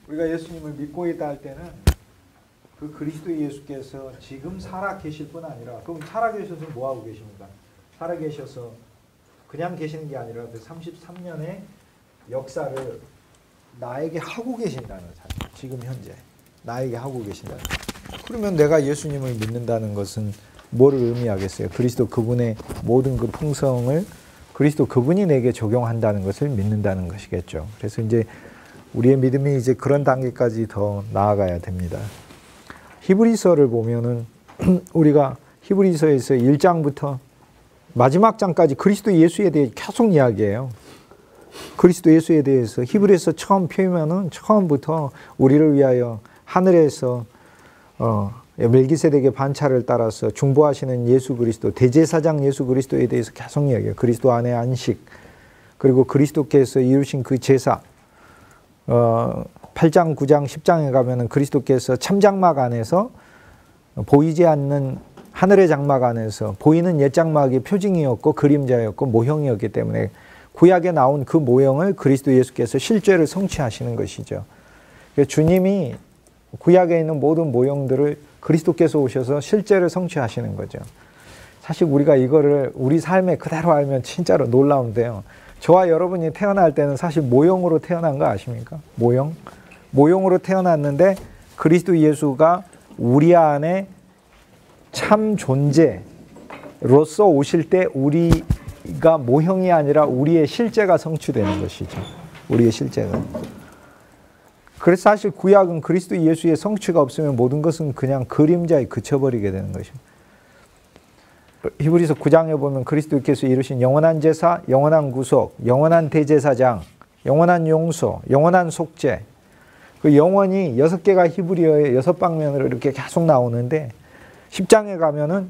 우리가 예수님을 믿고 있다 할 때는 그 그리스도 예수께서 지금 살아 계실 뿐 아니라, 그럼 살아 계셔서 뭐 하고 계십니까? 살아 계셔서 그냥 계시는 게 아니라 그 33년의 역사를 나에게 하고 계신다는 사실. 지금 현재 나에게 하고 계신다는. 그러면 내가 예수님을 믿는다는 것은 뭐를 의미하겠어요? 그리스도 그분의 모든 그 풍성을 그리스도 그분이 내게 적용한다는 것을 믿는다는 것이겠죠. 그래서 이제 우리의 믿음이 이제 그런 단계까지 더 나아가야 됩니다. 히브리서를 보면은 우리가 히브리서에서 1장부터 마지막 장까지 그리스도 예수에 대해 계속 이야기해요. 그리스도 예수에 대해서 히브리서 처음 펴면은 처음부터 우리를 위하여 하늘에서 멜기세덱의 반차를 따라서 중보하시는 예수 그리스도, 대제사장 예수 그리스도에 대해서 계속 이야기해요. 그리스도 안에 안식, 그리고 그리스도께서 이루신 그 제사. 8장, 9장, 10장에 가면은 그리스도께서 참장막 안에서 보이지 않는 하늘의 장막 안에서 보이는 옛 장막이 표징이었고 그림자였고 모형이었기 때문에 구약에 나온 그 모형을 그리스도 예수께서 실제를 성취하시는 것이죠. 주님이 구약에 있는 모든 모형들을 그리스도께서 오셔서 실제를 성취하시는 거죠. 사실 우리가 이거를 우리 삶에 그대로 알면 진짜로 놀라운데요. 저와 여러분이 태어날 때는 사실 모형으로 태어난 거 아십니까? 모형으로 태어났는데 그리스도 예수가 우리 안에 참 존재로서 오실 때 우리가 모형이 아니라 우리의 실제가 성취되는 것이죠. 우리의 실제가. 그래서 사실 구약은 그리스도 예수의 성취가 없으면 모든 것은 그냥 그림자에 그쳐버리게 되는 것입니다. 히브리서 9장에 보면 그리스도께서 이루신 영원한 제사, 영원한 구속, 영원한 대제사장, 영원한 용서, 영원한 속죄. 그 영원히 6개가 히브리어의 6방면으로 이렇게 계속 나오는데 10장에 가면은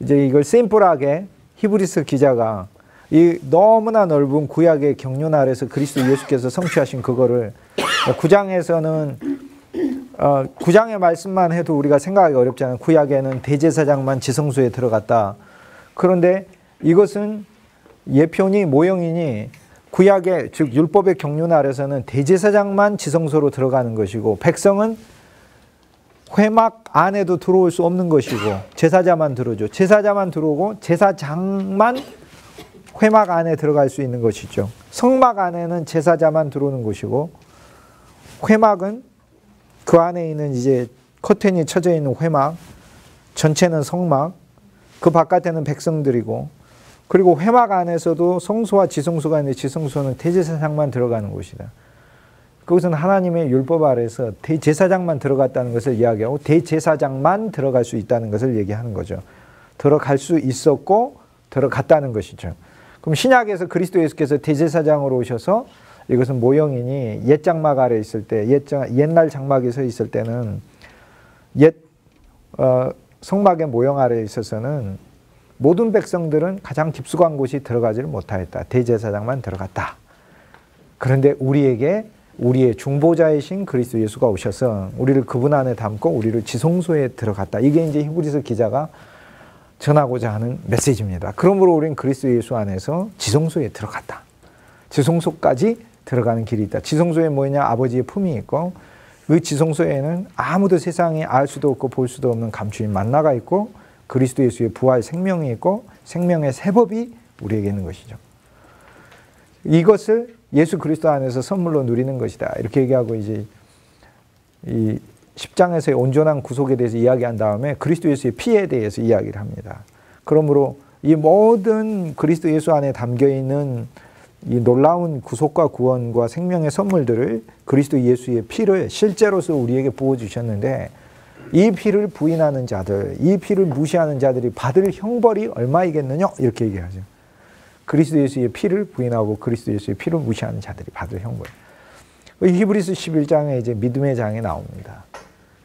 이제 이걸 심플하게 히브리서 기자가 이 너무나 넓은 구약의 경륜 아래서 그리스도 예수께서 성취하신 그거를 9장에서는 9장의 말씀만 해도 우리가 생각하기 어렵잖아요. 구약에는 대제사장만 지성소에 들어갔다. 그런데 이것은 예표니 모형이니 구약의 즉 율법의 경륜 아래서는 대제사장만 지성소로 들어가는 것이고 백성은 회막 안에도 들어올 수 없는 것이고 제사자만 들어오죠. 제사자만 들어오고 제사장만 회막 안에 들어갈 수 있는 것이죠. 성막 안에는 제사자만 들어오는 것이고 회막은 그 안에 있는 이제 커튼이 쳐져 있는 회막, 전체는 성막, 그 바깥에는 백성들이고 그리고 회막 안에서도 성소와 지성소가 있는데 지성소는 대제사장만 들어가는 곳이다. 그것은 하나님의 율법 아래서 대제사장만 들어갔다는 것을 이야기하고 대제사장만 들어갈 수 있다는 것을 얘기하는 거죠. 들어갈 수 있었고 들어갔다는 것이죠. 그럼 신약에서 그리스도 예수께서 대제사장으로 오셔서 이것은 모형이니 옛 장막 아래 있을 때 옛날 장막에 서 있을 때는 옛 성막의 모형 아래에 있어서는 모든 백성들은 가장 깊숙한 곳이 들어가지를 못하였다. 대제사장만 들어갔다. 그런데 우리에게 우리의 중보자이신 그리스도 예수가 오셔서 우리를 그분 안에 담고 우리를 지성소에 들어갔다. 이게 이제 히브리서 기자가 전하고자 하는 메시지입니다. 그러므로 우리는 그리스도 예수 안에서 지성소에 들어갔다. 지성소까지 들어가는 길이 있다. 지성소에 뭐냐? 아버지의 품이 있고 그 지성소에는 아무도 세상에 알 수도 없고 볼 수도 없는 감추인 만나가 있고 그리스도 예수의 부활 생명이 있고 생명의 새법이 우리에게 있는 것이죠. 이것을 예수 그리스도 안에서 선물로 누리는 것이다. 이렇게 얘기하고 이제 이 10장에서의 온전한 구속에 대해서 이야기한 다음에 그리스도 예수의 피에 대해서 이야기를 합니다. 그러므로 이 모든 그리스도 예수 안에 담겨있는 이 놀라운 구속과 구원과 생명의 선물들을 그리스도 예수의 피를 실제로서 우리에게 부어주셨는데 이 피를 부인하는 자들, 이 피를 무시하는 자들이 받을 형벌이 얼마이겠느냐? 이렇게 얘기하죠. 그리스도 예수의 피를 부인하고 그리스도 예수의 피를 무시하는 자들이 받을 형벌. 히브리서 11장에 이제 믿음의 장이 나옵니다.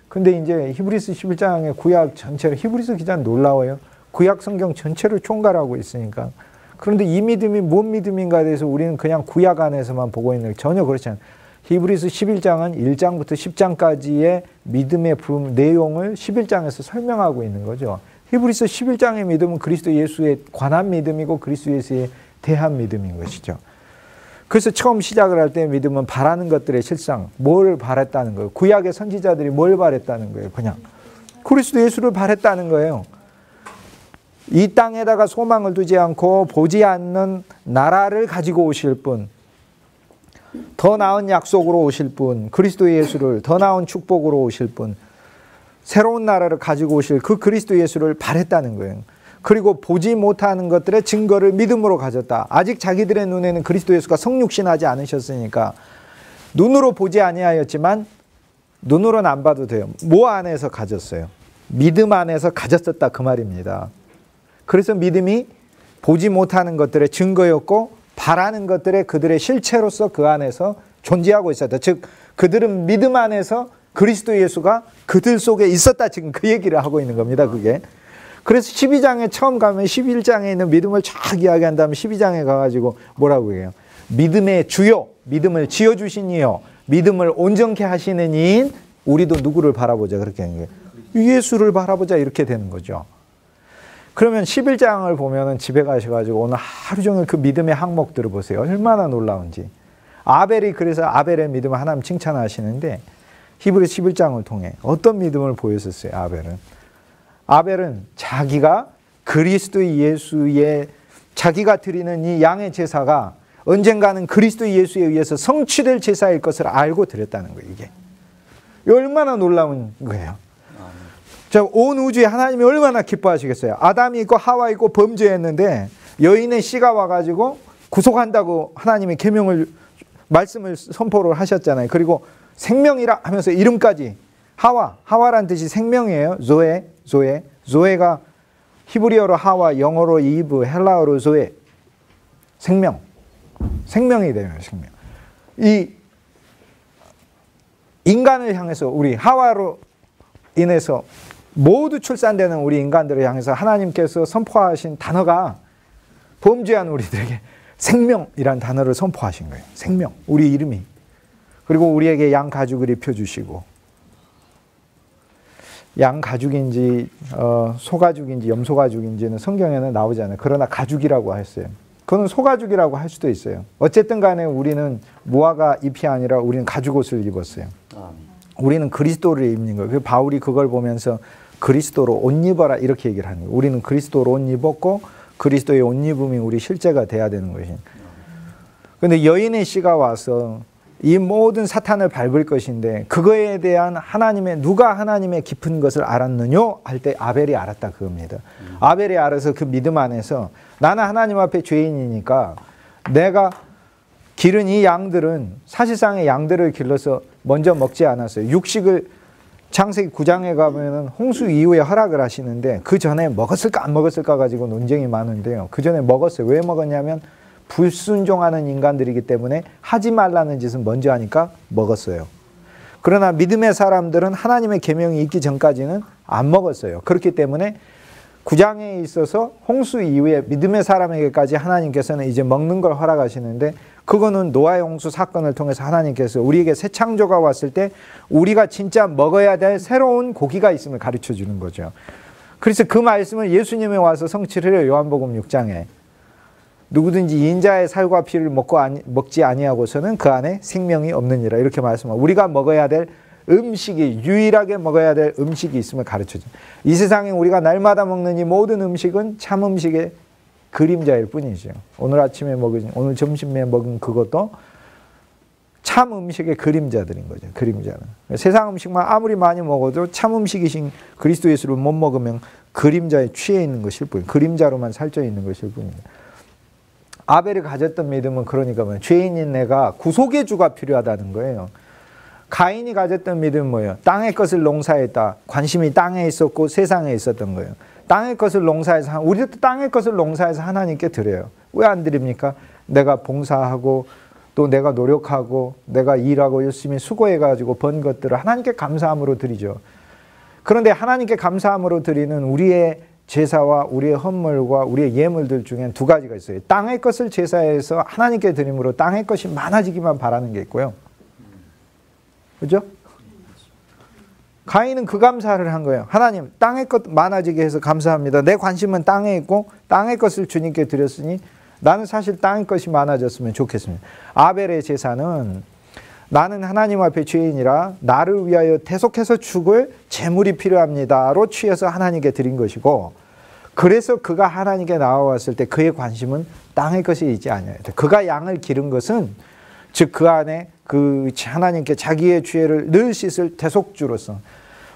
근데 이제 히브리서 11장의 구약 전체를 히브리서 기자는 놀라워요. 구약 성경 전체를 총괄하고 있으니까. 그런데 이 믿음이 뭔 믿음인가에 대해서 우리는 그냥 구약 안에서만 보고 있는 게 전혀 그렇지 않아요. 히브리서 11장은 1장부터 10장까지의 믿음의 내용을 11장에서 설명하고 있는 거죠. 히브리서 11장의 믿음은 그리스도 예수에 관한 믿음이고 그리스도 예수에 대한 믿음인 것이죠. 그래서 처음 시작을 할 때 믿음은 바라는 것들의 실상, 뭘 바랬다는 거예요. 구약의 선지자들이 뭘 바랬다는 거예요. 그냥 그리스도 예수를 바랬다는 거예요. 이 땅에다가 소망을 두지 않고 보지 않는 나라를 가지고 오실 분, 더 나은 약속으로 오실 분, 그리스도 예수를, 더 나은 축복으로 오실 분, 새로운 나라를 가지고 오실 그 그리스도 예수를 바랬다는 거예요. 그리고 보지 못하는 것들의 증거를 믿음으로 가졌다. 아직 자기들의 눈에는 그리스도 예수가 성육신하지 않으셨으니까 눈으로 보지 아니하였지만 눈으로는 안 봐도 돼요. 뭐 안에서 가졌어요? 믿음 안에서 가졌었다 그 말입니다. 그래서 믿음이 보지 못하는 것들의 증거였고 바라는 것들의 그들의 실체로서 그 안에서 존재하고 있었다. 즉 그들은 믿음 안에서 그리스도 예수가 그들 속에 있었다. 지금 그 얘기를 하고 있는 겁니다. 그게. 그래서 12장에 처음 가면 11장에 있는 믿음을 쫙 이야기한 다음에 12장에 가가지고 뭐라고 해요? 믿음의 주요, 믿음을 지어주신 이요, 믿음을 온전케 하시는 이인, 우리도 누구를 바라보자 그렇게 하는 거예요. 예수를 바라보자 이렇게 되는 거죠. 그러면 11장을 보면은 집에 가셔가지고 오늘 하루 종일 그 믿음의 항목들을 보세요. 얼마나 놀라운지. 아벨이 그래서 아벨의 믿음을 하나님 칭찬하시는데 히브리서 11장을 통해 어떤 믿음을 보였었어요. 아벨은 자기가 그리스도 예수의 자기가 드리는 이 양의 제사가 언젠가는 그리스도 예수에 의해서 성취될 제사일 것을 알고 드렸다는 거예요. 이게 얼마나 놀라운 거예요. 자, 온 우주에 하나님이 얼마나 기뻐하시겠어요. 아담이 있고 하와 있고 범죄했는데 여인의 씨가 와가지고 구속한다고 하나님이 계명을 말씀을 선포를 하셨잖아요. 그리고 생명이라 하면서 이름까지 하와란 뜻이 생명이에요. 조에가 히브리어로 하와, 영어로 이브, 헬라어로 조에, 생명이 되는 생명. 이 인간을 향해서 우리 하와로 인해서 모두 출산되는 우리 인간들을 향해서 하나님께서 선포하신 단어가 범죄한 우리들에게 생명이란 단어를 선포하신 거예요. 생명, 우리 이름이. 그리고 우리에게 양 가죽을 입혀주시고 양 가죽인지 소 가죽인지 염소 가죽인지는 성경에는 나오지 않아요. 그러나 가죽이라고 했어요. 그건 소 가죽이라고 할 수도 있어요. 어쨌든 간에 우리는 무화과 잎이 아니라 우리는 가죽 옷을 입었어요. 우리는 그리스도를 입는 거예요. 바울이 그걸 보면서 그리스도로 옷 입어라 이렇게 얘기를 하는 거예요. 우리는 그리스도로 옷 입었고 그리스도의 옷 입음이 우리 실제가 돼야 되는 것이. 그런데 여인의 씨가 와서 이 모든 사탄을 밟을 것인데 그거에 대한 누가 하나님의 깊은 것을 알았느냐 할 때 아벨이 알았다 그겁니다. 아벨이 알아서 그 믿음 안에서 나는 하나님 앞에 죄인이니까 내가 기른 이 양들은 사실상의 양들을 길러서 먼저 먹지 않았어요. 육식을 창세기 9장에 가면은 홍수 이후에 허락을 하시는데 그 전에 먹었을까 안 먹었을까 가지고 논쟁이 많은데요. 그 전에 먹었어요. 왜 먹었냐면 불순종하는 인간들이기 때문에 하지 말라는 짓은 먼저 하니까 먹었어요. 그러나 믿음의 사람들은 하나님의 계명이 있기 전까지는 안 먹었어요. 그렇기 때문에 9장에 있어서 홍수 이후에 믿음의 사람에게까지 하나님께서는 이제 먹는 걸 허락하시는데 그거는 노아의 홍수 사건을 통해서 하나님께서 우리에게 새 창조가 왔을 때 우리가 진짜 먹어야 될 새로운 고기가 있음을 가르쳐 주는 거죠. 그래서 그 말씀을 예수님이 와서 성취를 해요. 요한복음 6장에. 누구든지 인자의 살과 피를 먹지 아니하고서는 그 안에 생명이 없느니라 이렇게 말씀하고 우리가 먹어야 될 음식이 유일하게 먹어야 될 음식이 있음을 가르쳐줘. 이 세상에 우리가 날마다 먹는 이 모든 음식은 참 음식의 그림자일 뿐이죠. 오늘 점심에 먹은 그것도 참 음식의 그림자들인 거죠. 그림자는. 세상 음식만 아무리 많이 먹어도 참 음식이신 그리스도 예수를 못 먹으면 그림자에 취해 있는 것일 뿐, 그림자로만 살쪄 있는 것일 뿐입니다. 아벨이 가졌던 믿음은 그러니까 죄인인 내가 구속의 주가 필요하다는 거예요. 가인이 가졌던 믿음은 뭐예요? 땅의 것을 농사했다. 관심이 땅에 있었고 세상에 있었던 거예요. 땅의 것을 농사해서 우리도 땅의 것을 농사해서 하나님께 드려요. 왜 안 드립니까? 내가 봉사하고 또 내가 노력하고 내가 일하고 열심히 수고해가지고 번 것들을 하나님께 감사함으로 드리죠. 그런데 하나님께 감사함으로 드리는 우리의 제사와 우리의 헌물과 우리의 예물들 중엔 두 가지가 있어요. 땅의 것을 제사해서 하나님께 드림으로 땅의 것이 많아지기만 바라는 게 있고요. 그죠? 가인은 그 감사를 한 거예요. 하나님, 땅의 것 많아지게 해서 감사합니다. 내 관심은 땅에 있고 땅의 것을 주님께 드렸으니 나는 사실 땅의 것이 많아졌으면 좋겠습니다. 아벨의 제사는 나는 하나님 앞에 죄인이라 나를 위하여 대속해서 죽을 제물이 필요합니다로 취해서 하나님께 드린 것이고, 그래서 그가 하나님께 나와왔을 때 그의 관심은 땅의 것이 있지 않아요. 그가 양을 기른 것은 즉 그 안에 그 하나님께 자기의 죄를 늘 씻을 대속주로서.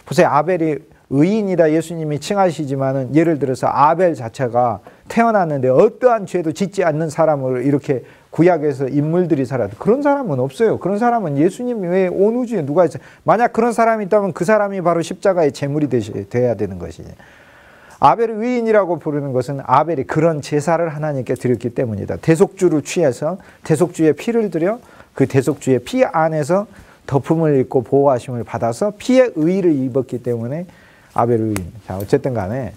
보세요. 아벨이 의인이다 예수님이 칭하시지만은 예를 들어서 아벨 자체가 태어났는데 어떠한 죄도 짓지 않는 사람을 이렇게 구약에서 인물들이 살아도 그런 사람은 없어요. 그런 사람은 예수님 외에 온 우주에 누가 있어요. 만약 그런 사람이 있다면 그 사람이 바로 십자가의 제물이 되어야 되는 것이지. 아벨을 의인이라고 부르는 것은 아벨이 그런 제사를 하나님께 드렸기 때문이다. 대속주를 취해서 대속주의 피를 들여 그 대속주의 피 안에서 덮음을 입고 보호하심을 받아서 피의 의의를 입었기 때문에 아벨 의인. 자, 어쨌든 간에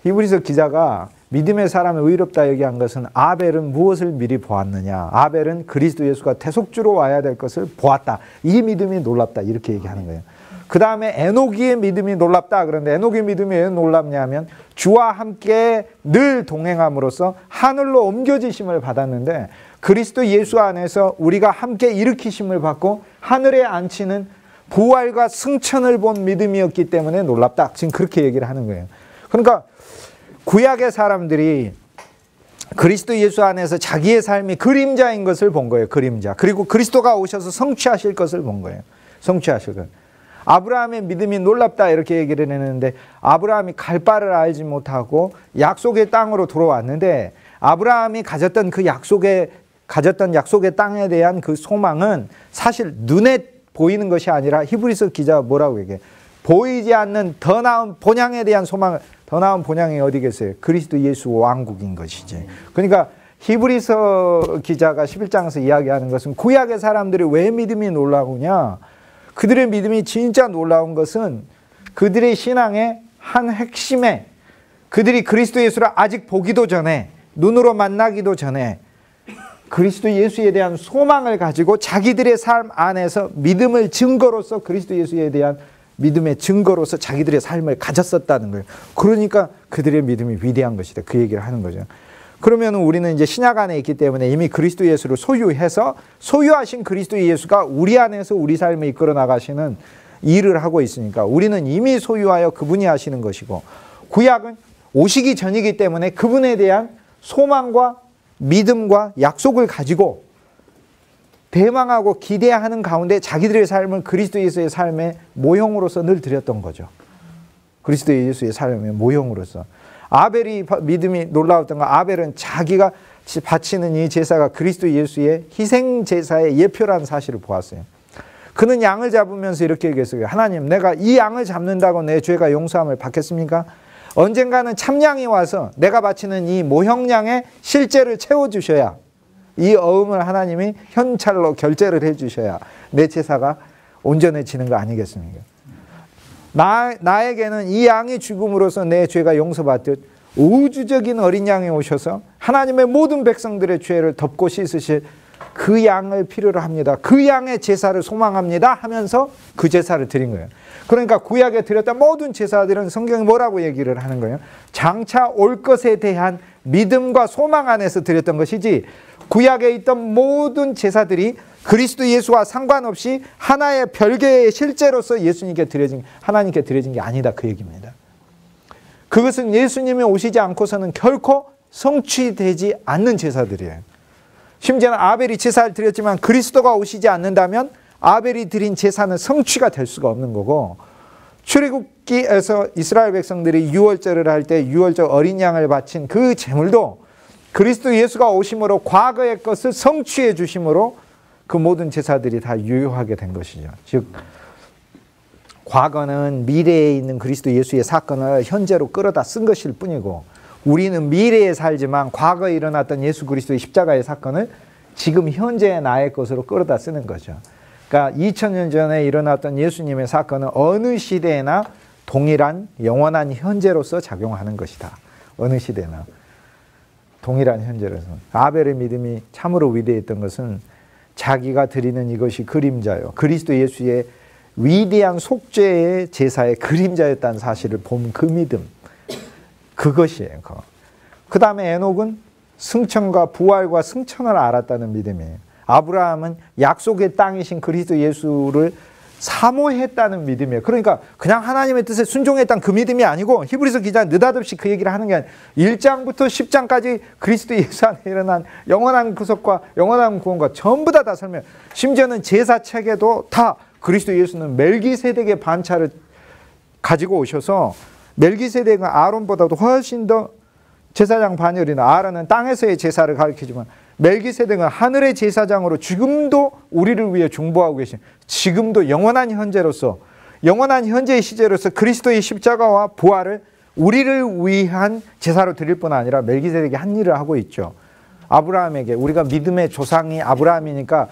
히브리서 기자가 믿음의 사람을 의롭다 얘기한 것은 아벨은 무엇을 미리 보았느냐. 아벨은 그리스도 예수가 대속주로 와야 될 것을 보았다. 이 믿음이 놀랍다. 이렇게 얘기하는 거예요. 그 다음에 에녹의 믿음이 놀랍다. 그런데 에녹의 믿음이 왜 놀랍냐면 주와 함께 늘 동행함으로써 하늘로 옮겨지심을 받았는데 그리스도 예수 안에서 우리가 함께 일으키심을 받고 하늘에 앉히는 부활과 승천을 본 믿음이었기 때문에 놀랍다. 지금 그렇게 얘기를 하는 거예요. 그러니까 구약의 사람들이 그리스도 예수 안에서 자기의 삶이 그림자인 것을 본 거예요. 그림자. 그리고 그리스도가 오셔서 성취하실 것을 본 거예요. 성취하실 것. 아브라함의 믿음이 놀랍다 이렇게 얘기를 했는데 아브라함이 갈 바를 알지 못하고 약속의 땅으로 들어왔는데 아브라함이 가졌던 약속의 땅에 대한 그 소망은 사실 눈에 보이는 것이 아니라 히브리서 기자가 뭐라고 얘기해? 보이지 않는 더 나은 본향에 대한 소망을, 더 나은 본향이 어디겠어요? 그리스도 예수 왕국인 것이지. 그러니까 히브리서 기자가 11장에서 이야기하는 것은 구약의 사람들이 왜 믿음이 놀라우냐? 그들의 믿음이 진짜 놀라운 것은 그들의 신앙의 한 핵심에 그들이 그리스도 예수를 아직 보기도 전에 눈으로 만나기도 전에 그리스도 예수에 대한 소망을 가지고 자기들의 삶 안에서 믿음을 증거로서 그리스도 예수에 대한 믿음의 증거로서 자기들의 삶을 가졌었다는 거예요. 그러니까 그들의 믿음이 위대한 것이다. 그 얘기를 하는 거죠. 그러면 우리는 이제 신약 안에 있기 때문에 이미 그리스도 예수를 소유해서 소유하신 그리스도 예수가 우리 안에서 우리 삶을 이끌어 나가시는 일을 하고 있으니까 우리는 이미 소유하여 그분이 하시는 것이고 구약은 오시기 전이기 때문에 그분에 대한 소망과 믿음과 약속을 가지고 대망하고 기대하는 가운데 자기들의 삶을 그리스도 예수의 삶의 모형으로서 늘 드렸던 거죠. 그리스도 예수의 삶의 모형으로서. 아벨이 믿음이 놀라웠던 건 아벨은 자기가 바치는 이 제사가 그리스도 예수의 희생 제사의 예표라는 사실을 보았어요. 그는 양을 잡으면서 이렇게 얘기했어요. 하나님, 내가 이 양을 잡는다고 내 죄가 용서함을 받겠습니까? 언젠가는 참양이 와서 내가 바치는 이 모형양의 실제를 채워주셔야 이 어음을 하나님이 현찰로 결제를 해주셔야 내 제사가 온전해지는 거 아니겠습니까? 나에게는 이 양이 죽음으로써 내 죄가 용서받듯 우주적인 어린 양이 오셔서 하나님의 모든 백성들의 죄를 덮고 씻으실 그 양을 필요로 합니다. 그 양의 제사를 소망합니다 하면서 그 제사를 드린 거예요. 그러니까 구약에 드렸던 모든 제사들은 성경이 뭐라고 얘기를 하는 거예요? 장차 올 것에 대한 믿음과 소망 안에서 드렸던 것이지 구약에 있던 모든 제사들이 그리스도 예수와 상관없이 하나의 별개의 실제로서 예수님께 드려진, 하나님께 드려진 게 아니다 그 얘기입니다. 그것은 예수님이 오시지 않고서는 결코 성취되지 않는 제사들이에요. 심지어는 아벨이 제사를 드렸지만 그리스도가 오시지 않는다면 아벨이 드린 제사는 성취가 될 수가 없는 거고 출애굽기에서 이스라엘 백성들이 유월절을 할 때 유월절 어린 양을 바친 그 제물도 그리스도 예수가 오심으로 과거의 것을 성취해 주심으로 그 모든 제사들이 다 유효하게 된 것이죠. 즉 과거는 미래에 있는 그리스도 예수의 사건을 현재로 끌어다 쓴 것일 뿐이고 우리는 미래에 살지만 과거에 일어났던 예수 그리스도의 십자가의 사건을 지금 현재의 나의 것으로 끌어다 쓰는 거죠. 그러니까 2000년 전에 일어났던 예수님의 사건은 어느 시대에나 동일한 영원한 현재로서 작용하는 것이다. 어느 시대나 동일한 현재로서. 아벨의 믿음이 참으로 위대했던 것은 자기가 드리는 이것이 그림자요. 그리스도 예수의 위대한 속죄의 제사의 그림자였다는 사실을 본 그 믿음. 그것이에요. 그 다음에 에녹은 승천과 부활과 승천을 알았다는 믿음이에요. 아브라함은 약속의 땅이신 그리스도 예수를 사모했다는 믿음이에요. 그러니까 그냥 하나님의 뜻에 순종했다는 그 믿음이 아니고, 히브리서 기자는 느닷없이 그 얘기를 하는 게 아니라 1장부터 10장까지 그리스도 예수 안에 일어난 영원한 구속과 영원한 구원과 전부 다 설명. 심지어는 제사 체계도 다 그리스도 예수는 멜기세덱의 반차를 가지고 오셔서, 멜기세덱은 아론보다도 훨씬 더 제사장 반열이나, 아론은 땅에서의 제사를 가리키지만 멜기세덱은 하늘의 제사장으로 지금도 우리를 위해 중보하고 계신, 지금도 영원한 현재로서, 영원한 현재의 시제로서 그리스도의 십자가와 부활을 우리를 위한 제사로 드릴 뿐 아니라 멜기세덱이 한 일을 하고 있죠. 아브라함에게, 우리가 믿음의 조상이 아브라함이니까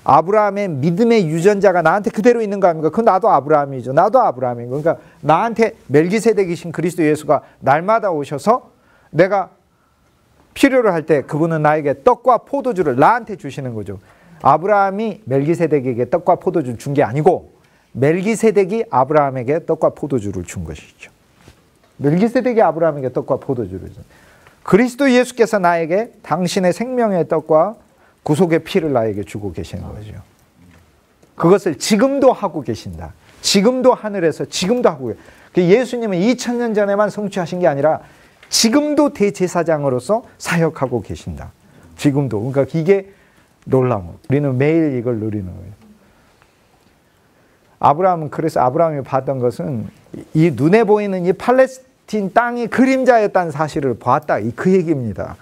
아브라함의 믿음의 유전자가 나한테 그대로 있는 거 아닙니까? 그건 나도 아브라함이죠. 나도 아브라함인 거. 그러니까 나한테 멜기세덱이신 그리스도 예수가 날마다 오셔서 내가 필요로 할 때 그분은 나에게 떡과 포도주를 나한테 주시는 거죠. 아브라함이 멜기세덱에게 떡과 포도주를 준 게 아니고 멜기세덱이 아브라함에게 떡과 포도주를 준 것이죠. 멜기세덱이 아브라함에게 떡과 포도주를 준. 그리스도 예수께서 나에게 당신의 생명의 떡과 구속의 피를 나에게 주고 계시는 거죠. 그것을 지금도 하고 계신다. 지금도 하늘에서 지금도 하고 계신다. 예수님은 2000년 전에만 성취하신 게 아니라 지금도 대제사장으로서 사역하고 계신다. 지금도. 그러니까 이게 놀라운. 우리는 매일 이걸 누리는 거예요. 아브라함은, 그래서 아브라함이 봤던 것은 이 눈에 보이는 이 팔레스틴 땅이 그림자였다는 사실을 보았다. 그 얘기입니다.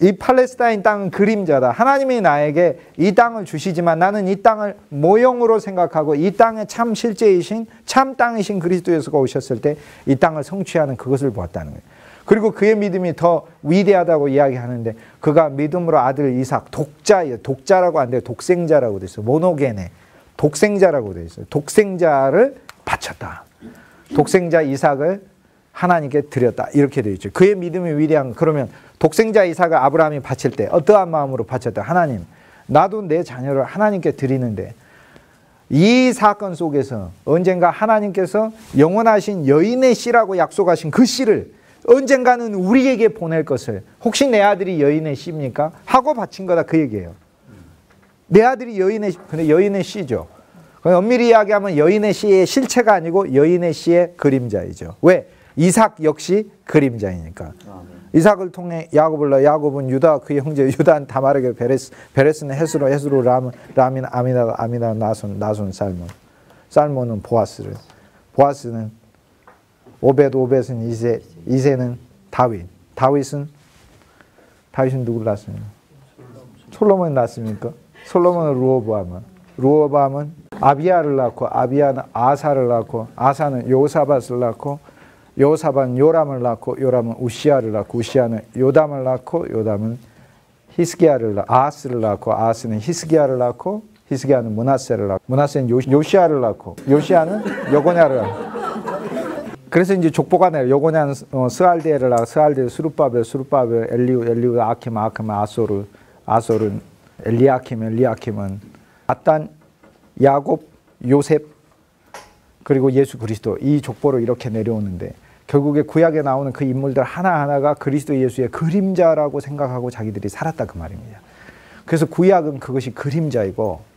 이 팔레스타인 땅은 그림자다. 하나님이 나에게 이 땅을 주시지만 나는 이 땅을 모형으로 생각하고 이 땅의 참 실제이신 참 땅이신 그리스도 예수가 오셨을 때 이 땅을 성취하는 그것을 보았다는 거예요. 그리고 그의 믿음이 더 위대하다고 이야기하는데, 그가 믿음으로 아들 이삭, 독자예요. 독자라고 안 돼요. 독생자라고 돼 있어요. 모노게네. 독생자라고 돼 있어요. 독생자를 바쳤다. 독생자 이삭을 하나님께 드렸다. 이렇게 돼 있죠. 그의 믿음이 위대한. 그러면 독생자 이삭을 아브라함이 바칠 때 어떠한 마음으로 바쳤다? 하나님, 나도 내 자녀를 하나님께 드리는데, 이 사건 속에서 언젠가 하나님께서 영원하신 여인의 씨라고 약속하신 그 씨를 언젠가는 우리에게 보낼 것을, 혹시 내 아들이 여인의 씨입니까? 하고 바친 거다, 그 얘기예요. 내 아들이 근데 여인의 씨죠. 엄밀히 이야기하면 여인의 씨의 실체가 아니고 여인의 씨의 그림자이죠. 왜? 이삭 역시 그림자이니까. 이삭을 통해 야곱은 유다 그의 형제, 유다는 다말에게 베레스는 헤스로 라민 아미나 나손 살몬은 보아스를, 보아스는 오벳은 이세는 다윗은 누구를 낳습니까? 솔로몬을 낳습니까? 솔로몬은 루호보암은 아비야를 낳고, 아비야는 아사를 낳고, 아사는 요사밧을 낳고, 요사밧은 요람을 낳고, 요람은 우시야를 낳고, 우시야는 요담을 낳고, 요담은 히스기야를 낳고, 아하스를 낳고, 아하스는 히스기야를 낳고, 히스기야는 므낫세를 낳고, 므낫세는 요시야를 낳고, 요시야는 여고냐를 낳고. 그래서 이제 족보가 나요. 여고냐는 스알디엘을 낳고, 스알디엘 수룹바벨 엘리우 아킴 아솔은 엘리야킴은 아단, 야곱, 요셉, 그리고 예수 그리스도, 이 족보로 이렇게 내려오는데, 결국에 구약에 나오는 그 인물들 하나하나가 그리스도 예수의 그림자라고 생각하고 자기들이 살았다, 그 말입니다. 그래서 구약은 그것이 그림자이고,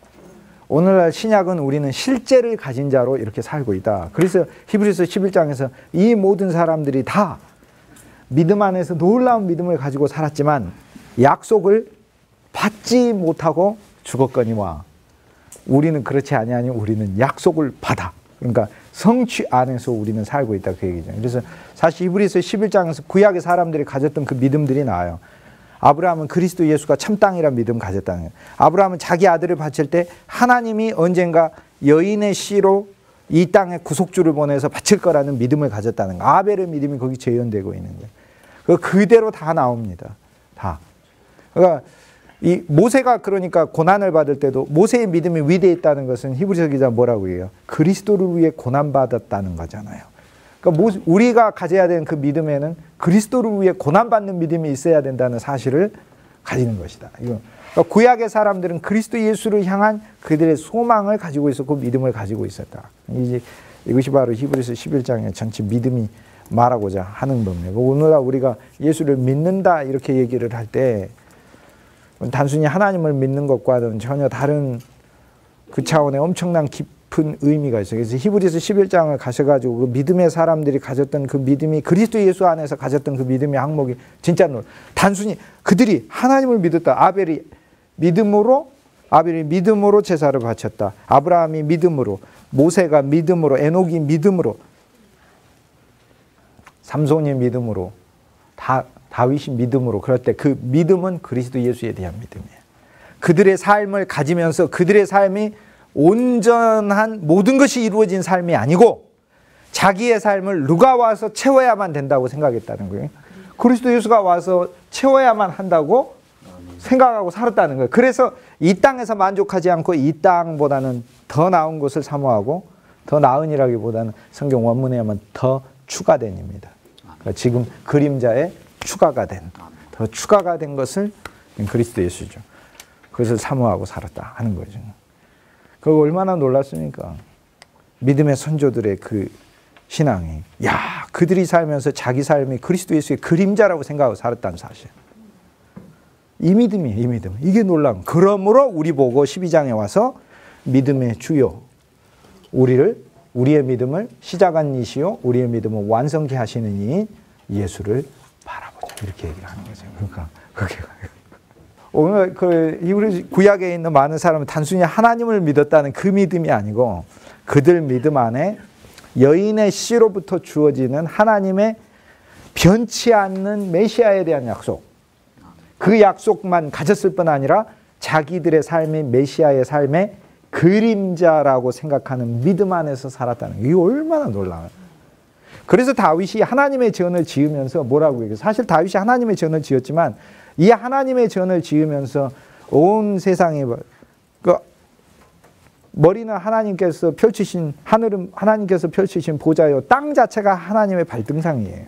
오늘날 신약은 우리는 실제를 가진 자로 이렇게 살고 있다. 그래서 히브리서 11장에서 이 모든 사람들이 다 믿음 안에서 놀라운 믿음을 가지고 살았지만 약속을 받지 못하고 죽었거니와 우리는 그렇지 아니하니 우리는 약속을 받아. 그러니까 성취 안에서 우리는 살고 있다, 그 얘기죠. 그래서 사실 히브리서 11장에서 구약의 사람들이 가졌던 그 믿음들이 나와요. 아브라함은 그리스도 예수가 참 땅이란 믿음 가졌다는 거예요. 아브라함은 자기 아들을 바칠 때 하나님이 언젠가 여인의 씨로 이 땅에 구속주를 보내서 바칠 거라는 믿음을 가졌다는 거예요. 아벨의 믿음이 거기 재현되고 있는 거예요. 그대로 다 나옵니다. 다. 그러니까 이 모세가 그러니까 고난을 받을 때도 모세의 믿음이 위대했다는 것은 히브리서 기자 뭐라고 해요? 그리스도를 위해 고난받았다는 거잖아요. 그러니까 우리가 가져야 되는 그 믿음에는 그리스도를 위해 고난받는 믿음이 있어야 된다는 사실을 가지는 것이다. 그러니까 구약의 사람들은 그리스도 예수를 향한 그들의 소망을 가지고 있었고 믿음을 가지고 있었다. 이것이 바로 히브리서 11장의 전체 믿음이 말하고자 하는 겁니다. 오늘날 우리가 예수를 믿는다 이렇게 얘기를 할 때 단순히 하나님을 믿는 것과는 전혀 다른 그 차원의 엄청난 깊은 의미가 있어요. 그래서 히브리서 11장을 가셔가지고 그 믿음의 사람들이 가졌던 그 믿음이 그리스도 예수 안에서 가졌던 그 믿음의 항목이 진짜 단순히 그들이 하나님을 믿었다. 아벨이 믿음으로 제사를 바쳤다. 아브라함이 믿음으로, 모세가 믿음으로, 에녹이 믿음으로, 삼손이 믿음으로, 다윗이 믿음으로. 그럴 때 그 믿음은 그리스도 예수에 대한 믿음이에요. 그들의 삶을 가지면서 그들의 삶이 온전한 모든 것이 이루어진 삶이 아니고 자기의 삶을 누가 와서 채워야만 된다고 생각했다는 거예요. 그리스도 예수가 와서 채워야만 한다고 생각하고 살았다는 거예요. 그래서 이 땅에서 만족하지 않고 이 땅보다는 더 나은 것을 사모하고, 더 나은이라기보다는 성경 원문에 하면 더 추가된입니다. 그러니까 지금 그림자에 추가가 된, 더 추가가 된 것을 그리스도 예수죠. 그것을 사모하고 살았다 하는 거죠. 그거 얼마나 놀랐습니까? 믿음의 선조들의 그 신앙이, 야, 그들이 살면서 자기 삶이 그리스도 예수의 그림자라고 생각하고 살았다는 사실. 이 믿음이에요, 이 믿음. 이게 놀라운. 그러므로 우리 보고 12장에 와서 믿음의 주요, 우리의 믿음을 시작한 이시요 우리의 믿음을 완성케 하시는 이인 예수를 바라보자. 이렇게 얘기를 하는 거죠. 그러니까 그게 오늘 그 히브리 구약에 있는 많은 사람은 단순히 하나님을 믿었다는 그 믿음이 아니고 그들 믿음 안에 여인의 씨로부터 주어지는 하나님의 변치 않는 메시아에 대한 약속, 그 약속만 가졌을 뿐 아니라 자기들의 삶이 메시아의 삶의 그림자라고 생각하는 믿음 안에서 살았다는 게, 이게 얼마나 놀라워요. 그래서 다윗이 하나님의 전을 지으면서 뭐라고 얘기해요? 사실 다윗이 하나님의 전을 지었지만 이 하나님의 전을 지으면서 온 세상에 그 머리는 하나님께서 펼치신, 하늘은 하나님께서 펼치신 보좌요, 땅 자체가 하나님의 발등상이에요.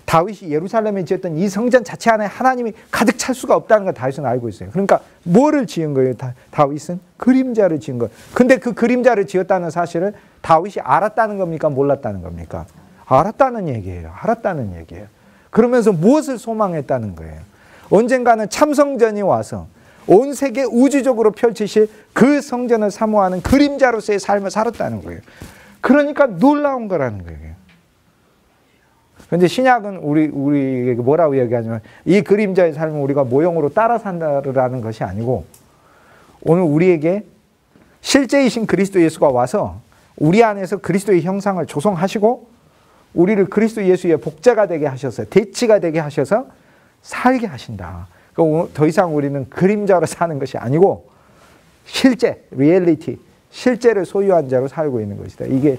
다윗이 예루살렘에 지었던 이 성전 자체 안에 하나님이 가득 찰 수가 없다는 걸 다윗은 알고 있어요. 그러니까 뭐를 지은 거예요? 다윗은 그림자를 지은 거예요. 근데 그 그림자를 지었다는 사실을 다윗이 알았다는 겁니까? 몰랐다는 겁니까? 알았다는 얘기예요. 알았다는 얘기예요. 그러면서 무엇을 소망했다는 거예요? 언젠가는 참성전이 와서 온 세계 우주적으로 펼치실 그 성전을 사모하는 그림자로서의 삶을 살았다는 거예요. 그러니까 놀라운 거라는 거예요. 그런데 신약은 우리에게 뭐라고 얘기하냐면 이 그림자의 삶은 우리가 모형으로 따라 산다라는 것이 아니고 오늘 우리에게 실제이신 그리스도 예수가 와서 우리 안에서 그리스도의 형상을 조성하시고 우리를 그리스도 예수의 복자가 되게 하셔서 대치가 되게 하셔서 살게 하신다. 그러니까 더 이상 우리는 그림자로 사는 것이 아니고 실제, 리얼리티, 실제를 소유한 자로 살고 있는 것이다. 이게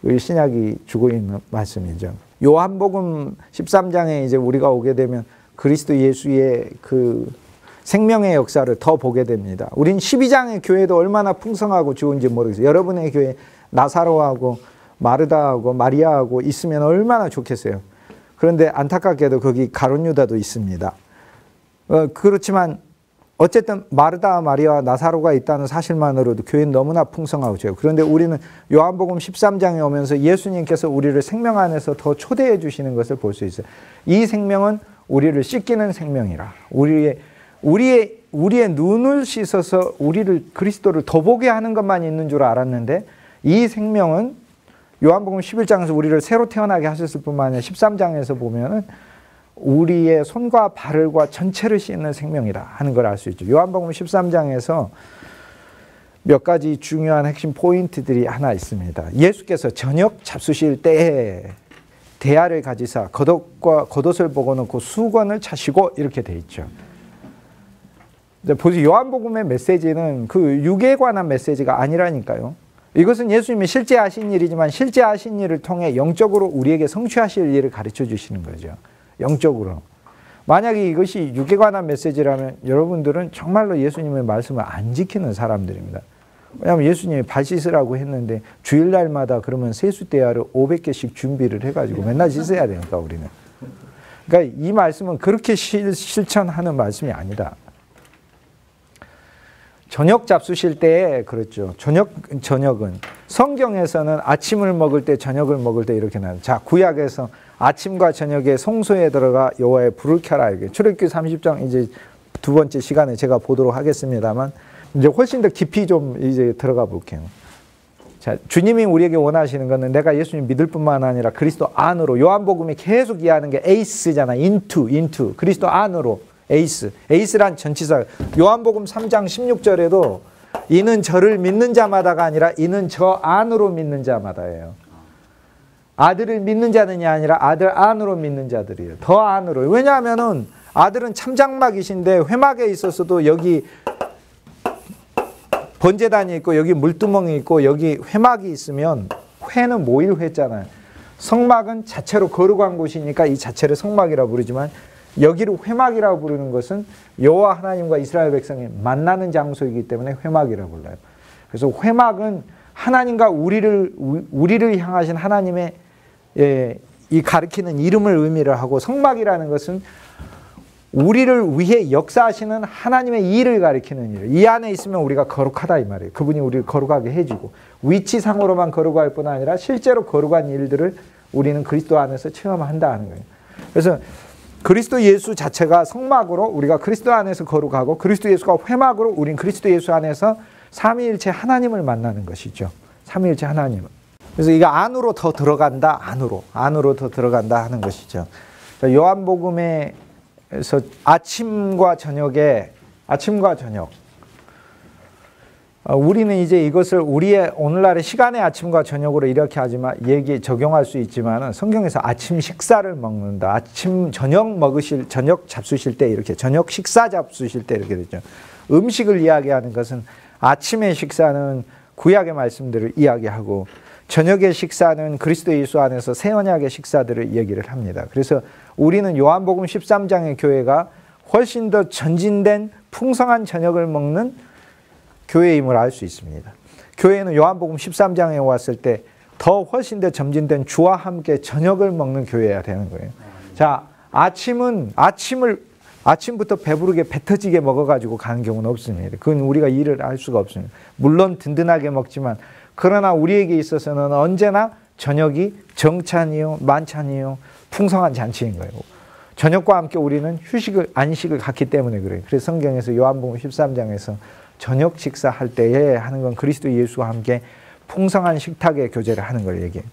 우리 신약이 주고 있는 말씀이죠. 요한복음 13장에 이제 우리가 오게 되면 그리스도 예수의 그 생명의 역사를 더 보게 됩니다. 우린 12장의 교회도 얼마나 풍성하고 좋은지 모르겠어요. 여러분의 교회 나사로하고 마르다하고 마리아하고 있으면 얼마나 좋겠어요. 그런데 안타깝게도 거기 가룟 유다도 있습니다. 그렇지만 어쨌든 마르다, 마리아, 나사로가 있다는 사실만으로도 교회는 너무나 풍성하고 좋아요. 그런데 우리는 요한복음 13장에 오면서 예수님께서 우리를 생명 안에서 더 초대해 주시는 것을 볼 수 있어요. 이 생명은 우리를 씻기는 생명이라. 우리의 눈을 씻어서 우리를 그리스도를 더 보게 하는 것만 있는 줄 알았는데 이 생명은 요한복음 11장에서 우리를 새로 태어나게 하셨을 뿐만 아니라 13장에서 보면은 우리의 손과 발과 전체를 씻는 생명이라 하는 걸 알 수 있죠. 요한복음 13장에서 몇 가지 중요한 핵심 포인트들이 하나 있습니다. 예수께서 저녁 잡수실 때에 대야를 가지사 겉옷을 벗어놓고 수건을 차시고 이렇게 돼 있죠. 보세요. 요한복음의 메시지는 그 육에 관한 메시지가 아니라니까요. 이것은 예수님이 실제 하신 일이지만 실제 하신 일을 통해 영적으로 우리에게 성취하실 일을 가르쳐 주시는 거죠. 영적으로. 만약에 이것이 육에 관한 메시지라면 여러분들은 정말로 예수님의 말씀을 안 지키는 사람들입니다. 왜냐하면 예수님이 발 씻으라고 했는데 주일날마다 그러면 세수대야를 500개씩 준비를 해가지고 맨날 씻어야 되니까 우리는. 그러니까 이 말씀은 그렇게 실천하는 말씀이 아니다. 저녁 잡수실 때에 그렇죠. 저녁은 성경에서는 아침을 먹을 때 저녁을 먹을 때 이렇게 나와요. 자, 구약에서 아침과 저녁에 성소에 들어가 여호와의 불을 켜라. 이게 출애굽기 30장 이제 두 번째 시간에 제가 보도록 하겠습니다만 이제 훨씬 더 깊이 좀 이제 들어가 볼게요. 자, 주님이 우리에게 원하시는 것은 내가 예수님 믿을 뿐만 아니라 그리스도 안으로, 요한복음이 계속 이해하는 게 에이스잖아. into 그리스도 안으로. 에이스란 전치사. 요한복음 3장 16절에도 이는 저를 믿는 자마다가 아니라 이는 저 안으로 믿는 자마다예요. 아들을 믿는 자는이 아니라 아들 안으로 믿는 자들이에요. 더 안으로. 왜냐하면은 아들은 참장막이신데 회막에 있어서도 여기 번제단이 있고 여기 물두멍이 있고 여기 회막이 있으면 회는 모일회잖아요. 성막은 자체로 거룩한 곳이니까 이 자체를 성막이라고 부르지만 여기를 회막이라고 부르는 것은 여호와 하나님과 이스라엘 백성이 만나는 장소이기 때문에 회막이라고 불러요. 그래서 회막은 하나님과 우리를 향하신 하나님의 이 가리키는 이름을 의미를 하고, 성막이라는 것은 우리를 위해 역사하시는 하나님의 일을 가리키는 일. 이 안에 있으면 우리가 거룩하다 이 말이에요. 그분이 우리를 거룩하게 해주고, 위치상으로만 거룩할 뿐 아니라 실제로 거룩한 일들을 우리는 그리스도 안에서 체험한다 하는 거예요. 그래서 그리스도 예수 자체가 성막으로 우리가 그리스도 안에서 거룩하고, 그리스도 예수가 회막으로 우린 그리스도 예수 안에서 삼위일체 하나님을 만나는 것이죠. 삼위일체 하나님을. 그래서 이거 안으로 더 들어간다. 안으로 더 들어간다 하는 것이죠. 요한복음에서 아침과 저녁. 우리는 이제 이것을 우리의 오늘날의 시간의 아침과 저녁으로 이렇게 하지만 적용할 수 있지만 성경에서 아침 식사를 먹는다. 저녁 잡수실 때 이렇게, 저녁 식사 잡수실 때 이렇게 되죠. 음식을 이야기하는 것은 아침의 식사는 구약의 말씀들을 이야기하고, 저녁의 식사는 그리스도 예수 안에서 새 언약의 식사들을 얘기를 합니다. 그래서 우리는 요한복음 13장의 교회가 훨씬 더 전진된 풍성한 저녁을 먹는 교회임을 알 수 있습니다. 교회는 요한복음 13장에 왔을 때 더 훨씬 더 전진된 주와 함께 저녁을 먹는 교회여야 되는 거예요. 자, 아침부터 배부르게 배 터지게 먹어가지고 가는 경우는 없습니다. 그건 우리가 일을 할 수가 없습니다. 물론 든든하게 먹지만, 그러나 우리에게 있어서는 언제나 저녁이 정찬이요, 만찬이요, 풍성한 잔치인 거예요. 저녁과 함께 우리는 안식을 갖기 때문에 그래요. 그래서 성경에서 요한복음 13장에서 저녁 식사할 때에 하는 건 그리스도 예수와 함께 풍성한 식탁의 교제를 하는 걸 얘기해요.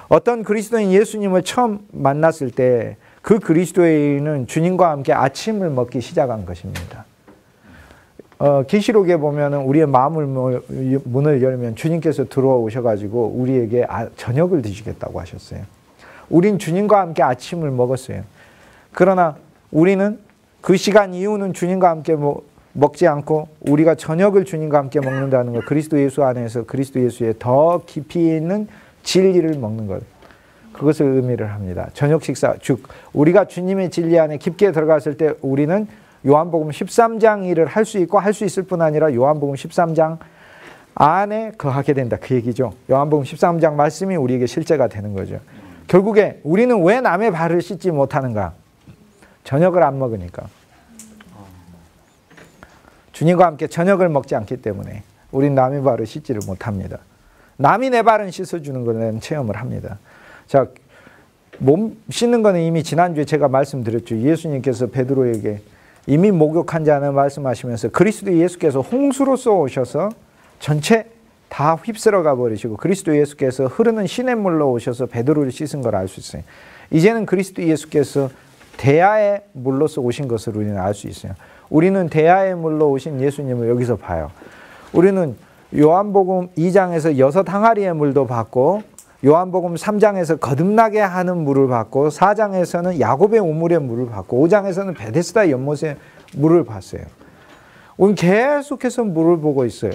어떤 그리스도인 예수님을 처음 만났을 때 그 그리스도인은 주님과 함께 아침을 먹기 시작한 것입니다. 계시록에 보면은 우리의 마음을 문을 열면 주님께서 들어오셔가지고 우리에게 저녁을 드시겠다고 하셨어요. 우린 주님과 함께 아침을 먹었어요. 그러나 우리는 그 시간 이후는 주님과 함께 먹지 않고 우리가 저녁을 주님과 함께 먹는다는 것, 그리스도 예수 안에서 그리스도 예수의 더 깊이 있는 진리를 먹는 것, 그것을 의미를 합니다. 저녁 식사, 즉 우리가 주님의 진리 안에 깊게 들어갔을 때 우리는 요한복음 13장 일을 할 수 있고, 할 수 있을 뿐 아니라 요한복음 13장 안에 거하게 된다, 그 얘기죠. 요한복음 13장 말씀이 우리에게 실제가 되는 거죠. 결국에 우리는 왜 남의 발을 씻지 못하는가? 저녁을 안 먹으니까. 주님과 함께 저녁을 먹지 않기 때문에 우린 남의 발을 씻지를 못합니다. 남이 내 발은 씻어주는 것은 체험을 합니다. 자, 몸 씻는 거는 이미 지난주에 제가 말씀드렸죠. 예수님께서 베드로에게 이미 목욕한 자는 말씀하시면서 그리스도 예수께서 홍수로서 오셔서 전체 다 휩쓸어가 버리시고, 그리스도 예수께서 흐르는 시냇물로 오셔서 베드로를 씻은 걸 알 수 있어요. 이제는 그리스도 예수께서 대야의 물로서 오신 것을 우리는 알 수 있어요. 우리는 대야의 물로 오신 예수님을 여기서 봐요. 우리는 요한복음 2장에서 6 항아리의 물도 받고, 요한복음 3장에서 거듭나게 하는 물을 받고, 4장에서는 야곱의 우물의 물을 받고, 5장에서는 베데스다 연못의 물을 봤어요. 우리는 계속해서 물을 보고 있어요.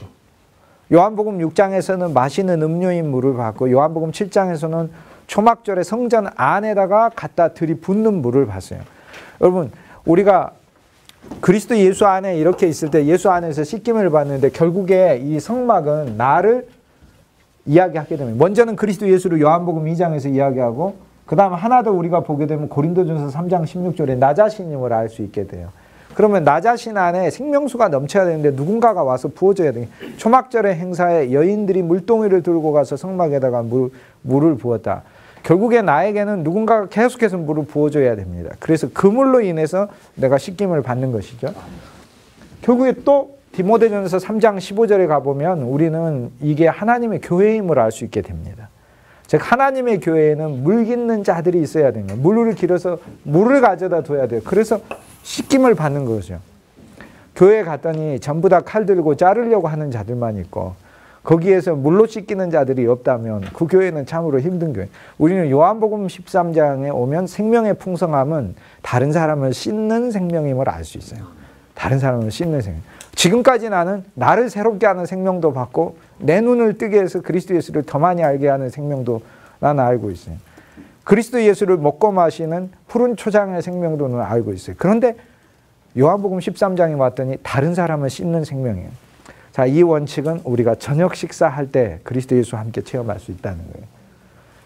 요한복음 6장에서는 마시는 음료인 물을 받고, 요한복음 7장에서는 초막절의 성전 안에다가 갖다 들이붓는 물을 봤어요. 여러분, 우리가 그리스도 예수 안에 이렇게 있을 때 예수 안에서 씻김을 받는데, 결국에 이 성막은 나를 이야기하게 되면, 먼저는 그리스도 예수를 요한복음 2장에서 이야기하고, 그 다음 하나 더 우리가 보게 되면 고린도전서 3장 16절에 나 자신임을 알 수 있게 돼요. 그러면 나 자신 안에 생명수가 넘쳐야 되는데 누군가가 와서 부어줘야 돼. 초막절의 행사에 여인들이 물동이를 들고 가서 성막에다가 물을 부었다. 결국에 나에게는 누군가가 계속해서 물을 부어줘야 됩니다. 그래서 그 물로 인해서 내가 씻김을 받는 것이죠. 결국에 또 디모데전서 3장 15절에 가보면 우리는 이게 하나님의 교회임을 알 수 있게 됩니다. 즉 하나님의 교회에는 물 깃는 자들이 있어야 됩니다. 물을 길어서 물을 가져다 둬야 돼요. 그래서 씻김을 받는 거죠. 교회에 갔더니 전부 다 칼 들고 자르려고 하는 자들만 있고 거기에서 물로 씻기는 자들이 없다면 그 교회는 참으로 힘든 교회. 우리는 요한복음 13장에 오면 생명의 풍성함은 다른 사람을 씻는 생명임을 알 수 있어요. 다른 사람을 씻는 생명. 지금까지 나를 새롭게 하는 생명도 받고 내 눈을 뜨게 해서 그리스도 예수를 더 많이 알게 하는 생명도 나는 알고 있어요. 그리스도 예수를 먹고 마시는 푸른 초장의 생명도 나는 알고 있어요. 그런데 요한복음 13장에 왔더니 다른 사람을 씻는 생명이에요. 자, 이 원칙은 우리가 저녁 식사할 때 그리스도 예수와 함께 체험할 수 있다는 거예요.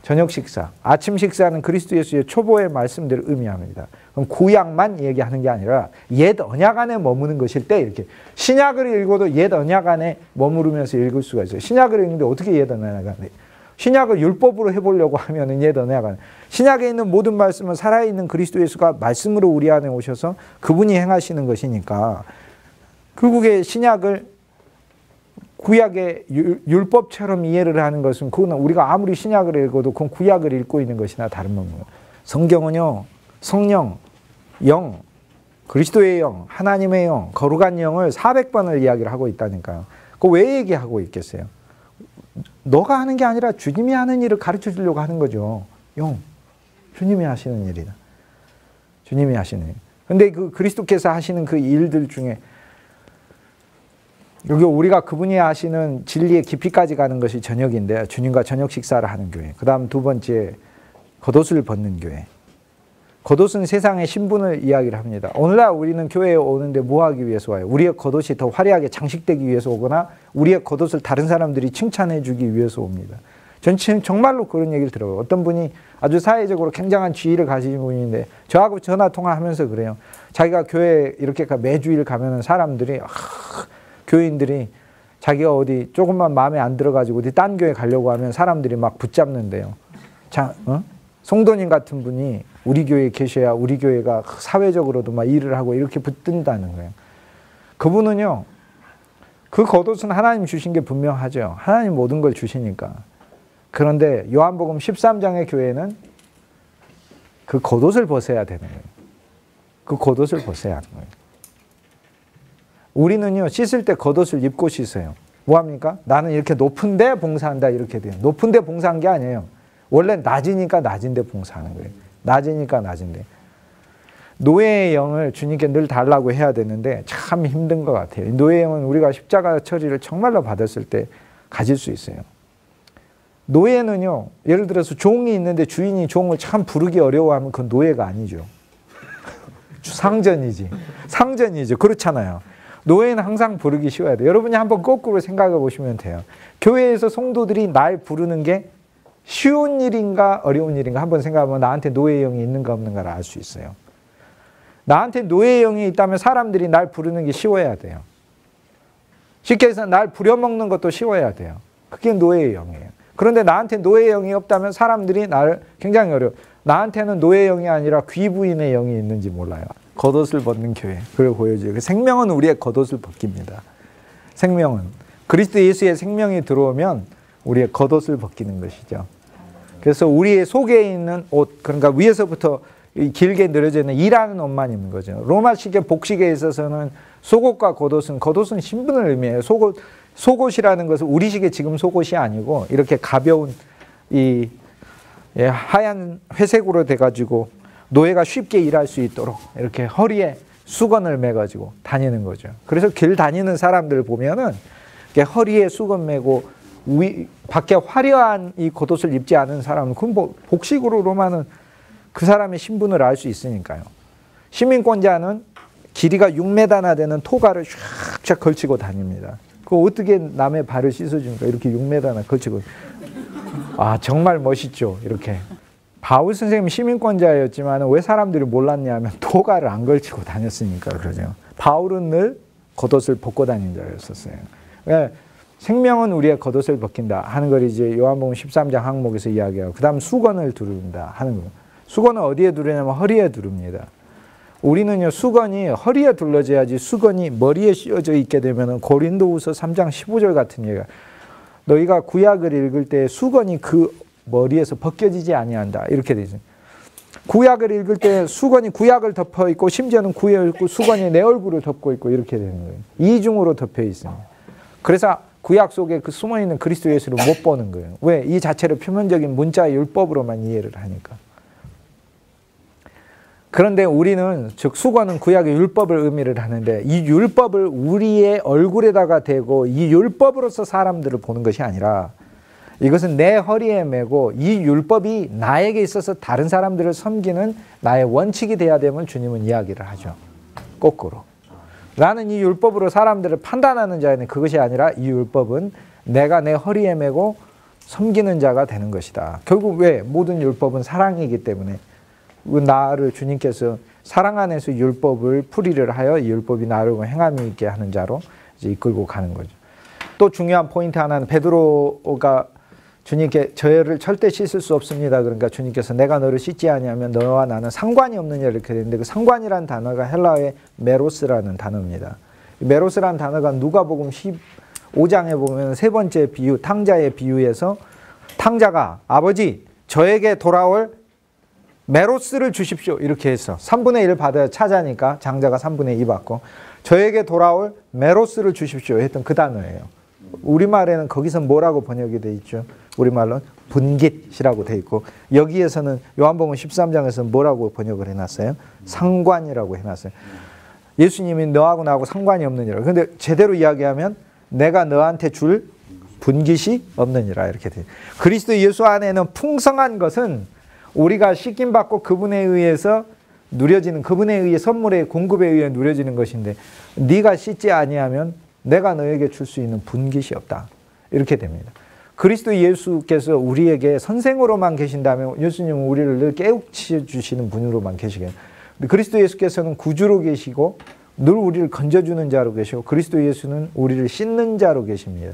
저녁 식사, 아침 식사는 그리스도 예수의 초보의 말씀들을 의미합니다. 그럼 구약만 얘기하는 게 아니라 옛 언약 안에 머무는 것일 때 이렇게 신약을 읽어도 옛 언약 안에 머무르면서 읽을 수가 있어요. 신약을 읽는데 어떻게 옛 언약 안에? 신약을 율법으로 해보려고 하면 옛 언약 안에. 신약에 있는 모든 말씀은 살아있는 그리스도 예수가 말씀으로 우리 안에 오셔서 그분이 행하시는 것이니까 결국에 신약을 구약의 율법처럼 이해를 하는 것은 그건 우리가 아무리 신약을 읽어도 그건 구약을 읽고 있는 것이나 다름없는 성경은요. 성령, 영, 그리스도의 영, 하나님의 영, 거룩한 영을 400번을 이야기를 하고 있다니까요. 그거 왜 얘기하고 있겠어요? 너가 하는 게 아니라 주님이 하는 일을 가르쳐 주려고 하는 거죠. 영, 주님이 하시는 일이다. 주님이 하시는 일. 근데 그 그리스도께서 하시는 그 일들 중에 여기 우리가 그분이 하시는 진리의 깊이까지 가는 것이 저녁인데 주님과 저녁 식사를 하는 교회. 그 다음 두 번째 겉옷을 벗는 교회. 겉옷은 세상의 신분을 이야기를 합니다. 오늘날 우리는 교회에 오는데 뭐 하기 위해서 와요? 우리의 겉옷이 더 화려하게 장식되기 위해서 오거나 우리의 겉옷을 다른 사람들이 칭찬해 주기 위해서 옵니다. 전 정말로 그런 얘기를 들어요. 어떤 분이 아주 사회적으로 굉장한 지위를 가지신 분인데 저하고 전화 통화하면서 그래요. 자기가 교회 이렇게 매주일 가면은 사람들이 교인들이 자기가 어디 조금만 마음에 안 들어가지고 어디 딴 교회 가려고 하면 사람들이 막 붙잡는데요. 송도님 같은 분이 우리 교회에 계셔야 우리 교회가 사회적으로도 막 일을 하고 이렇게 붙든다는 거예요. 그분은요. 그 겉옷은 하나님 주신 게 분명하죠. 하나님 모든 걸 주시니까. 그런데 요한복음 13장의 교회는 그 겉옷을 벗어야 되는 거예요. 그 겉옷을 벗어야 하는 거예요. 우리는요, 씻을 때 겉옷을 입고 씻어요. 뭐합니까? 나는 이렇게 높은데 봉사한다 이렇게 돼요. 높은데 봉사한 게 아니에요. 원래 낮으니까 낮은데 봉사하는 거예요. 낮으니까 낮은데. 노예의 영을 주님께 늘 달라고 해야 되는데 참 힘든 것 같아요. 노예의 영은 우리가 십자가 처리를 정말로 받았을 때 가질 수 있어요. 노예는요, 예를 들어서 종이 있는데 주인이 종을 참 부르기 어려워하면 그건 노예가 아니죠. 상전이지. 상전이죠. 그렇잖아요. 노예는 항상 부르기 쉬워야 돼요. 여러분이 한번 거꾸로 생각해 보시면 돼요. 교회에서 성도들이 날 부르는 게 쉬운 일인가 어려운 일인가 한번 생각하면 나한테 노예의 영이 있는가 없는가를 알 수 있어요. 나한테 노예의 영이 있다면 사람들이 날 부르는 게 쉬워야 돼요. 쉽게 해서 날 부려먹는 것도 쉬워야 돼요. 그게 노예의 영이에요. 그런데 나한테 노예의 영이 없다면 사람들이 나를 굉장히 어려워. 나한테는 노예의 영이 아니라 귀부인의 영이 있는지 몰라요. 겉옷을 벗는 교회. 그걸 보여줘요. 생명은 우리의 겉옷을 벗깁니다. 생명은. 그리스도 예수의 생명이 들어오면 우리의 겉옷을 벗기는 것이죠. 그래서 우리의 속에 있는 옷, 그러니까 위에서부터 길게 늘어져 있는 일하는 옷만 입는 거죠. 로마식의 복식에 있어서는 속옷과 겉옷은 신분을 의미해요. 속옷이라는 것은 우리식의 지금 속옷이 아니고 이렇게 가벼운 이 하얀 회색으로 돼가지고 노예가 쉽게 일할 수 있도록 이렇게 허리에 수건을 매가지고 다니는 거죠. 그래서 길 다니는 사람들 보면은 허리에 수건 매고 밖에 화려한 이 겉옷을 입지 않은 사람은 그건 복식으로 로마는 그 사람의 신분을 알 수 있으니까요. 시민권자는 길이가 6m나 되는 토가를 쫙쫙 걸치고 다닙니다. 그 어떻게 남의 발을 씻어줍니까? 이렇게 6m나 걸치고. 아, 정말 멋있죠. 이렇게. 바울 선생님 시민권자였지만 왜 사람들이 몰랐냐면 도가를 안 걸치고 다녔으니까 그러죠. 바울은 늘 겉옷을 벗고 다닌 자였었어요. 그러니까 생명은 우리의 겉옷을 벗긴다 하는 걸 이제 요한복음 13장 항목에서 이야기하고, 그 다음 수건을 두른다 하는 거. 수건은 어디에 두르냐면 허리에 두릅니다. 우리는요, 수건이 허리에 둘러져야지, 수건이 머리에 씌워져 있게 되면 고린도후서 3장 15절 같은 얘기가, 너희가 구약을 읽을 때 수건이 그 머리에서 벗겨지지 아니한다 이렇게 되죠. 구약을 읽을 때 수건이 구약을 덮어 있고, 심지어는 수건이 내 얼굴을 덮고 있고 이렇게 되는 거예요. 이중으로 덮여 있습니다. 그래서 구약 속에 그 숨어있는 그리스도 예수를 못 보는 거예요. 왜? 이 자체를 표면적인 문자 율법으로만 이해를 하니까. 그런데 우리는, 즉 수건은 구약의 율법을 의미를 하는데, 이 율법을 우리의 얼굴에다가 대고 이 율법으로서 사람들을 보는 것이 아니라, 이것은 내 허리에 메고 이 율법이 나에게 있어서 다른 사람들을 섬기는 나의 원칙이 돼야 됨을 주님은 이야기를 하죠. 거꾸로. 나는 이 율법으로 사람들을 판단하는 자에는 그것이 아니라, 이 율법은 내가 내 허리에 메고 섬기는 자가 되는 것이다. 결국 왜? 모든 율법은 사랑이기 때문에 나를 주님께서 사랑 안에서 율법을 풀이를 하여 이 율법이 나를 행함이 있게 하는 자로 이제 이끌고 가는 거죠. 또 중요한 포인트 하나는, 베드로가 주님께 저를 절대 씻을 수 없습니다. 그러니까 주님께서 내가 너를 씻지 아니하면 너와 나는 상관이 없느냐 이렇게 되는데, 그 상관이라는 단어가 헬라어의 메로스라는 단어입니다. 메로스라는 단어가 누가복음 15장에 보면 세 번째 비유, 탕자의 비유에서 탕자가 아버지 저에게 돌아올 메로스를 주십시오 이렇게 해서 3분의 1 받아야 차자니까 장자가 3분의 2 받고, 저에게 돌아올 메로스를 주십시오 했던 그 단어예요. 우리말에는 거기서 뭐라고 번역이 돼 있죠? 우리말로는 분깃이라고 돼 있고, 여기에서는 요한복음 13장에서는 뭐라고 번역을 해놨어요? 상관이라고 해놨어요. 예수님이 너하고 나하고 상관이 없느니라. 그런데 제대로 이야기하면 내가 너한테 줄 분깃이 없느니라 이렇게 돼요. 그리스도 예수 안에는 풍성한 것은 우리가 씻김받고 그분에 의해서 누려지는, 그분에 의해 선물의 공급에 의해 누려지는 것인데, 네가 씻지 아니하면 내가 너에게 줄 수 있는 분깃이 없다 이렇게 됩니다. 그리스도 예수께서 우리에게 선생으로만 계신다면 예수님은 우리를 늘 깨우쳐 주시는 분으로만 계시겠죠. 그리스도 예수께서는 구주로 계시고 늘 우리를 건져주는 자로 계시고, 그리스도 예수는 우리를 씻는 자로 계십니다.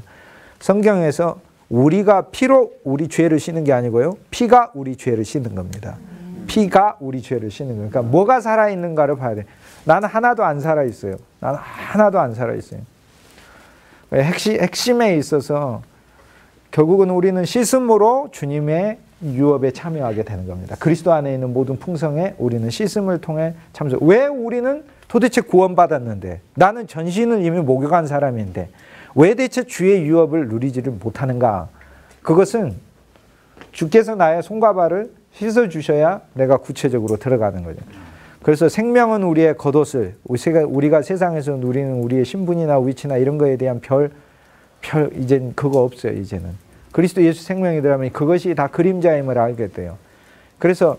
성경에서 우리가 피로 우리 죄를 씻는 게 아니고요, 피가 우리 죄를 씻는 겁니다. 피가 우리 죄를 씻는 거예요. 그러니까 뭐가 살아있는가를 봐야 돼. 나는 하나도 안 살아있어요. 나는 하나도 안 살아있어요. 핵심에 있어서 결국은 우리는 씻음으로 주님의 유업에 참여하게 되는 겁니다. 그리스도 안에 있는 모든 풍성에 우리는 씻음을 통해 참석. 왜 우리는 도대체 구원받았는데, 나는 전신을 이미 목욕한 사람인데 왜 대체 주의 유업을 누리지를 못하는가? 그것은 주께서 나의 손과 발을 씻어주셔야 내가 구체적으로 들어가는 거죠. 그래서 생명은 우리의 겉옷을, 우리가 세상에서 누리는 우리의 신분이나 위치나 이런 거에 대한 이젠 그거 없어요. 이제는 그리스도 예수 생명이 들어가면 그것이 다 그림자임을 알게 돼요. 그래서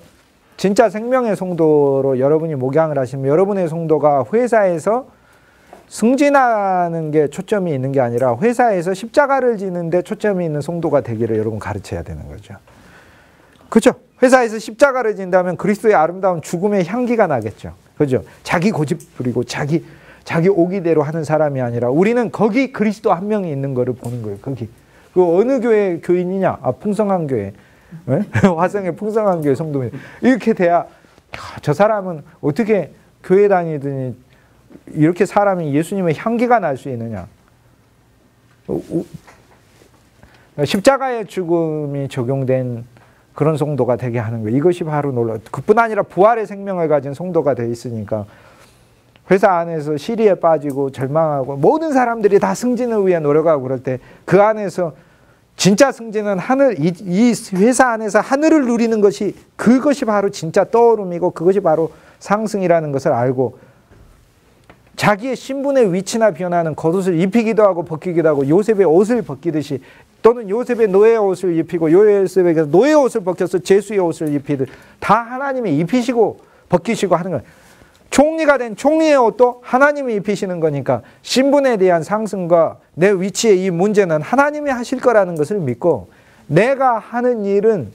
진짜 생명의 성도로 여러분이 목양을 하시면, 여러분의 성도가 회사에서 승진하는 게 초점이 있는 게 아니라 회사에서 십자가를 지는데 초점이 있는 성도가 되기를 여러분 가르쳐야 되는 거죠. 그렇죠? 회사에서 십자가를 진다면 그리스도의 아름다운 죽음의 향기가 나겠죠. 그렇죠? 자기 고집 부리고 자기 오기대로 하는 사람이 아니라, 우리는 거기 그리스도 한 명이 있는 거를 보는 거예요. 거기. 그 어느 교회 교인이냐? 풍성한 교회. 네? 화성의 풍성한 교회 성도입니다. 이렇게 돼야 저 사람은 어떻게 교회 다니더니 이렇게 사람이 예수님의 향기가 날 수 있느냐? 십자가의 죽음이 적용된 그런 성도가 되게 하는 거예요. 이것이 바로 놀라워. 그뿐 아니라 부활의 생명을 가진 성도가 되어 있으니까 회사 안에서 시리에 빠지고 절망하고 모든 사람들이 다 승진을 위해 노력하고 그럴 때, 그 안에서 진짜 승진은 이 회사 안에서 하늘을 누리는 것이, 그것이 바로 진짜 떠오름이고 그것이 바로 상승이라는 것을 알고, 자기의 신분의 위치나 변화는 겉옷을 입히기도 하고 벗기기도 하고, 요셉의 옷을 벗기듯이, 또는 요셉의 노예의 옷을 입히고 요셉에게 노예의 옷을 벗겨서 제수의 옷을 입히듯 다 하나님이 입히시고 벗기시고 하는 거예요. 총리가 된 총리의 옷도 하나님이 입히시는 거니까, 신분에 대한 상승과 내 위치의 이 문제는 하나님이 하실 거라는 것을 믿고, 내가 하는 일은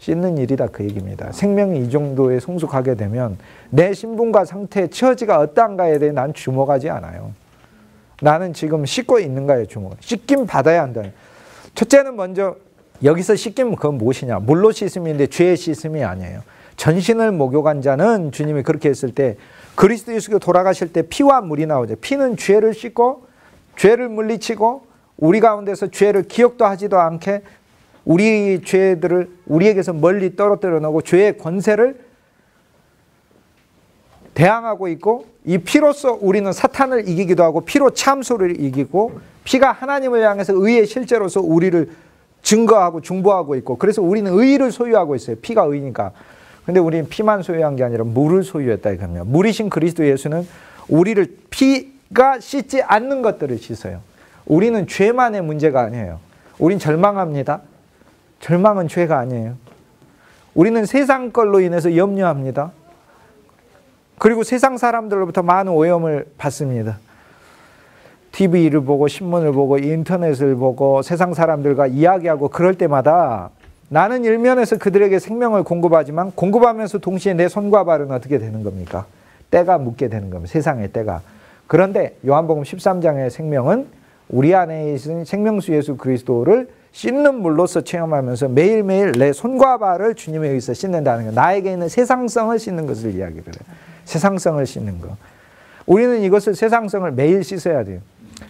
씻는 일이다 그 얘기입니다. 생명이 이 정도에 성숙하게 되면 내 신분과 상태, 처지가 어떠한가에 대해 난 주목하지 않아요. 나는 지금 씻고 있는가에 주목. 씻김 받아야 한다. 첫째는 먼저 여기서 씻김은 그건 무엇이냐. 물로 씻음인데 죄의 씻음이 아니에요. 전신을 목욕한 자는 주님이 그렇게 했을 때 그리스도 예수가 돌아가실 때 피와 물이 나오죠. 피는 죄를 씻고 죄를 물리치고 우리 가운데서 죄를 기억도 하지도 않게 우리 죄들을 우리에게서 멀리 떨어뜨려 놓고 죄의 권세를 대항하고 있고 이 피로써 우리는 사탄을 이기기도 하고 피로 참소를 이기고 피가 하나님을 향해서 의의 실제로서 우리를 증거하고 중보하고 있고 그래서 우리는 의를 소유하고 있어요. 피가 의니까. 근데 우리는 피만 소유한 게 아니라 물을 소유했다 이겁니다. 물이신 그리스도 예수는 우리를 피가 씻지 않는 것들을 씻어요. 우리는 죄만의 문제가 아니에요. 우린 절망합니다. 절망은 죄가 아니에요. 우리는 세상 걸로 인해서 염려합니다. 그리고 세상 사람들로부터 많은 오염을 받습니다. TV를 보고 신문을 보고 인터넷을 보고 세상 사람들과 이야기하고 그럴 때마다 나는 일면에서 그들에게 생명을 공급하지만 공급하면서 동시에 내 손과 발은 어떻게 되는 겁니까? 때가 묻게 되는 겁니다. 세상의 때가. 그런데 요한복음 13장의 생명은 우리 안에 있는 생명수 예수 그리스도를 씻는 물로서 체험하면서 매일매일 내 손과 발을 주님에 의해서 씻는다는 것. 나에게 있는 세상성을 씻는 것을 이야기를 해요. 세상성을 씻는 것. 우리는 이것을 세상성을 매일 씻어야 돼요.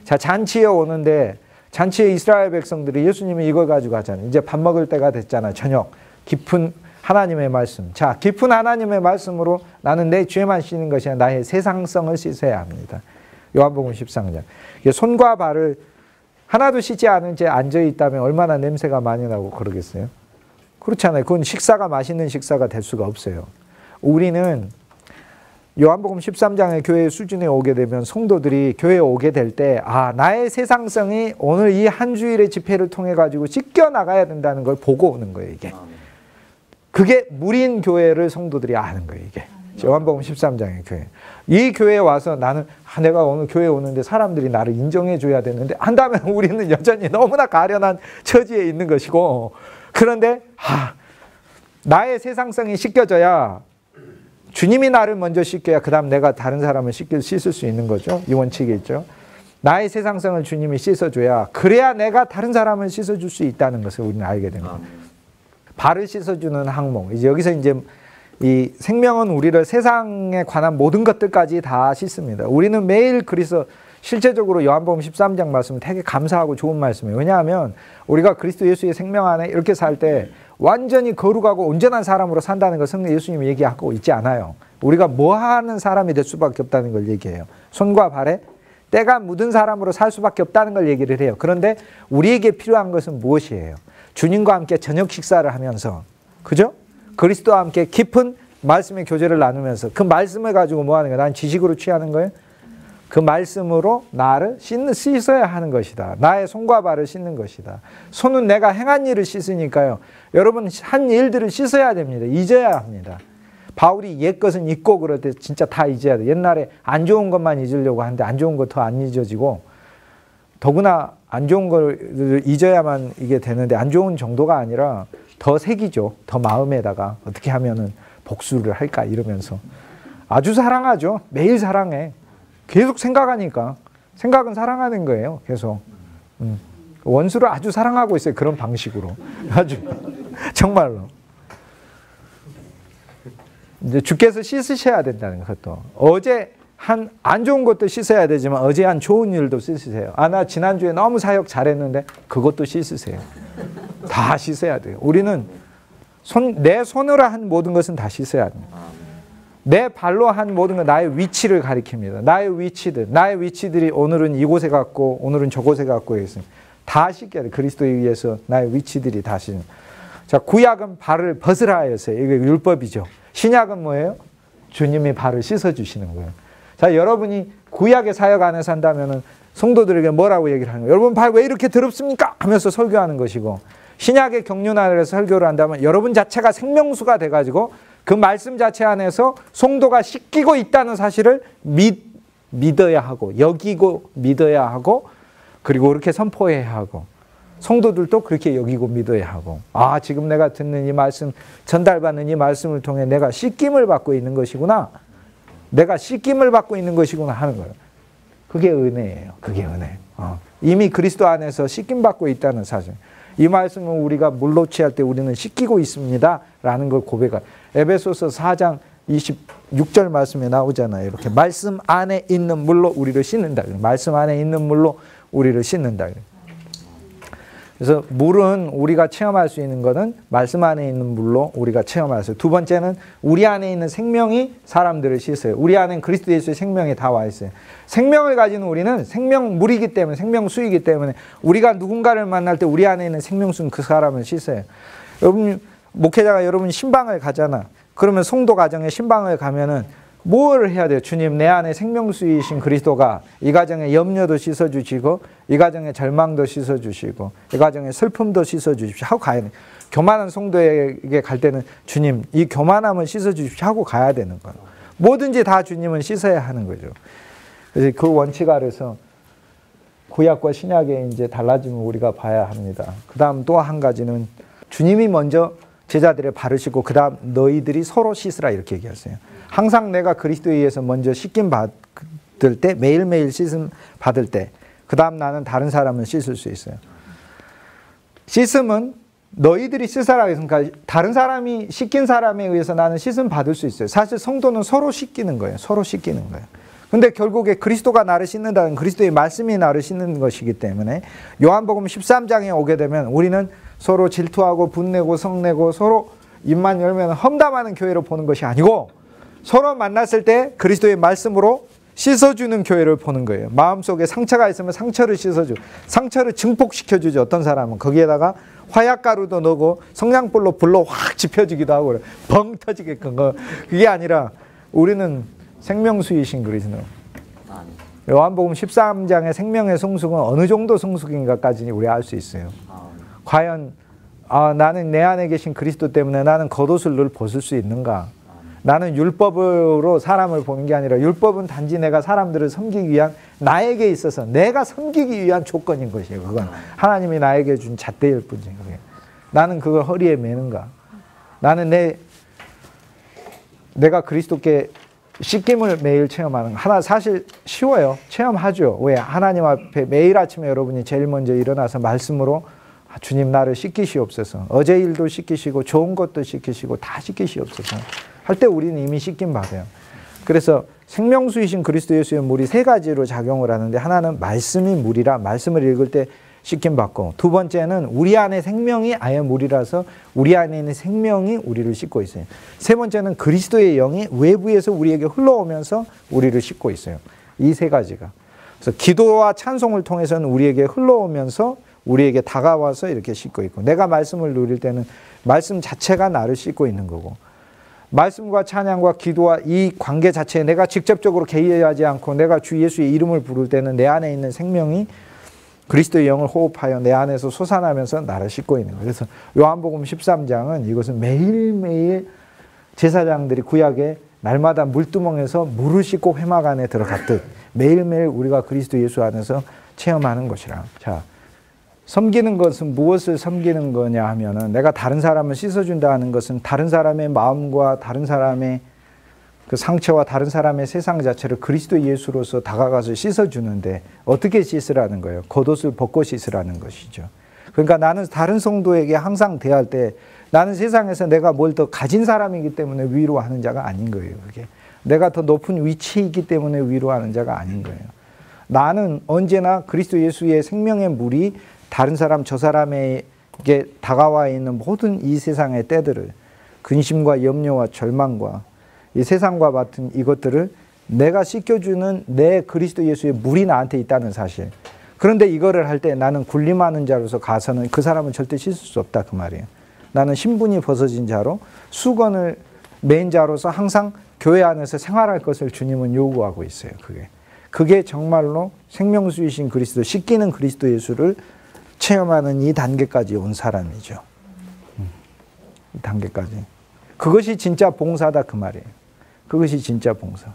자, 잔치에 오는데 잔치에 이스라엘 백성들이 예수님이 이걸 가지고 하잖아요. 이제 밥 먹을 때가 됐잖아. 저녁. 깊은 하나님의 말씀. 자, 깊은 하나님의 말씀으로 나는 내 죄만 씻는 것이 아니라 나의 세상성을 씻어야 합니다. 요한복음 13장. 손과 발을 하나도 씻지 않은 채 앉아있다면 얼마나 냄새가 많이 나고 그러겠어요? 그렇잖아요. 그건 식사가 맛있는 식사가 될 수가 없어요. 우리는 요한복음 13장의 교회 수준에 오게 되면 성도들이 교회에 오게 될 때 나의 세상성이 오늘 이 한 주일의 집회를 통해 가지고 씻겨 나가야 된다는 걸 보고 오는 거예요. 이게. 그게 물인 교회를 성도들이 아는 거예요. 이게. 요한복음 13장의 교회. 이 교회에 와서 나는 내가 오늘 교회에 오는데 사람들이 나를 인정해 줘야 되는데 한다면 우리는 여전히 너무나 가련한 처지에 있는 것이고 그런데 나의 세상성이 씻겨져야 주님이 나를 먼저 씻겨야 그 다음 내가 다른 사람을 씻을 수 있는 거죠. 이 원칙이 있죠. 나의 세상성을 주님이 씻어줘야 그래야 내가 다른 사람을 씻어줄 수 있다는 것을 우리는 알게 됩니다. 발을 씻어주는 항목. 이제 여기서 이제 이 생명은 우리를 세상에 관한 모든 것들까지 다 씻습니다. 우리는 매일 그리스도 실제적으로 요한복음 13장 말씀은 되게 감사하고 좋은 말씀이에요. 왜냐하면 우리가 그리스도 예수의 생명 안에 이렇게 살 때 완전히 거룩하고 온전한 사람으로 산다는 것을 예수님이 얘기하고 있지 않아요. 우리가 뭐 하는 사람이 될 수밖에 없다는 걸 얘기해요. 손과 발에 때가 묻은 사람으로 살 수밖에 없다는 걸 얘기를 해요. 그런데 우리에게 필요한 것은 무엇이에요? 주님과 함께 저녁 식사를 하면서 그죠? 그리스도와 함께 깊은 말씀의 교제를 나누면서 그 말씀을 가지고 뭐 하는 거야? 난 지식으로 취하는 거예요? 그 말씀으로 나를 씻어야 하는 것이다. 나의 손과 발을 씻는 것이다. 손은 내가 행한 일을 씻으니까요. 여러분 한 일들을 씻어야 됩니다. 잊어야 합니다. 바울이 옛 것은 잊고 그럴 때 진짜 다 잊어야 돼. 옛날에 안 좋은 것만 잊으려고 하는데 안 좋은 것 더 안 잊어지고 더구나 안 좋은 걸 잊어야만 이게 되는데 안 좋은 정도가 아니라 더 새기죠. 더 마음에다가 어떻게 하면은 복수를 할까 이러면서 아주 사랑하죠. 매일 사랑해. 계속 생각하니까. 생각은 사랑하는 거예요. 계속. 원수를 아주 사랑하고 있어요. 그런 방식으로. 아주 정말로. 이제 주께서 씻으셔야 된다는 것도. 어제 한 안 좋은 것도 씻어야 되지만 어제 한 좋은 일도 씻으세요. 나 지난주에 너무 사역 잘했는데 그것도 씻으세요. 다 씻어야 돼요. 우리는 내 손으로 한 모든 것은 다 씻어야 됩니다. 내 발로 한 모든 건 나의 위치를 가리킵니다. 나의 위치들이 오늘은 이곳에 갔고 오늘은 저곳에 갔고 있습니다. 다 씻겨야 돼. 그리스도에 의해서 나의 위치들이 다 씻는. 자, 구약은 발을 벗으라 하였어요. 이게 율법이죠. 신약은 뭐예요? 주님이 발을 씻어주시는 거예요. 자, 여러분이 구약의 사역 안에서 한다면은 성도들에게 뭐라고 얘기를 하는 거예요? 여러분 발 왜 이렇게 더럽습니까? 하면서 설교하는 것이고 신약의 경륜 안에서 설교를 한다면 여러분 자체가 생명수가 돼가지고 그 말씀 자체 안에서 성도가 씻기고 있다는 사실을 믿어야 하고 여기고 믿어야 하고 그리고 그렇게 선포해야 하고 성도들도 그렇게 여기고 믿어야 하고, 아, 지금 내가 듣는 이 말씀, 전달받는 이 말씀을 통해 내가 씻김을 받고 있는 것이구나. 내가 씻김을 받고 있는 것이구나 하는 거예요. 그게 은혜예요. 그게 은혜. 이미 그리스도 안에서 씻김 받고 있다는 사실. 이 말씀은 우리가 물로 취할 때 우리는 씻기고 있습니다 라는 걸 고백할. 에베소서 4장 26절 말씀에 나오잖아요. 이렇게 말씀 안에 있는 물로 우리를 씻는다. 말씀 안에 있는 물로 우리를 씻는다. 그래서 물은 우리가 체험할 수 있는 것은 말씀 안에 있는 물로 우리가 체험할 수 있어요. 두 번째는 우리 안에 있는 생명이 사람들을 씻어요. 우리 안에는 그리스도 예수의 생명이 다 와 있어요. 생명을 가진 우리는 생명물이기 때문에, 생명수이기 때문에 우리가 누군가를 만날 때 우리 안에 있는 생명수는 그 사람을 씻어요. 여러분, 목회자가 여러분 신방을 가잖아. 그러면 성도 가정에 신방을 가면은 뭘 해야 돼요? 주님, 내 안에 생명수이신 그리스도가 이 가정의 염려도 씻어주시고, 이 가정의 절망도 씻어주시고, 이 가정의 슬픔도 씻어주십시오 하고 가야 돼요. 교만한 성도에게 갈 때는 주님, 이 교만함을 씻어주십시오 하고 가야 되는 거예요. 뭐든지 다 주님은 씻어야 하는 거죠. 그래서 그 원칙 아래서 구약과 신약에 이제 달라짐을 우리가 봐야 합니다. 그 다음 또 한 가지는 주님이 먼저 제자들의 발을 씻고 그 다음 너희들이 서로 씻으라 이렇게 얘기했어요. 항상 내가 그리스도에 의해서 먼저 씻김 받을 때, 매일매일 씻음 받을 때, 그 다음 나는 다른 사람을 씻을 수 있어요. 씻음은 너희들이 씻으라 했으니까 다른 사람이 씻긴 사람에 의해서 나는 씻음 받을 수 있어요. 사실 성도는 서로 씻기는 거예요. 서로 씻기는 거예요. 근데 결국에 그리스도가 나를 씻는다는 그리스도의 말씀이 나를 씻는 것이기 때문에 요한복음 13장에 오게 되면 우리는 서로 질투하고 분내고 성내고 서로 입만 열면 험담하는 교회로 보는 것이 아니고 서로 만났을 때 그리스도의 말씀으로 씻어주는 교회를 보는 거예요. 마음속에 상처가 있으면 상처를 씻어주고 상처를 증폭시켜주죠. 어떤 사람은 거기에다가 화약가루도 넣고 성냥불로 불로 확 지펴지기도 하고 그래. 벙 터지게끔. 그게 아니라 우리는 생명수이신 그리스도. 요한복음 13장의 생명의 성숙은 어느 정도 성숙인가까지 우리 알 수 있어요. 과연 나는 내 안에 계신 그리스도 때문에 나는 겉옷을 늘 벗을 수 있는가? 나는 율법으로 사람을 보는 게 아니라 율법은 단지 내가 사람들을 섬기기 위한 나에게 있어서 내가 섬기기 위한 조건인 것이에요. 그건 하나님이 나에게 준 잣대일 뿐이에요. 나는 그걸 허리에 매는가? 나는 내가 그리스도께 씻김을 매일 체험하는 거. 하나 사실 쉬워요. 체험하죠. 왜? 하나님 앞에 매일 아침에 여러분이 제일 먼저 일어나서 말씀으로 주님 나를 씻기시옵소서. 어제 일도 씻기시고 좋은 것도 씻기시고 다 씻기시옵소서. 할 때 우리는 이미 씻김 받아요. 그래서 생명수이신 그리스도 예수의 물이 세 가지로 작용을 하는데 하나는 말씀이 물이라 말씀을 읽을 때 씻김 받고 두 번째는 우리 안에 생명이 아예 물이라서 우리 안에 있는 생명이 우리를 씻고 있어요. 세 번째는 그리스도의 영이 외부에서 우리에게 흘러오면서 우리를 씻고 있어요. 이 세 가지가. 그래서 기도와 찬송을 통해서는 우리에게 흘러오면서 우리에게 다가와서 이렇게 씻고 있고 내가 말씀을 누릴 때는 말씀 자체가 나를 씻고 있는 거고 말씀과 찬양과 기도와 이 관계 자체에 내가 직접적으로 개의하지 않고 내가 주 예수의 이름을 부를 때는 내 안에 있는 생명이 그리스도의 영을 호흡하여 내 안에서 솟아나면서 나를 씻고 있는 거예요. 그래서 요한복음 13장은 이것은 매일매일 제사장들이 구약에 날마다 물두멍에서 물을 씻고 회막 안에 들어갔듯 매일매일 우리가 그리스도 예수 안에서 체험하는 것이라. 자, 섬기는 것은 무엇을 섬기는 거냐 하면은 내가 다른 사람을 씻어준다는 것은 다른 사람의 마음과 다른 사람의 그 상처와 다른 사람의 세상 자체를 그리스도 예수로서 다가가서 씻어주는데 어떻게 씻으라는 거예요? 겉옷을 벗고 씻으라는 것이죠. 그러니까 나는 다른 성도에게 항상 대할 때 나는 세상에서 내가 뭘 더 가진 사람이기 때문에 위로하는 자가 아닌 거예요. 그게 내가 더 높은 위치에 있기 때문에 위로하는 자가 아닌 거예요. 나는 언제나 그리스도 예수의 생명의 물이 다른 사람 저 사람에게 다가와 있는 모든 이 세상의 때들을 근심과 염려와 절망과 이 세상과 같은 이것들을 내가 씻겨주는 내 그리스도 예수의 물이 나한테 있다는 사실. 그런데 이거를 할 때 나는 군림하는 자로서 가서는 그 사람은 절대 씻을 수 없다 그 말이에요. 나는 신분이 벗어진 자로 수건을 맨 자로서 항상 교회 안에서 생활할 것을 주님은 요구하고 있어요. 그게 정말로 생명수이신 그리스도, 씻기는 그리스도 예수를 체험하는 이 단계까지 온 사람이죠. 이 단계까지. 그것이 진짜 봉사다 그 말이에요. 그것이 진짜 봉사.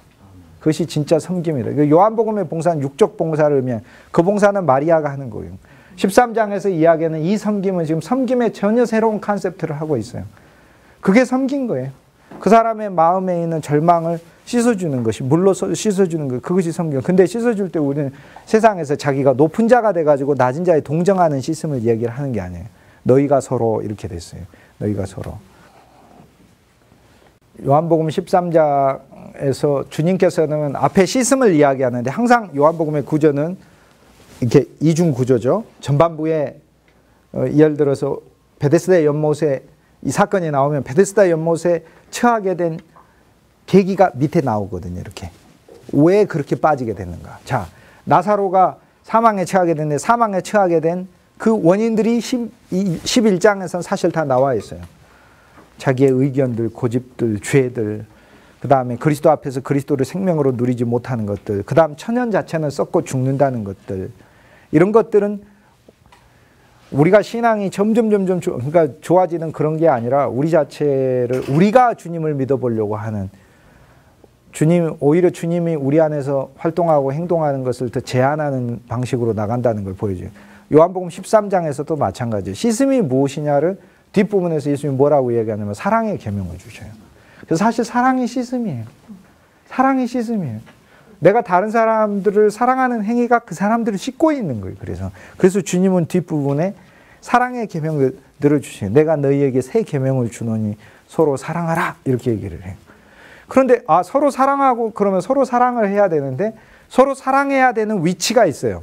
그것이 진짜 섬김이다. 요한복음의 봉사는 육적 봉사를 의미한 그 봉사는 마리아가 하는 거예요. 13장에서 이야기하는 이 섬김은 지금 섬김의 전혀 새로운 컨셉트를 하고 있어요. 그게 섬긴 거예요. 그 사람의 마음에 있는 절망을 씻어주는 것이, 물로 씻어주는 것, 그것이 섬김. 근데 씻어줄 때 우리는 세상에서 자기가 높은 자가 돼가지고 낮은 자에 동정하는 씻음을 얘기를 하는 게 아니에요. 너희가 서로 이렇게 됐어요. 너희가 서로. 요한복음 13장에서 주님께서는 앞에 씻음을 이야기하는데 항상 요한복음의 구조는 이렇게 이중 구조죠. 전반부에 예를 들어서 베데스다 연못에 이 사건이 나오면 베데스다 연못에 처하게 된 계기가 밑에 나오거든요. 이렇게. 왜 그렇게 빠지게 됐는가. 자, 나사로가 사망에 처하게 됐는데 사망에 처하게 된 그 원인들이 11장에서는 사실 다 나와 있어요. 자기의 의견들, 고집들, 죄들, 그 다음에 그리스도 앞에서 그리스도를 생명으로 누리지 못하는 것들, 그 다음 천연 자체는 썩고 죽는다는 것들, 이런 것들은 우리가 신앙이 점점 그러니까 좋아지는 그런 게 아니라 우리 자체를, 우리가 주님을 믿어보려고 하는, 오히려 주님이 우리 안에서 활동하고 행동하는 것을 더 제한하는 방식으로 나간다는 걸 보여줘요. 요한복음 13장에서도 마찬가지예요. 씻음이 무엇이냐를 뒷부분에서 예수님이 뭐라고 얘기하냐면 사랑의 계명을 주셔요. 그래서 사실 사랑이 씻음이에요. 사랑이 씻음이에요. 내가 다른 사람들을 사랑하는 행위가 그 사람들을 씻고 있는 거예요. 그래서 주님은 뒷부분에 사랑의 계명을 들어주시요. 내가 너희에게 새 계명을 주노니 서로 사랑하라. 이렇게 얘기를 해요. 그런데 서로 사랑하고 그러면 서로 사랑을 해야 되는데 서로 사랑해야 되는 위치가 있어요.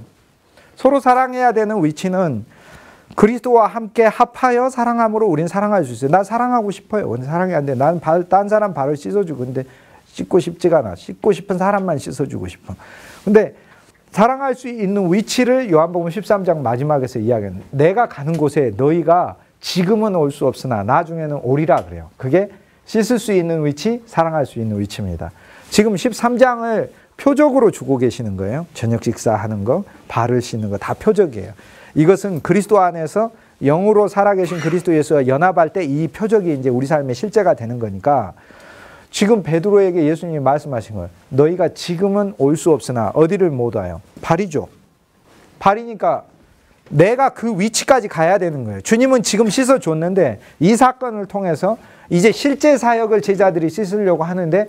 서로 사랑해야 되는 위치는 그리스도와 함께 합하여 사랑함으로 우린 사랑할 수 있어요. 난 사랑하고 싶어요. 근데 사랑이 안 돼. 난 딴 사람 발을 씻어주고 근데 씻고 싶지가 않아. 씻고 싶은 사람만 씻어주고 싶어. 근데 사랑할 수 있는 위치를 요한복음 13장 마지막에서 이야기하는, 내가 가는 곳에 너희가 지금은 올 수 없으나 나중에는 오리라 그래요. 그게 씻을 수 있는 위치, 사랑할 수 있는 위치입니다. 지금 13장을 표적으로 주고 계시는 거예요. 저녁 식사하는 거, 발을 씻는 거 다 표적이에요. 이것은 그리스도 안에서 영으로 살아계신 그리스도 예수와 연합할 때 이 표적이 이제 우리 삶의 실제가 되는 거니까 지금 베드로에게 예수님이 말씀하신 거예요. 너희가 지금은 올 수 없으나 어디를 못 와요? 발이죠. 발이니까 내가 그 위치까지 가야 되는 거예요. 주님은 지금 씻어줬는데 이 사건을 통해서 이제 실제 사역을 제자들이 씻으려고 하는데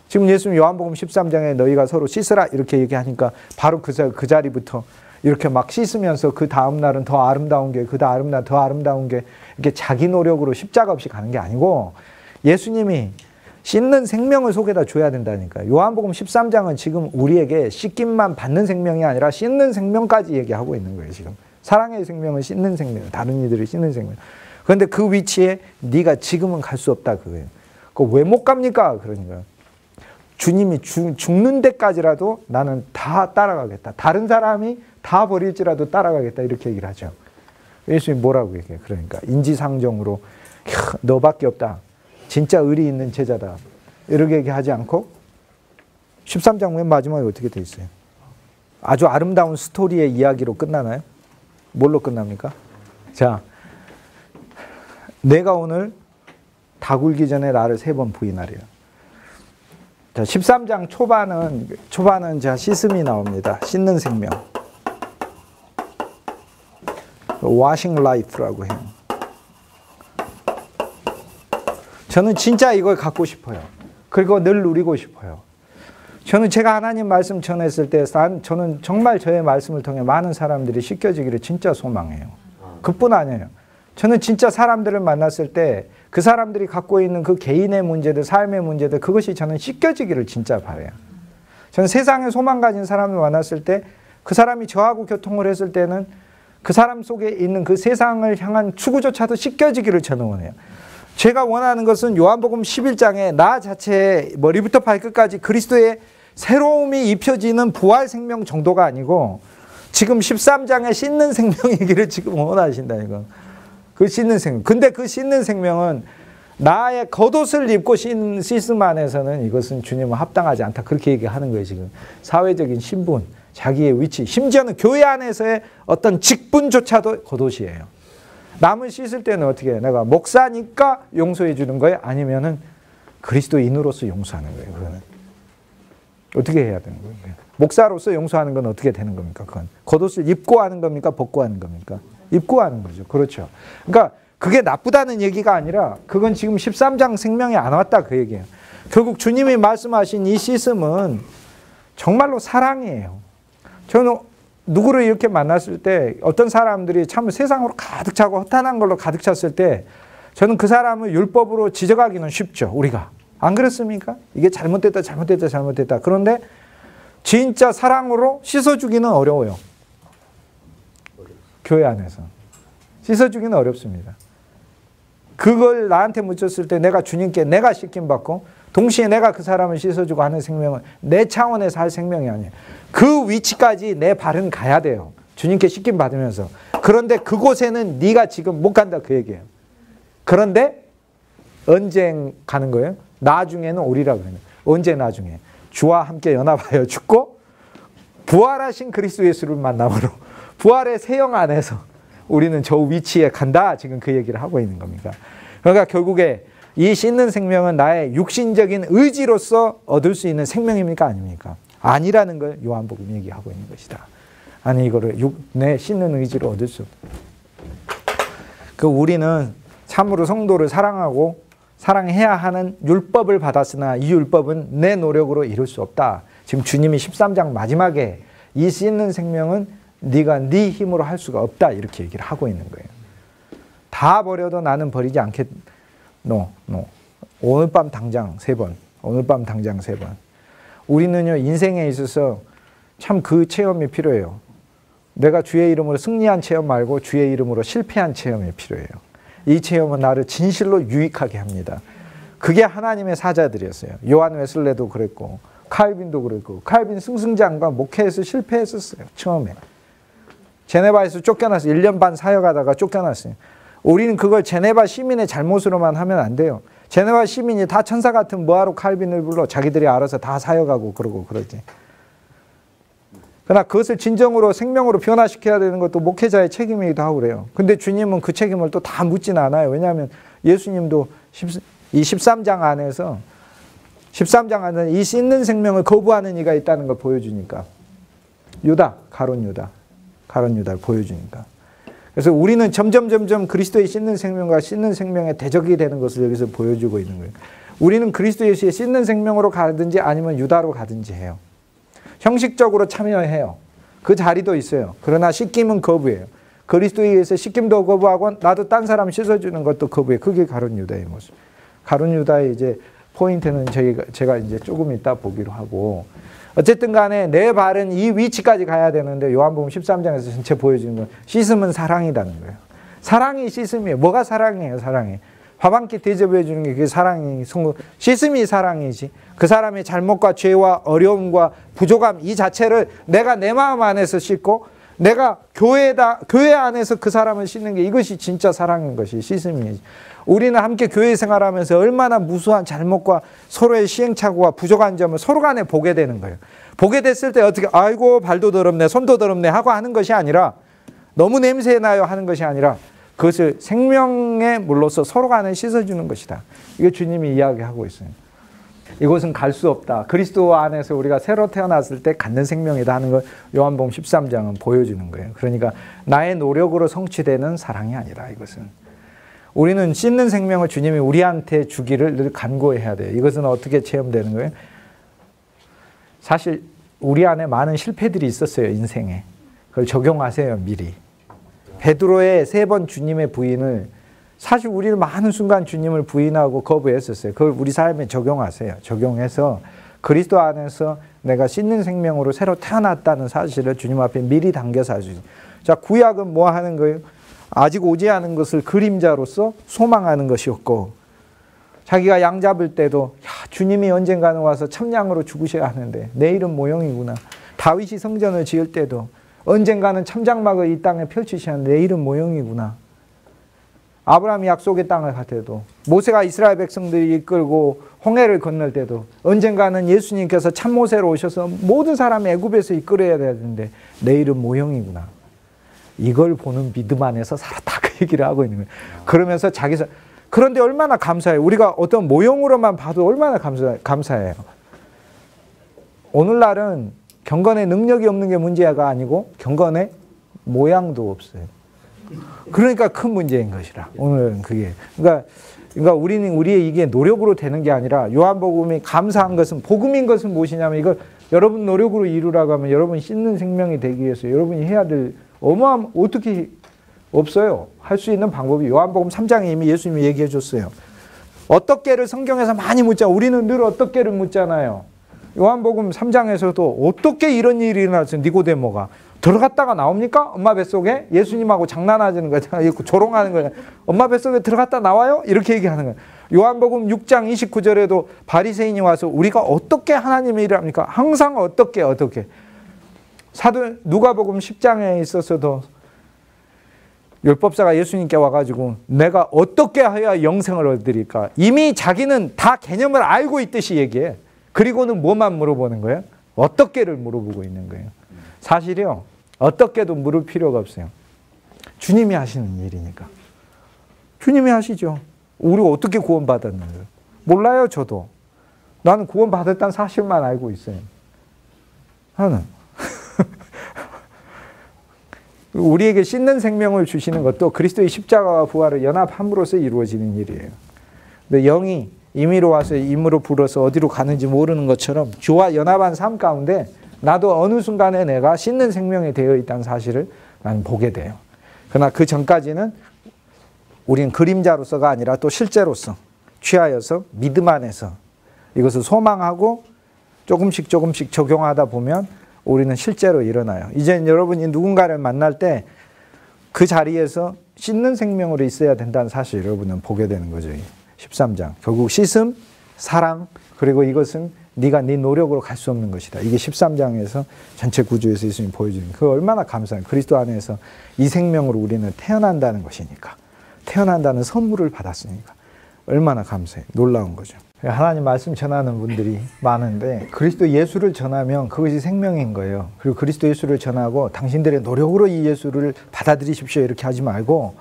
지금 예수님 요한복음 13장에 너희가 서로 씻으라 이렇게 얘기하니까 바로 그 자리부터 이렇게 막 씻으면서 그 다음 날은 더 아름다운 게, 그 다음 날 더 아름다운 게 이렇게 자기 노력으로 십자가 없이 가는 게 아니고 예수님이 씻는 생명을 속에다 줘야 된다니까요. 요한복음 13장은 지금 우리에게 씻김만 받는 생명이 아니라 씻는 생명까지 얘기하고 있는 거예요. 지금 사랑의 생명은 씻는 생명, 다른 이들이 씻는 생명. 그런데 그 위치에 네가 지금은 갈 수 없다 그거예요. 그거 왜 못 갑니까? 그러니까 주님이 죽는 데까지라도 나는 다 따라가겠다. 다른 사람이 다 버릴지라도 따라가겠다. 이렇게 얘기를 하죠. 예수님이 뭐라고 얘기해요? 그러니까 인지상정으로 너밖에 없다. 진짜 의리 있는 제자다. 이렇게 얘기하지 않고 13장 맨 마지막에 어떻게 돼 있어요? 아주 아름다운 스토리의 이야기로 끝나나요? 뭘로 끝납니까? 자, 내가 오늘 다 굴기 전에 나를 3번 부인하리라. 자, 13장 초반은 자 씻음이 나옵니다. 씻는 생명. washing life라고 해요. 저는 진짜 이걸 갖고 싶어요. 그리고 늘 누리고 싶어요. 저는 제가 하나님 말씀 전했을 때 저는 정말 저의 말씀을 통해 많은 사람들이 씻겨지기를 진짜 소망해요. 그뿐 아니에요. 저는 진짜 사람들을 만났을 때 그 사람들이 갖고 있는 그 개인의 문제들, 삶의 문제들, 그것이 저는 씻겨지기를 진짜 바라요. 저는 세상에 소망 가진 사람을 만났을 때 그 사람이 저하고 교통을 했을 때는 그 사람 속에 있는 그 세상을 향한 추구조차도 씻겨지기를 저는 원해요. 제가 원하는 것은 요한복음 11장에 나 자체의 머리부터 발끝까지 그리스도의 새로움이 입혀지는 부활 생명 정도가 아니고 지금 13장에 씻는 생명이기를 지금 원하신다니까. 그 씻는 생명. 근데 그 씻는 생명은 나의 겉옷을 입고 씻음 안에서는 이것은 주님은 합당하지 않다. 그렇게 얘기하는 거예요, 지금. 사회적인 신분, 자기의 위치, 심지어는 교회 안에서의 어떤 직분조차도 겉옷이에요. 남을 씻을 때는 어떻게 해요? 내가 목사니까 용서해 주는 거예요? 아니면은 그리스도인으로서 용서하는 거예요, 그거는. 어떻게 해야 되는 거예요? 목사로서 용서하는 건 어떻게 되는 겁니까? 그건 겉옷을 입고 하는 겁니까? 벗고 하는 겁니까? 입고 하는 거죠. 그렇죠. 그러니까 그게 나쁘다는 얘기가 아니라 그건 지금 13장 생명에 안 왔다 그 얘기예요. 결국 주님이 말씀하신 이 시스템은 정말로 사랑이에요. 저는 누구를 이렇게 만났을 때 어떤 사람들이 참 세상으로 가득 차고 허탄한 걸로 가득 찼을 때 저는 그 사람을 율법으로 지적하기는 쉽죠. 우리가. 안 그렇습니까? 이게 잘못됐다 잘못됐다 잘못됐다. 그런데 진짜 사랑으로 씻어주기는 어려워요. 교회 안에서. 씻어주기는 어렵습니다. 그걸 나한테 묻혔을 때 내가 주님께 내가 씻김받고 동시에 내가 그 사람을 씻어주고 하는 생명은 내 차원에서 할 생명이 아니에요. 그 위치까지 내 발은 가야 돼요. 주님께 씻김받으면서. 그런데 그곳에는 네가 지금 못 간다 그 얘기예요. 그런데 언제 가는 거예요? 나중에는 오리라고 해요. 언제 나중에? 주와 함께 연합하여 죽고 부활하신 그리스도 예수를 만남으로 부활의 세영 안에서 우리는 저 위치에 간다. 지금 그 얘기를 하고 있는 겁니다. 그러니까 결국에 이 씻는 생명은 나의 육신적인 의지로서 얻을 수 있는 생명입니까? 아닙니까? 아니라는 걸 요한복음이 얘기하고 있는 것이다. 아니 이거를 내 씻는 의지로 얻을 수 없다. 우리는 참으로 성도를 사랑하고 사랑해야 하는 율법을 받았으나 이 율법은 내 노력으로 이룰 수 없다. 지금 주님이 13장 마지막에 이 씻는 생명은 네가 네 힘으로 할 수가 없다. 이렇게 얘기를 하고 있는 거예요. 다 버려도 나는 버리지 않겠. No. 오늘 밤 당장 3번. 오늘 밤 당장 3번. 우리는요 인생에 있어서 참 그 체험이 필요해요. 내가 주의 이름으로 승리한 체험 말고 주의 이름으로 실패한 체험이 필요해요. 이 체험은 나를 진실로 유익하게 합니다. 그게 하나님의 사자들이었어요. 요한 웨슬레도 그랬고 칼빈도 그랬고 칼빈 승승장구가 목회에서 실패했었어요. 처음에. 제네바에서 쫓겨났어요. 1년 반 사역하다가 쫓겨났어요. 우리는 그걸 제네바 시민의 잘못으로만 하면 안 돼요. 제네바 시민이 다 천사 같은 뭐하러 칼빈을 불러 자기들이 알아서 다 사역하고 그러고 그러지. 그러나 그것을 진정으로 생명으로 변화시켜야 되는 것도 목회자의 책임이기도 하고 그래요. 근데 주님은 그 책임을 또 다 묻진 않아요. 왜냐하면 예수님도 이 13장 안에서 이 씻는 생명을 거부하는 이가 있다는 걸 보여주니까. 유다, 가룟 유다를 보여주니까. 그래서 우리는 점점 그리스도의 씻는 생명과 씻는 생명의 대적이 되는 것을 여기서 보여주고 있는 거예요. 우리는 그리스도 예수의 씻는 생명으로 가든지 아니면 유다로 가든지 해요. 형식적으로 참여해요. 그 자리도 있어요. 그러나 씻김은 거부해요. 그리스도에 의해서 씻김도 거부하고 나도 딴 사람 씻어주는 것도 거부해요. 그게 가룟 유다의 모습. 가룟 유다의 이제 포인트는 제가 이제 조금 이따 보기로 하고 어쨌든 간에 내 발은 이 위치까지 가야 되는데 요한복음 13장에서 전체 보여주는 건 씻음은 사랑이라는 거예요. 사랑이 씻음이에요. 뭐가 사랑이에요? 사랑이. 밥 한 끼 대접해 주는 게 그게 사랑이 씻음이 사랑이지. 그 사람의 잘못과 죄와 어려움과 부족함 이 자체를 내가 내 마음 안에서 씻고 내가 교회 안에서 그 사람을 씻는 게 이것이 진짜 사랑인 것이 씻음이지. 우리는 함께 교회 생활하면서 얼마나 무수한 잘못과 서로의 시행착오와 부족한 점을 서로 간에 보게 되는 거예요. 보게 됐을 때 어떻게 아이고 발도 더럽네 손도 더럽네 하고 하는 것이 아니라 너무 냄새나요 하는 것이 아니라 그것을 생명의 물로서 서로 간에 씻어주는 것이다. 이게 주님이 이야기하고 있어요. 이곳은 갈 수 없다. 그리스도 안에서 우리가 새로 태어났을 때 갖는 생명이다 하는 걸 요한복음 13장은 보여주는 거예요. 그러니까 나의 노력으로 성취되는 사랑이 아니라 이것은. 우리는 씻는 생명을 주님이 우리한테 주기를 늘 간구해야 돼요. 이것은 어떻게 체험되는 거예요? 사실 우리 안에 많은 실패들이 있었어요. 인생에. 그걸 적용하세요. 미리. 베드로의 3번 주님의 부인을 사실 우리는 많은 순간 주님을 부인하고 거부했었어요. 그걸 우리 삶에 적용하세요. 적용해서 그리스도 안에서 내가 씻는 생명으로 새로 태어났다는 사실을 주님 앞에 미리 당겨서 할 수 있어요. 자, 구약은 뭐 하는 거예요? 아직 오지 않은 것을 그림자로서 소망하는 것이었고 자기가 양 잡을 때도 주님이 언젠가는 와서 참양으로 죽으셔야 하는데 내일은 모형이구나. 다윗이 성전을 지을 때도 언젠가는 참장막을 이 땅에 펼치셔야 하는데 내일은 모형이구나. 아브라함이 약속의 땅을 갈 때도 모세가 이스라엘 백성들이 이끌고 홍해를 건널 때도 언젠가는 예수님께서 참모세로 오셔서 모든 사람을 애굽에서 이끌어야 되는데 내일은 모형이구나. 이걸 보는 믿음 안에서 살았다 그 얘기를 하고 있는 거예요. 그러면서 그런데 얼마나 감사해요. 우리가 어떤 모형으로만 봐도 얼마나 감사해요. 오늘날은 경건의 능력이 없는 게 문제가 아니고 경건의 모양도 없어요. 그러니까 큰 문제인 것이라. 오늘은 그게. 그러니까 우리의 이게 노력으로 되는 게 아니라 요한복음이 감사한 것은 복음인 것은 무엇이냐면 이걸 여러분 노력으로 이루라고 하면 여러분이 씻는 생명이 되기 위해서 여러분이 해야 될 어떻게 없어요. 할 수 있는 방법이 요한복음 3장에 이미 예수님이 얘기해 줬어요. 어떻게를 성경에서 많이 묻잖아요. 우리는 늘 어떻게를 묻잖아요. 요한복음 3장에서도 어떻게 이런 일이 일어났어 니고데모가 들어갔다가 나옵니까? 엄마 뱃속에 예수님하고 장난하는 거잖아요. 조롱하는 거잖아요. 엄마 뱃속에 들어갔다 나와요? 이렇게 얘기하는 거예요. 요한복음 6장 29절에도 바리새인이 와서 우리가 어떻게 하나님의 일을 합니까? 항상 어떻게 사도 누가복음 10장에 있어서도 율법사가 예수님께 와가지고 내가 어떻게 해야 영생을 얻으리까? 이미 자기는 다 개념을 알고 있듯이 얘기해. 그리고는 뭐만 물어보는 거예요? 어떻게를 물어보고 있는 거예요. 사실이요. 어떻게도 물을 필요가 없어요. 주님이 하시는 일이니까. 주님이 하시죠. 우리가 어떻게 구원받았는지. 몰라요, 저도. 나는 구원받았다는 사실만 알고 있어요. 나는. 우리에게 씻는 생명을 주시는 것도 그리스도의 십자가와 부활을 연합함으로써 이루어지는 일이에요. 근데 영이 임의로 와서 임으로 불어서 어디로 가는지 모르는 것처럼 주와 연합한 삶 가운데 나도 어느 순간에 내가 씻는 생명이 되어 있다는 사실을 나는 보게 돼요. 그러나 그 전까지는 우리는 그림자로서가 아니라 또 실제로서 취하여서 믿음 안에서 이것을 소망하고 조금씩 적용하다 보면 우리는 실제로 일어나요. 이제 여러분이 누군가를 만날 때 그 자리에서 씻는 생명으로 있어야 된다는 사실을 여러분은 보게 되는 거죠. 13장. 결국 씻음, 사랑, 그리고 이것은 네가 네 노력으로 갈 수 없는 것이다. 이게 13장에서 전체 구조에서 예수님이 보여주는 그 얼마나 감사해요. 그리스도 안에서 이 생명으로 우리는 태어난다는 것이니까. 태어난다는 선물을 받았으니까. 얼마나 감사해요. 놀라운 거죠. 하나님 말씀 전하는 분들이 많은데 그리스도 예수를 전하면 그것이 생명인 거예요. 그리고 그리스도 예수를 전하고 당신들의 노력으로 이 예수를 받아들이십시오 이렇게 하지 말고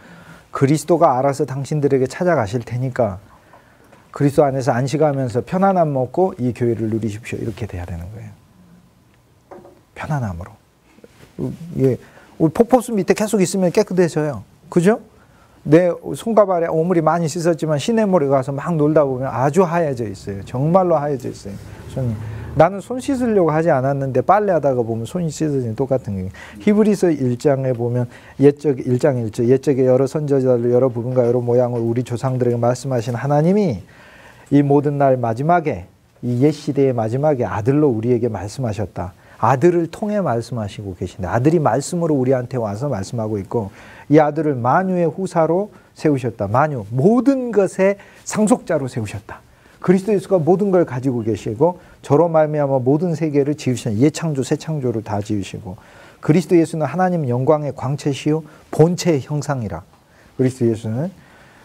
그리스도가 알아서 당신들에게 찾아가실 테니까 그리스도 안에서 안식하면서 편안함 먹고 이 교회를 누리십시오 이렇게 돼야 되는 거예요. 편안함으로. 예, 우리 폭포수 밑에 계속 있으면 깨끗해져요. 그죠? 내 손과 발에 오물이 많이 씻었지만 시냇물에 가서 막 놀다 보면 아주 하얘져 있어요. 정말로 하얘져 있어요. 손이. 나는 손 씻으려고 하지 않았는데 빨래하다가 보면 손이 씻어지는 똑같은 거예요. 히브리서 1장에 보면 옛적 1장 1절 옛적에 여러 선지자들 여러 부분과 여러 모양으로 우리 조상들에게 말씀하신 하나님이 이 모든 날 마지막에 이 옛 시대의 마지막에 아들로 우리에게 말씀하셨다. 아들을 통해 말씀하시고 계신데 아들이 말씀으로 우리한테 와서 말씀하고 있고 이 아들을 만유의 후사로 세우셨다. 만유, 모든 것의 상속자로 세우셨다. 그리스도 예수가 모든 걸 가지고 계시고 저로 말미암아 모든 세계를 지으신 예창조, 새창조를 다 지으시고 그리스도 예수는 하나님 영광의 광채시요 본체의 형상이라. 그리스도 예수는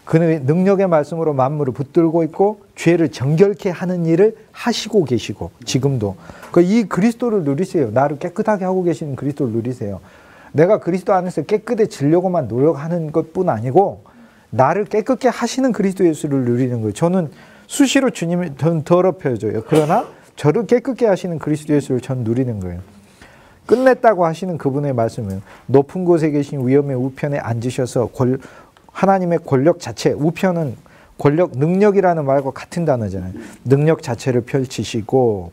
그의 능력의 말씀으로 만물을 붙들고 있고 죄를 정결케 하는 일을 하시고 계시고 지금도 이 그리스도를 누리세요. 나를 깨끗하게 하고 계시는 그리스도를 누리세요. 내가 그리스도 안에서 깨끗해지려고만 노력하는 것뿐 아니고 나를 깨끗게 하시는 그리스도 예수를 누리는 거예요. 저는 수시로 주님을 더럽혀져요. 그러나 저를 깨끗게 하시는 그리스도 예수를 전 누리는 거예요. 끝냈다고 하시는 그분의 말씀은 높은 곳에 계신 위엄의 우편에 앉으셔서 하나님의 권력 자체, 우편은 권력, 능력이라는 말과 같은 단어잖아요. 능력 자체를 펼치시고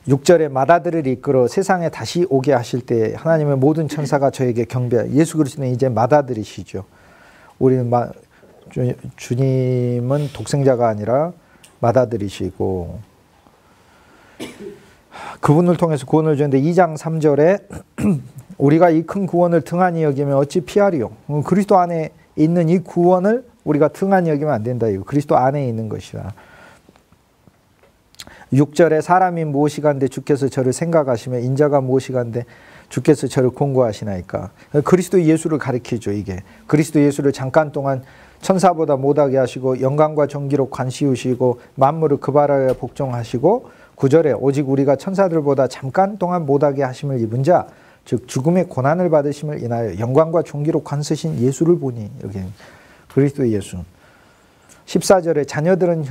6절에 마다들을 이끌어 세상에 다시 오게 하실 때 하나님의 모든 천사가 저에게 경배하여 예수 그리스도는 이제 마다들이시죠. 우리는 주님은 독생자가 아니라 마다들이시고 그분을 통해서 구원을 주는데 2장 3절에 우리가 이 큰 구원을 등한히 여기면 어찌 피하리요. 그리스도 안에 있는 이 구원을 우리가 등한히 여기면 안 된다. 이거 그리스도 안에 있는 것이다. 6절에 사람이 무엇이간데 주께서 저를 생각하시며 인자가 무엇이간데 주께서 저를 공고하시나이까. 그리스도 예수를 가리키죠. 이게 그리스도 예수를 잠깐 동안 천사보다 못하게 하시고 영광과 존귀로 관시우시고 만물을 그 발하여 복종하시고 9절에 오직 우리가 천사들보다 잠깐 동안 못하게 하심을 입은 자 즉 죽음의 고난을 받으심을 인하여 영광과 존귀로 관쓰신 예수를 보니 여기 그리스도 예수. 14절에 자녀들은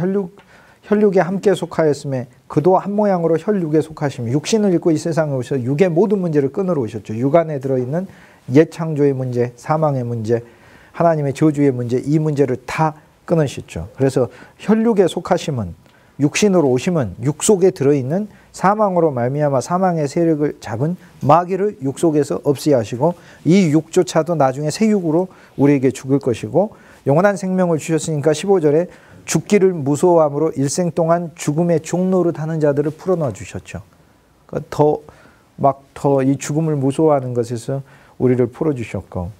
혈육에 함께 속하였음에 그도 한 모양으로 혈육에 속하시며 육신을 입고 이 세상에 오셔서 육의 모든 문제를 끊으러 오셨죠. 육 안에 들어있는 옛 창조의 문제, 사망의 문제, 하나님의 저주의 문제, 이 문제를 다 끊으셨죠. 그래서 혈육에 속하심은, 육신으로 오심은 육 속에 들어있는 사망으로 말미암아 사망의 세력을 잡은 마귀를 육 속에서 없애야 하시고, 이 육조차도 나중에 새 육으로 우리에게 죽을 것이고, 영원한 생명을 주셨으니까 15절에 죽기를 무서워함으로 일생 동안 죽음의 종노릇 하는 자들을 풀어놔 주셨죠. 더 이 죽음을 무서워하는 것에서 우리를 풀어주셨고,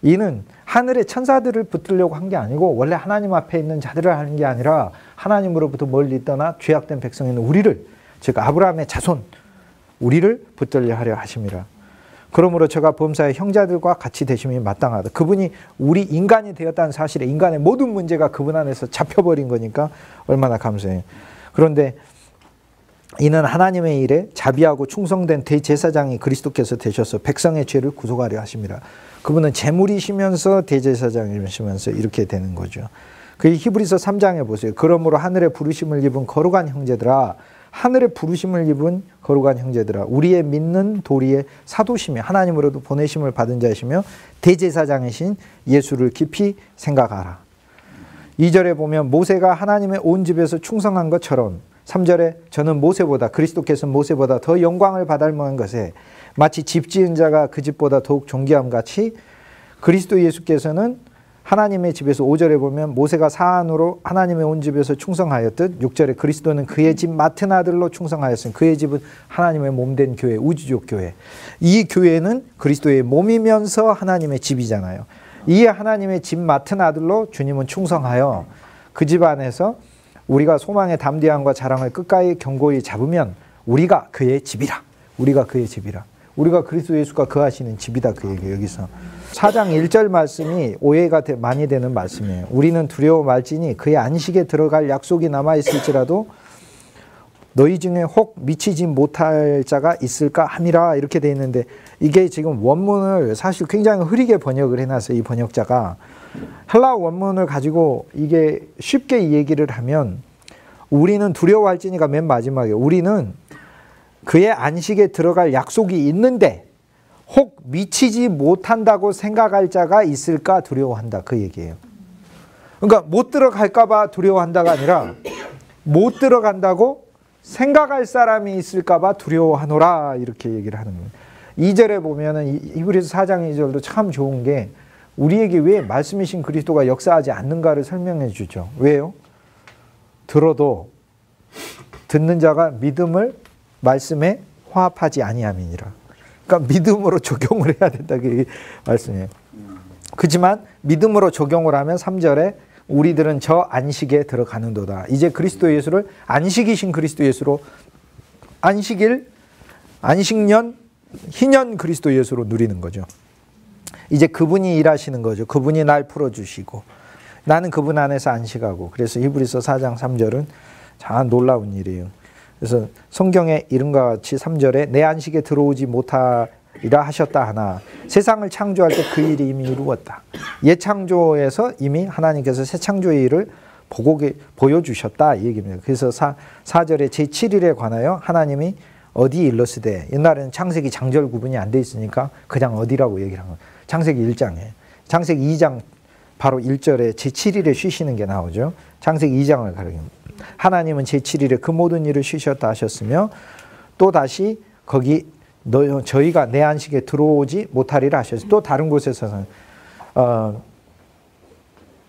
이는 하늘의 천사들을 붙들려고 한 게 아니고 원래 하나님 앞에 있는 자들을 하는 게 아니라 하나님으로부터 멀리 떠나 죄악된 백성인 우리를, 즉 아브라함의 자손 우리를 붙들려 하려 하심이라. 그러므로 저가 범사의 형제들과 같이 되심이 마땅하다. 그분이 우리 인간이 되었다는 사실에 인간의 모든 문제가 그분 안에서 잡혀버린 거니까 얼마나 감사해요. 그런데 이는 하나님의 일에 자비하고 충성된 대제사장이 그리스도께서 되셔서 백성의 죄를 구속하려 하심이라. 그분은 제물이시면서 대제사장이시면서 이렇게 되는 거죠. 그 히브리서 3장에 보세요. 그러므로 하늘의 부르심을 입은 거룩한 형제들아, 하늘의 부르심을 입은 거룩한 형제들아, 우리의 믿는 도리의 사도시며 하나님으로도 보내심을 받은 자이시며 대제사장이신 예수를 깊이 생각하라. 2절에 보면 모세가 하나님의 온 집에서 충성한 것처럼, 3절에 저는 모세보다, 그리스도께서 모세보다 더 영광을 받을 만한 것에 마치 집 지은 자가 그 집보다 더욱 존귀함 같이 그리스도 예수께서는 하나님의 집에서, 5절에 보면 모세가 사안으로 하나님의 온 집에서 충성하였듯 6절에 그리스도는 그의 집 맡은 아들로 충성하였으니 그의 집은 하나님의 몸된 교회, 우주적 교회. 이 교회는 그리스도의 몸이면서 하나님의 집이잖아요. 이 하나님의 집 맡은 아들로 주님은 충성하여 그 집 안에서 우리가 소망의 담대함과 자랑을 끝까지 견고히 잡으면 우리가 그의 집이라. 우리가 그의 집이라. 우리가 그리스도 예수가 거하시는 집이다, 그 얘기예요. 여기서 4장 1절 말씀이 오해가 많이 되는 말씀이에요. 우리는 두려워 말지니 그의 안식에 들어갈 약속이 남아있을지라도 너희 중에 혹 미치지 못할 자가 있을까 함이라, 이렇게 돼 있는데, 이게 지금 원문을 사실 굉장히 흐리게 번역을 해놨어요. 이 번역자가 헬라 원문을 가지고 이게 쉽게 이 얘기를 하면, 우리는 두려워할지니가 맨 마지막에 우리는 그의 안식에 들어갈 약속이 있는데 혹 미치지 못한다고 생각할 자가 있을까 두려워한다, 그 얘기예요. 그러니까 못 들어갈까 봐 두려워한다가 아니라 못 들어간다고 생각할 사람이 있을까 봐 두려워하노라, 이렇게 얘기를 하는 거예요. 2절에 보면은 히브리서 4장 2절도 참 좋은 게 우리에게 왜 말씀이신 그리스도가 역사하지 않는가를 설명해 주죠. 왜요? 들어도 듣는 자가 믿음을 말씀에 화합하지 아니함이니라. 그러니까 믿음으로 적용을 해야 된다, 그 말씀이에요. 그렇지만 믿음으로 적용을 하면 3절에 우리들은 저 안식에 들어가는도다. 이제 그리스도 예수를 안식이신 그리스도 예수로, 안식년, 희년 그리스도 예수로 누리는 거죠. 이제 그분이 일하시는 거죠. 그분이 날 풀어주시고 나는 그분 안에서 안식하고. 그래서 히브리서 4장 3절은 참 놀라운 일이에요. 그래서 성경에 이름과 같이 3절에 내 안식에 들어오지 못하리라 하셨다 하나 세상을 창조할 때 그 일이 이미 이루었다. 옛 창조에서 이미 하나님께서 새 창조의 일을 보여주셨다, 이 얘기입니다. 그래서 4절에 제7일에 관하여 하나님이 어디 일러스되, 옛날에는 창세기 장절 구분이 안 돼 있으니까 그냥 어디라고 얘기를 한 거예요. 창세기 1장에. 창세기 2장 바로 1절에 제7일에 쉬시는 게 나오죠. 창세기 2장을 가르칩니다. 하나님은 제7일에 그 모든 일을 쉬셨다 하셨으며 또 다시 거기 저희가 내 안식에 들어오지 못하리라 하셨어요. 또 다른 곳에서는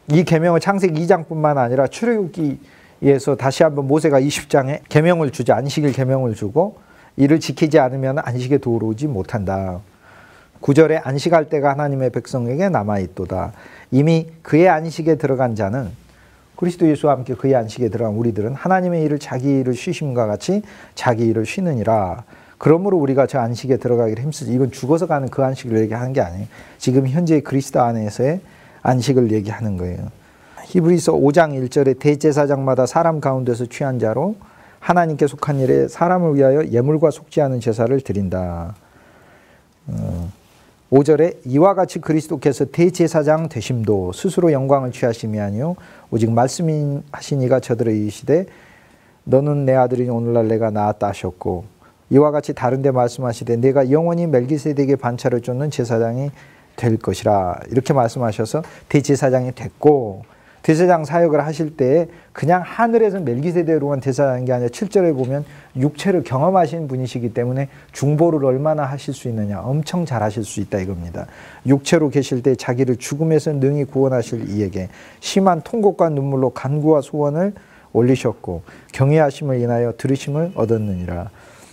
이 계명을 창세기 2장뿐만 아니라 출애굽기에서 다시 한번 모세가 20장에 계명을 주자, 안식일 계명을 주고 이를 지키지 않으면 안식에 들어오지 못한다. 9절에 안식할 때가 하나님의 백성에게 남아있도다. 이미 그의 안식에 들어간 자는, 그리스도 예수와 함께 그의 안식에 들어간 우리들은 하나님의 일을 자기 일을 쉬심과 같이 자기 일을 쉬느니라. 그러므로 우리가 저 안식에 들어가기를 힘쓰지. 이건 죽어서 가는 그 안식을 얘기하는 게 아니에요. 지금 현재 그리스도 안에서의 안식을 얘기하는 거예요. 히브리서 5장 1절에 대제사장마다 사람 가운데서 취한 자로 하나님께 속한 일에 사람을 위하여 예물과 속지 않은 제사를 드린다. 5절에 이와 같이 그리스도께서 대제사장 되심도 스스로 영광을 취하심이 아니요 오직 말씀하시니가 저들을 이르시되 너는 내 아들이니 오늘날 내가 낳았다 하셨고 이와 같이 다른 데 말씀하시되 내가 영원히 멜기세덱의 반차를 쫓는 제사장이 될 것이라 이렇게 말씀하셔서 대제사장이 됐고 대제사장 사역을 하실 때 그냥 하늘에서 멜기세덱으로만 대제사장인 게 아니라 7절에 보면 육체를 경험하신 분이시기 때문에 중보를 얼마나 하실 수 있느냐 엄청 잘하실 수 있다 이겁니다. 육체로 계실 때 자기를 죽음에서 능히 구원하실 이에게 심한 통곡과 눈물로 간구와 소원을 올리셨고 경외하심을 인하여 들으심을 얻었느니라.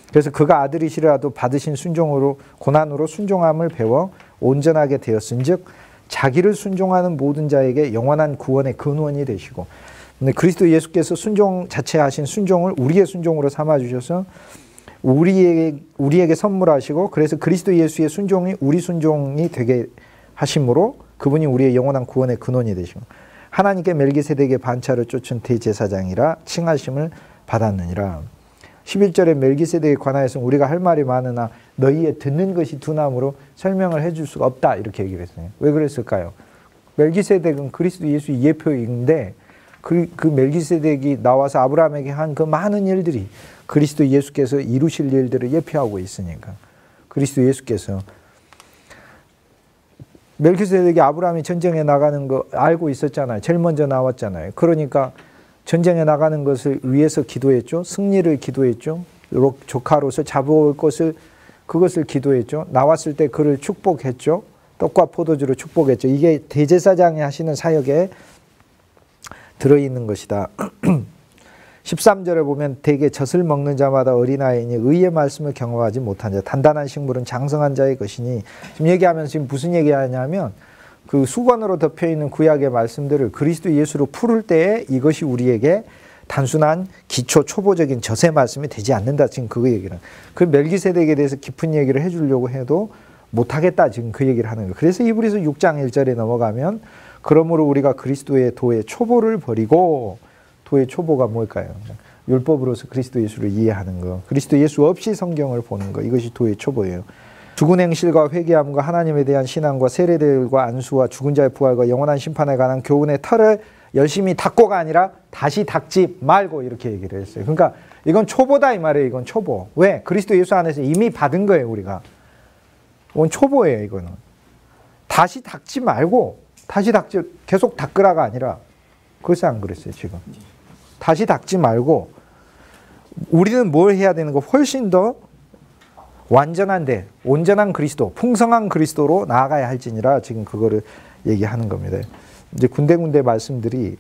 그래서 그가 아들이시라도 받으신 순종으로 고난으로 순종함을 배워 온전하게 되었은즉 자기를 순종하는 모든 자에게 영원한 구원의 근원이 되시고 근데 그리스도 예수께서 순종 자체 하신 순종을 우리의 순종으로 삼아 주셔서 우리에게 선물하시고 그래서 그리스도 예수의 순종이 우리 순종이 되게 하심으로 그분이 우리의 영원한 구원의 근원이 되시고 하나님께 멜기세덱의 반차를 쫓은 대제사장이라 칭하심을 받았느니라. 11절에 멜기세덱에 관하여서는 우리가 할 말이 많으나 너희의 듣는 것이 둔함으로 설명을 해줄 수가 없다 이렇게 얘기를 했어요. 왜 그랬을까요? 멜기세덱은 그리스도 예수의 예표인데 그 멜기세덱이 나와서 아브라함에게 한 그 많은 일들이 그리스도 예수께서 이루실 일들을 예표하고 있으니까 그리스도 예수께서 멜기세덱이 아브라함이 전쟁에 나가는 거 알고 있었잖아요. 제일 먼저 나왔잖아요. 그러니까 전쟁에 나가는 것을 위해서 기도했죠. 승리를 기도했죠. 조카로서 잡아올 그것을 기도했죠. 나왔을 때 그를 축복했죠. 떡과 포도주로 축복했죠. 이게 대제사장이 하시는 사역에 들어있는 것이다. 13절에 보면 대개 젖을 먹는 자마다 어린아이니 의의 말씀을 경험하지 못한 자 단단한 식물은 장성한 자의 것이니 지금 얘기하면서 지금 무슨 얘기하냐면 그 수건으로 덮여있는 구약의 말씀들을 그리스도 예수로 풀을 때에 이것이 우리에게 단순한 기초 초보적인 젖의 말씀이 되지 않는다. 지금 그 얘기는. 그 멜기세덱에 대해서 깊은 얘기를 해주려고 해도 못하겠다. 지금 그 얘기를 하는 거예요. 그래서 히브리서 6장 1절에 넘어가면 그러므로 우리가 그리스도의 도의 초보를 버리고 도의 초보가 뭘까요? 율법으로서 그리스도 예수를 이해하는 거. 그리스도 예수 없이 성경을 보는 거. 이것이 도의 초보예요. 죽은 행실과 회개함과 하나님에 대한 신앙과 세례들과 안수와 죽은 자의 부활과 영원한 심판에 관한 교훈의 털을 열심히 닦고가 아니라 다시 닦지 말고 이렇게 얘기를 했어요. 그러니까 이건 초보다 이 말이에요. 이건 초보. 왜? 그리스도 예수 안에서 이미 받은 거예요. 우리가. 이건 초보예요. 이거는. 다시 닦지 말고 계속 닦으라가 아니라 그것이 안 그랬어요. 지금. 다시 닦지 말고 우리는 뭘 해야 되는 거 훨씬 더 완전한데 온전한 그리스도, 풍성한 그리스도로 나아가야 할지니라 지금 그거를 얘기하는 겁니다. 이제 군데군데 말씀들이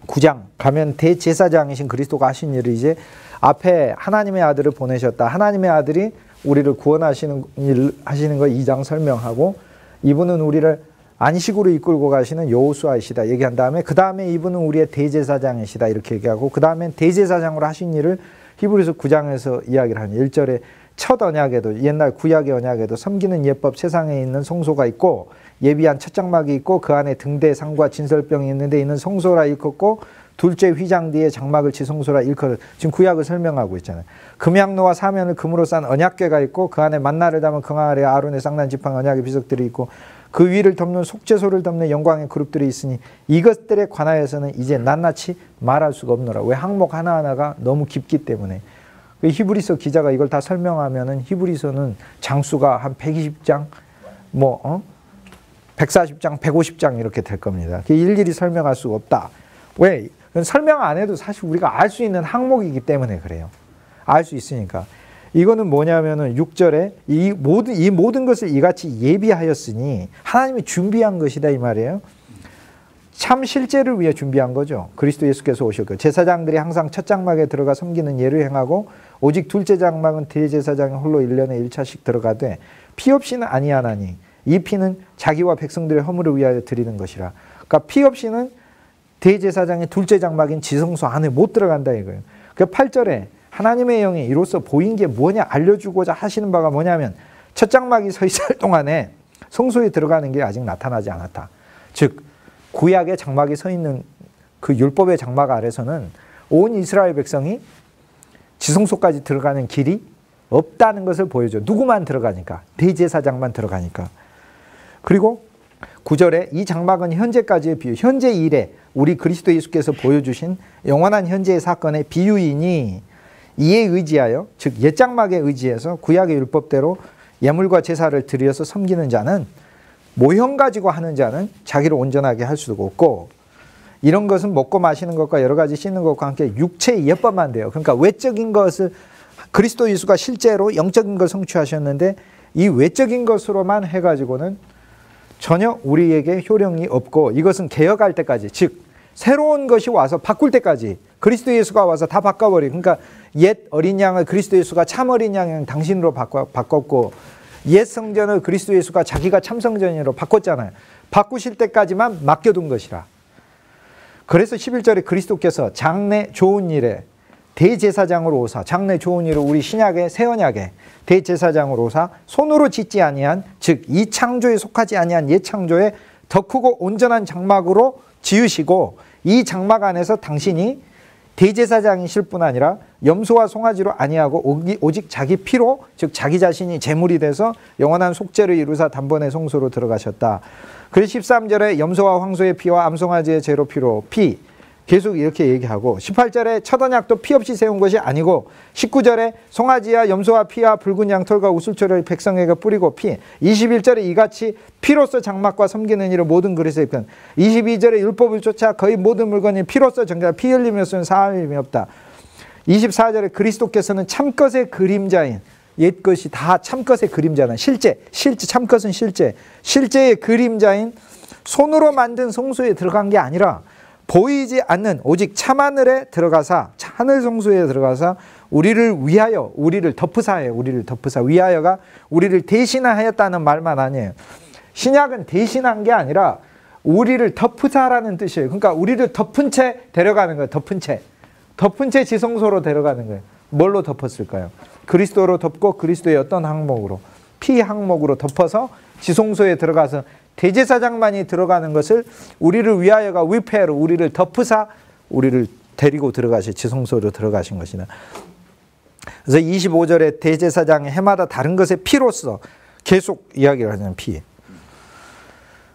9장 가면 대제사장이신 그리스도가 하신 일을 이제 앞에 하나님의 아들을 보내셨다. 하나님의 아들이 우리를 구원하시는 일 하시는 거 2장 설명하고 이분은 우리를 안식으로 이끌고 가시는 여호수아이시다 얘기한 다음에 그 다음에 이분은 우리의 대제사장이시다 이렇게 얘기하고 그 다음에 대제사장으로 하신 일을 히브리서 9장에서 이야기를 하는 1절에 첫 언약에도 옛날 구약의 언약에도 섬기는 예법 세상에 있는 성소가 있고 예비한 첫 장막이 있고 그 안에 등대 상과 진설병이 있는데 있는 성소라 일컫고 둘째 휘장 뒤에 장막을 치 성소라 일컬어 지금 구약을 설명하고 있잖아요. 금양로와 사면을 금으로 싼 언약궤가 있고 그 안에 만나를 담은 그 아래 아론의 쌍난 지팡이 언약의 비석들이 있고 그 위를 덮는 속죄소를 덮는 영광의 그룹들이 있으니 이것들에 관하여서는 이제 낱낱이 말할 수가 없노라. 왜? 항목 하나하나가 너무 깊기 때문에. 히브리서 기자가 이걸 다 설명하면은 히브리서는 장수가 한 120장, 140장, 150장 이렇게 될 겁니다. 일일이 설명할 수가 없다. 왜? 설명 안 해도 사실 우리가 알 수 있는 항목이기 때문에 그래요. 알 수 있으니까. 이거는 뭐냐면은 6절에 이 모든 것을 이같이 예비하였으니 하나님이 준비한 것이다 이 말이에요. 참 실제를 위해 준비한 거죠. 그리스도 예수께서 오셨고 제사장들이 항상 첫 장막에 들어가 섬기는 예를 행하고 오직 둘째 장막은 대제사장이 홀로 1년에 1차씩 들어가되 피 없이는 아니하나니 이 피는 자기와 백성들의 허물을 위하여 드리는 것이라. 그러니까 피 없이는 대제사장의 둘째 장막인 지성소 안에 못 들어간다 이거예요. 그 8절에 하나님의 영이 이로써 보인 게 뭐냐 알려주고자 하시는 바가 뭐냐면 첫 장막이 서 있을 동안에 성소에 들어가는 게 아직 나타나지 않았다. 즉 구약의 장막이 서 있는 그 율법의 장막 아래서는 온 이스라엘 백성이 지성소까지 들어가는 길이 없다는 것을 보여줘. 누구만 들어가니까. 대제사장만 들어가니까. 그리고 9절에 이 장막은 현재까지의 비유, 현재 일에 우리 그리스도 예수께서 보여주신 영원한 현재의 사건의 비유이니 이에 의지하여, 즉 옛장막에 의지해서 구약의 율법대로 예물과 제사를 드려서 섬기는 자는, 모형 가지고 하는 자는 자기를 온전하게 할 수도 없고, 이런 것은 먹고 마시는 것과 여러 가지 씻는 것과 함께 육체의 예법만 돼요. 그러니까 외적인 것을, 그리스도 예수가 실제로 영적인 걸 성취하셨는데 이 외적인 것으로만 해가지고는 전혀 우리에게 효력이 없고, 이것은 개혁할 때까지, 즉 새로운 것이 와서 바꿀 때까지, 그리스도 예수가 와서 다 바꿔버려. 그러니까 옛 어린 양을 그리스도 예수가 참 어린 양을 당신으로 바꿨고, 옛 성전을 그리스도 예수가 자기가 참 성전으로 바꿨잖아요. 바꾸실 때까지만 맡겨둔 것이라. 그래서 11절에 그리스도께서 장래 좋은 일에 대제사장으로 오사, 장래 좋은 일을 우리 신약의 새 언약의 대제사장으로 오사 손으로 짓지 아니한, 즉 이 창조에 속하지 아니한 옛 창조에 더 크고 온전한 장막으로 지으시고, 이 장막 안에서 당신이 대제사장이실 뿐 아니라 염소와 송아지로 아니하고 오직 자기 피로, 즉 자기 자신이 제물이 돼서 영원한 속죄를 이루사 단번에 성소로 들어가셨다. 그래서 13절에 염소와 황소의 피와 암송아지의 제로 피로, 피 계속 이렇게 얘기하고, 18절에 첫 언약도 피 없이 세운 것이 아니고, 19절에 송아지와 염소와 피와 붉은 양털과 우슬초를 백성에게 뿌리고 피, 21절에 이같이 피로써 장막과 섬기는 일을 모든 그릇에 입힌, 22절에 율법을 쫓아 거의 모든 물건이 피로써 정결, 피 흘림이 없으면 사함이 없다. 24절에 그리스도께서는 참것의 그림자인, 옛것이 다 참것의 그림자는 실제 참것은 실제의 그림자인 손으로 만든 성소에 들어간 게 아니라 보이지 않는 오직 참하늘에 들어가사, 하늘 성소에 들어가사 우리를 위하여, 우리를 덮으사예요. 우리를 덮으사, 위하여가 우리를 대신하였다는 말만 아니에요. 신약은 대신한 게 아니라 우리를 덮으사라는 뜻이에요. 그러니까 우리를 덮은 채 데려가는 거예요. 덮은 채 지성소로 데려가는 거예요. 뭘로 덮었을까요? 그리스도로 덮고, 그리스도의 어떤 항목으로, 피 항목으로 덮어서 지성소에 들어가서 대제사장만이 들어가는 것을 우리를 위하여가 위패로 우리를 덮으사 우리를 데리고 들어가신, 지성소로 들어가신 것이다. 그래서 25절에 대제사장이 해마다 다른 것의 피로써 계속 이야기를 하는 피.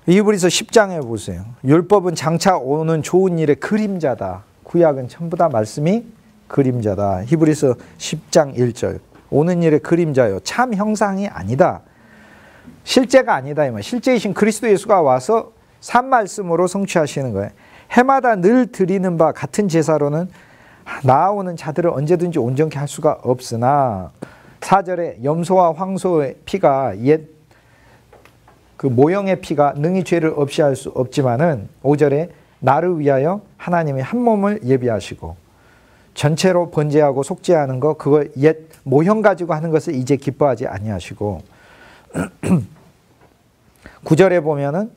히브리서 10장에 보세요. 율법은 장차 오는 좋은 일의 그림자다. 구약은 전부 다 말씀이 그림자다. 히브리서 10장 1절. 오는 일의 그림자요, 참 형상이 아니다. 실제가 아니다. 이 말. 실제이신 그리스도 예수가 와서 산 말씀으로 성취하시는 거예요. 해마다 늘 드리는 바 같은 제사로는 나아오는 자들을 언제든지 온전케 할 수가 없으나, 4절에 염소와 황소의 피가 옛 그 모형의 피가 능히 죄를 없이 할 수 없지만은, 5절에 나를 위하여 하나님이 한 몸을 예비하시고 전체로 번제하고 속죄하는 거, 그거 옛 모형 가지고 하는 것을 이제 기뻐하지 아니하시고, 9절에 보면은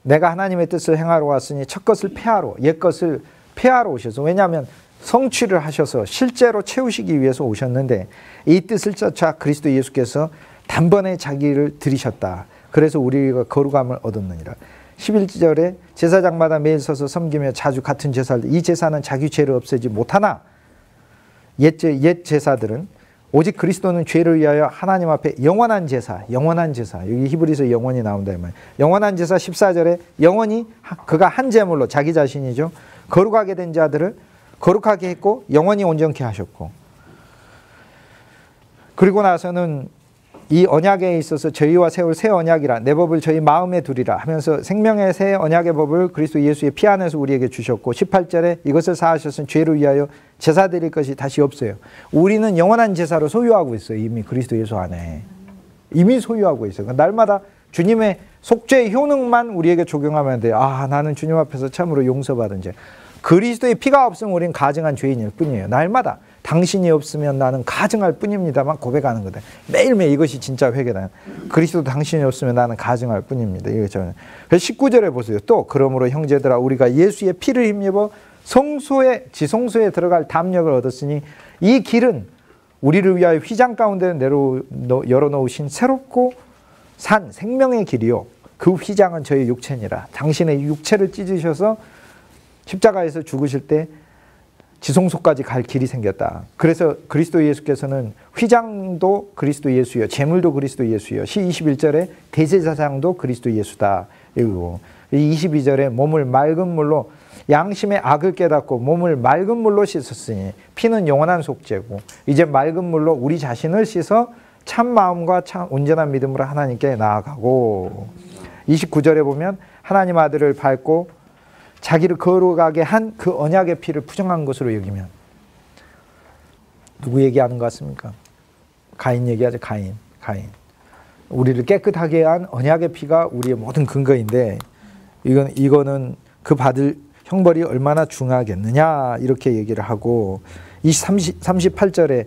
내가 하나님의 뜻을 행하러 왔으니 첫 것을 폐하러, 옛 것을 폐하러 오셔서, 왜냐하면 성취를 하셔서 실제로 채우시기 위해서 오셨는데 이 뜻을 쫓아 그리스도 예수께서 단번에 자기를 들이셨다. 그래서 우리가 거룩함을 얻었느니라. 11절에 제사장마다 매일 서서 섬기며 자주 같은 제사를, 이 제사는 자기 죄를 없애지 못하나 옛 제사들은 오직 그리스도는 죄를 위하여 하나님 앞에 영원한 제사, 여기 히브리서 영원히 나온다 이 말이에요. 영원한 제사. 14절에 영원히 그가 한 제물로, 자기 자신이죠, 거룩하게 된 자들을 거룩하게 했고 영원히 온전케 하셨고, 그리고 나서는 이 언약에 있어서 저희와 세울 새 언약이라 내 법을 저희 마음에 두리라 하면서 생명의 새 언약의 법을 그리스도 예수의 피 안에서 우리에게 주셨고, 18절에 이것을 사하셨은 죄를 위하여 제사 드릴 것이 다시 없어요. 우리는 영원한 제사로 소유하고 있어요. 이미 그리스도 예수 안에 이미 소유하고 있어요. 그러니까 날마다 주님의 속죄의 효능만 우리에게 적용하면 돼요. 아, 나는 주님 앞에서 참으로 용서받은 죄. 그리스도의 피가 없으면 우리는 가증한 죄인일 뿐이에요. 날마다 당신이 없으면 나는 가증할 뿐입니다만 고백하는 거다. 매일매일 이것이 진짜 회개다. 그리스도 당신이 없으면 나는 가증할 뿐입니다. 이거죠. 그래서 19절에 보세요. 또 그러므로 형제들아 우리가 예수의 피를 힘입어 성소에, 지성소에 들어갈 담력을 얻었으니 이 길은 우리를 위하여 휘장 가운데 열어놓으신 새롭고 산 생명의 길이요, 그 휘장은 저희 육체니라. 당신의 육체를 찢으셔서 십자가에서 죽으실 때 지성소까지 갈 길이 생겼다. 그래서 그리스도 예수께서는 휘장도 그리스도 예수여, 제물도 그리스도 예수여, 시 21절에 대제사장도 그리스도 예수다. 이거 22절에 몸을 맑은 물로 양심의 악을 깨닫고 몸을 맑은 물로 씻었으니 피는 영원한 속죄고 이제 맑은 물로 우리 자신을 씻어 참 마음과 참 온전한 믿음으로 하나님께 나아가고 29절에 보면 하나님 아들을 밟고 자기를 거룩하게 한 그 언약의 피를 부정한 것으로 여기면 누구 얘기하는 것 같습니까? 가인 얘기하죠. 가인. 우리를 깨끗하게 한 언약의 피가 우리의 모든 근거인데 이거는 그 받을 형벌이 얼마나 중하겠느냐 이렇게 얘기를 하고 38절에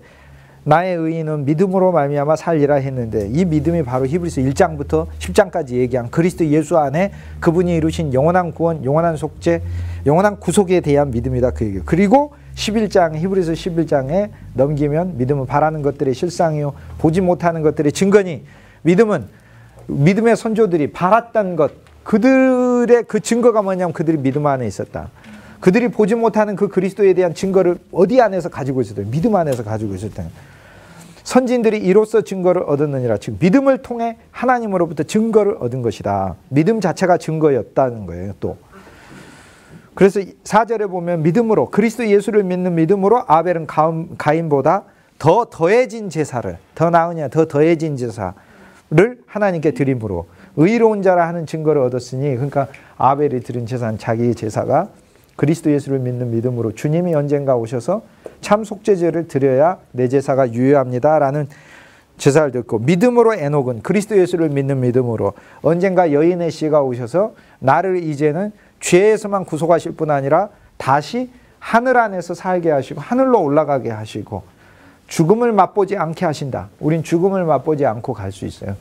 나의 의인은 믿음으로 말미암아 살리라 했는데 이 믿음이 바로 히브리서 1장부터 10장까지 얘기한 그리스도 예수 안에 그분이 이루신 영원한 구원, 영원한 속죄, 영원한 구속에 대한 믿음이다 그 얘기예요. 그리고 11장 히브리서 11장에 넘기면 믿음은 바라는 것들의 실상이요 보지 못하는 것들의 증거니 믿음은 믿음의 선조들이 바랐던 것 그들의 그 증거가 뭐냐면 그들이 믿음 안에 있었다. 그들이 보지 못하는 그 그리스도에 대한 증거를 어디 안에서 가지고 있었다. 믿음 안에서 가지고 있었다. 선진들이 이로써 증거를 얻었느니라. 즉 믿음을 통해 하나님으로부터 증거를 얻은 것이다. 믿음 자체가 증거였다는 거예요. 또 그래서 4절에 보면 믿음으로 그리스도 예수를 믿는 믿음으로 아벨은 가인보다 더 더해진 제사를 더 나으냐 더 더해진 제사를 하나님께 드림으로 의로운 자라 하는 증거를 얻었으니 그러니까 아벨이 드린 제사는 자기의 제사가 그리스도 예수를 믿는 믿음으로 주님이 언젠가 오셔서 참 속죄제를 드려야 내 제사가 유효합니다 라는 제사를 드렸고 믿음으로 에녹은 그리스도 예수를 믿는 믿음으로 언젠가 여인의 씨가 오셔서 나를 이제는 죄에서만 구속하실 뿐 아니라 다시 하늘 안에서 살게 하시고 하늘로 올라가게 하시고 죽음을 맛보지 않게 하신다. 우린 죽음을 맛보지 않고 갈 수 있어요.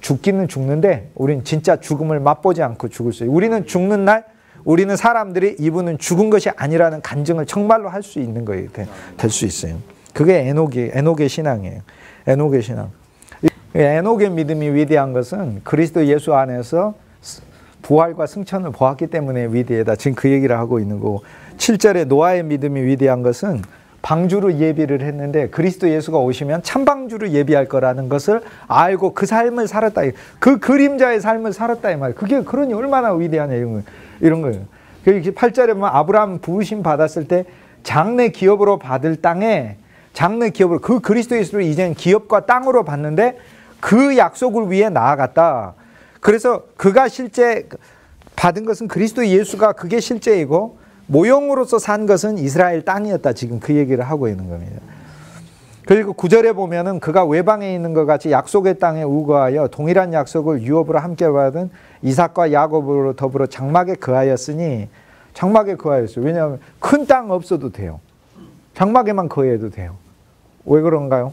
죽기는 죽는데 우린 진짜 죽음을 맛보지 않고 죽을 수 있어요. 우리는 죽는 날 우리는 사람들이 이분은 죽은 것이 아니라는 간증을 정말로 할 수 있는 거예요. 될 수 있어요. 그게 에녹의 신앙이에요. 에녹의 신앙. 에녹의 믿음이 위대한 것은 그리스도 예수 안에서 부활과 승천을 보았기 때문에 위대하다. 지금 그 얘기를 하고 있는 거고 7절에 노아의 믿음이 위대한 것은 방주를 예비를 했는데 그리스도 예수가 오시면 참방주를 예비할 거라는 것을 알고 그 삶을 살았다. 그 그림자의 삶을 살았다 이 말이에요. 그게 그러니 얼마나 위대하냐 이런 거예요. 8절에 보면 아브라함 부르심 받았을 때 장래 기업으로 받을 땅에 장래 기업으로 그 그리스도 예수를 이제는 기업과 땅으로 받는데 그 약속을 위해 나아갔다. 그래서 그가 실제 받은 것은 그리스도 예수가 그게 실제이고 모형으로서 산 것은 이스라엘 땅이었다. 지금 그 얘기를 하고 있는 겁니다. 그리고 9절에 보면은 그가 외방에 있는 것 같이 약속의 땅에 우거하여 동일한 약속을 유업으로 함께 받은 이삭과 야곱으로 더불어 장막에 거하였으니 장막에 거하였어요. 왜냐하면 큰 땅 없어도 돼요. 장막에만 거해도 돼요. 왜 그런가요?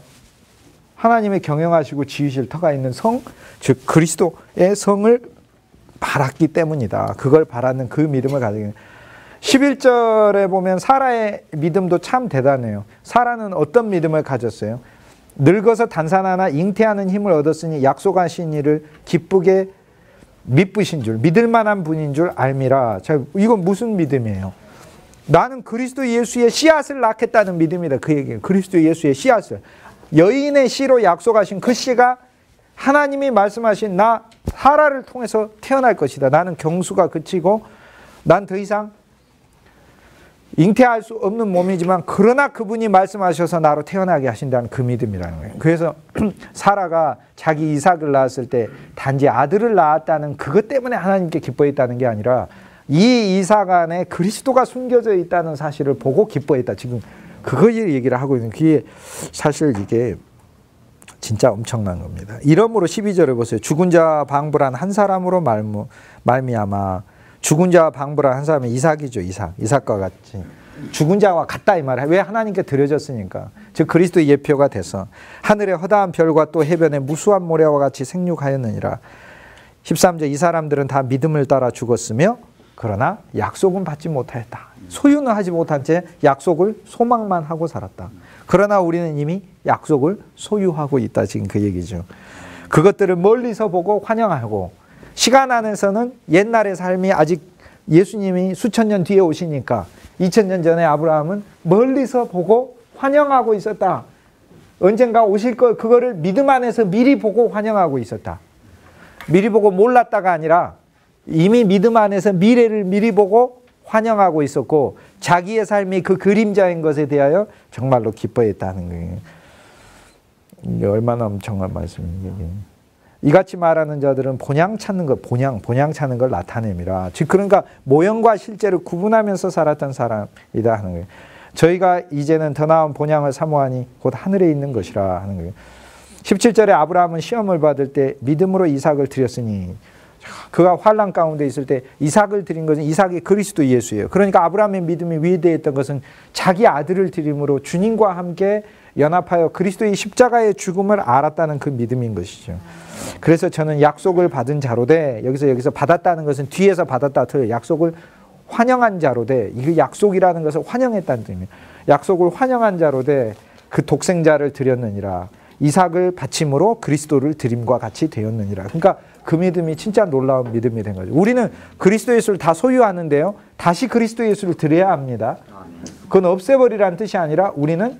하나님의 경영하시고 지으실 터가 있는 성, 즉 그리스도의 성을 바랐기 때문이다. 그걸 바라는 그 믿음을 가지고 11절에 보면 사라의 믿음도 참 대단해요. 사라는 어떤 믿음을 가졌어요? 늙어서 단산하나 잉태하는 힘을 얻었으니 약속하신 이를 기쁘게 믿으신 줄, 믿을 만한 분인 줄 알미라. 자, 이건 무슨 믿음이에요? 나는 그리스도 예수의 씨앗을 낳겠다는 믿음이다. 그 얘기예요. 그리스도 예수의 씨앗을. 여인의 씨로 약속하신 그 씨가 하나님이 말씀하신 나 사라를 통해서 태어날 것이다. 나는 경수가 그치고 난 더 이상 잉태할 수 없는 몸이지만 그러나 그분이 말씀하셔서 나로 태어나게 하신다는 그 믿음이라는 거예요. 그래서 사라가 자기 이삭을 낳았을 때 단지 아들을 낳았다는 그것 때문에 하나님께 기뻐했다는 게 아니라 이 이삭 안에 그리스도가 숨겨져 있다는 사실을 보고 기뻐했다. 지금 그거 얘기를 하고 있는 그게 사실 이게 진짜 엄청난 겁니다. 이러므로 12절을 보세요. 죽은 자와 방불한 한 사람으로 말미암아 죽은 자와 방불한 한 사람은 이삭이죠. 이삭과 같이 죽은 자와 같다 이 말이에요. 왜? 하나님께 드려졌으니까. 즉 그리스도의 예표가 돼서 하늘의 허다한 별과 또 해변의 무수한 모래와 같이 생육하였느니라. 13절 이 사람들은 다 믿음을 따라 죽었으며 그러나 약속은 받지 못하였다. 소유는 하지 못한 채 약속을 소망만 하고 살았다. 그러나 우리는 이미 약속을 소유하고 있다. 지금 그 얘기죠. 그것들을 멀리서 보고 환영하고 시간 안에서는 옛날의 삶이 아직 예수님이 수천 년 뒤에 오시니까 2000년 전에 아브라함은 멀리서 보고 환영하고 있었다. 언젠가 오실 거 그거를 믿음 안에서 미리 보고 환영하고 있었다. 미리 보고 몰랐다가 아니라 이미 믿음 안에서 미래를 미리 보고 환영하고 있었고 자기의 삶이 그 그림자인 것에 대하여 정말로 기뻐했다는 거예요. 이게 얼마나 엄청난 말씀입니까? 이같이 말하는 자들은 본향 찾는 것, 본향 찾는 걸 나타냅니다. 즉 그러니까 모형과 실제를 구분하면서 살았던 사람이다 하는 거예요. 저희가 이제는 더 나은 본향을 사모하니 곧 하늘에 있는 것이라 하는 거예요. 17절에 아브라함은 시험을 받을 때 믿음으로 이삭을 드렸으니 그가 환난 가운데 있을 때 이삭을 드린 것은 이삭이 그리스도 예수예요. 그러니까 아브라함의 믿음이 위대했던 것은 자기 아들을 드림으로 주님과 함께 연합하여 그리스도의 십자가의 죽음을 알았다는 그 믿음인 것이죠. 그래서 저는 약속을 받은 자로 돼 여기서 받았다는 것은 뒤에서 받았다 틀려 약속을 환영한 자로 돼 이 약속이라는 것을 환영했다는 뜻입니다. 약속을 환영한 자로 돼 그 독생자를 드렸느니라. 이삭을 바침으로 그리스도를 드림과 같이 되었느니라. 그러니까 그 믿음이 진짜 놀라운 믿음이 된 거죠. 우리는 그리스도 예수를 다 소유하는데요. 다시 그리스도 예수를 드려야 합니다. 그건 없애버리라는 뜻이 아니라 우리는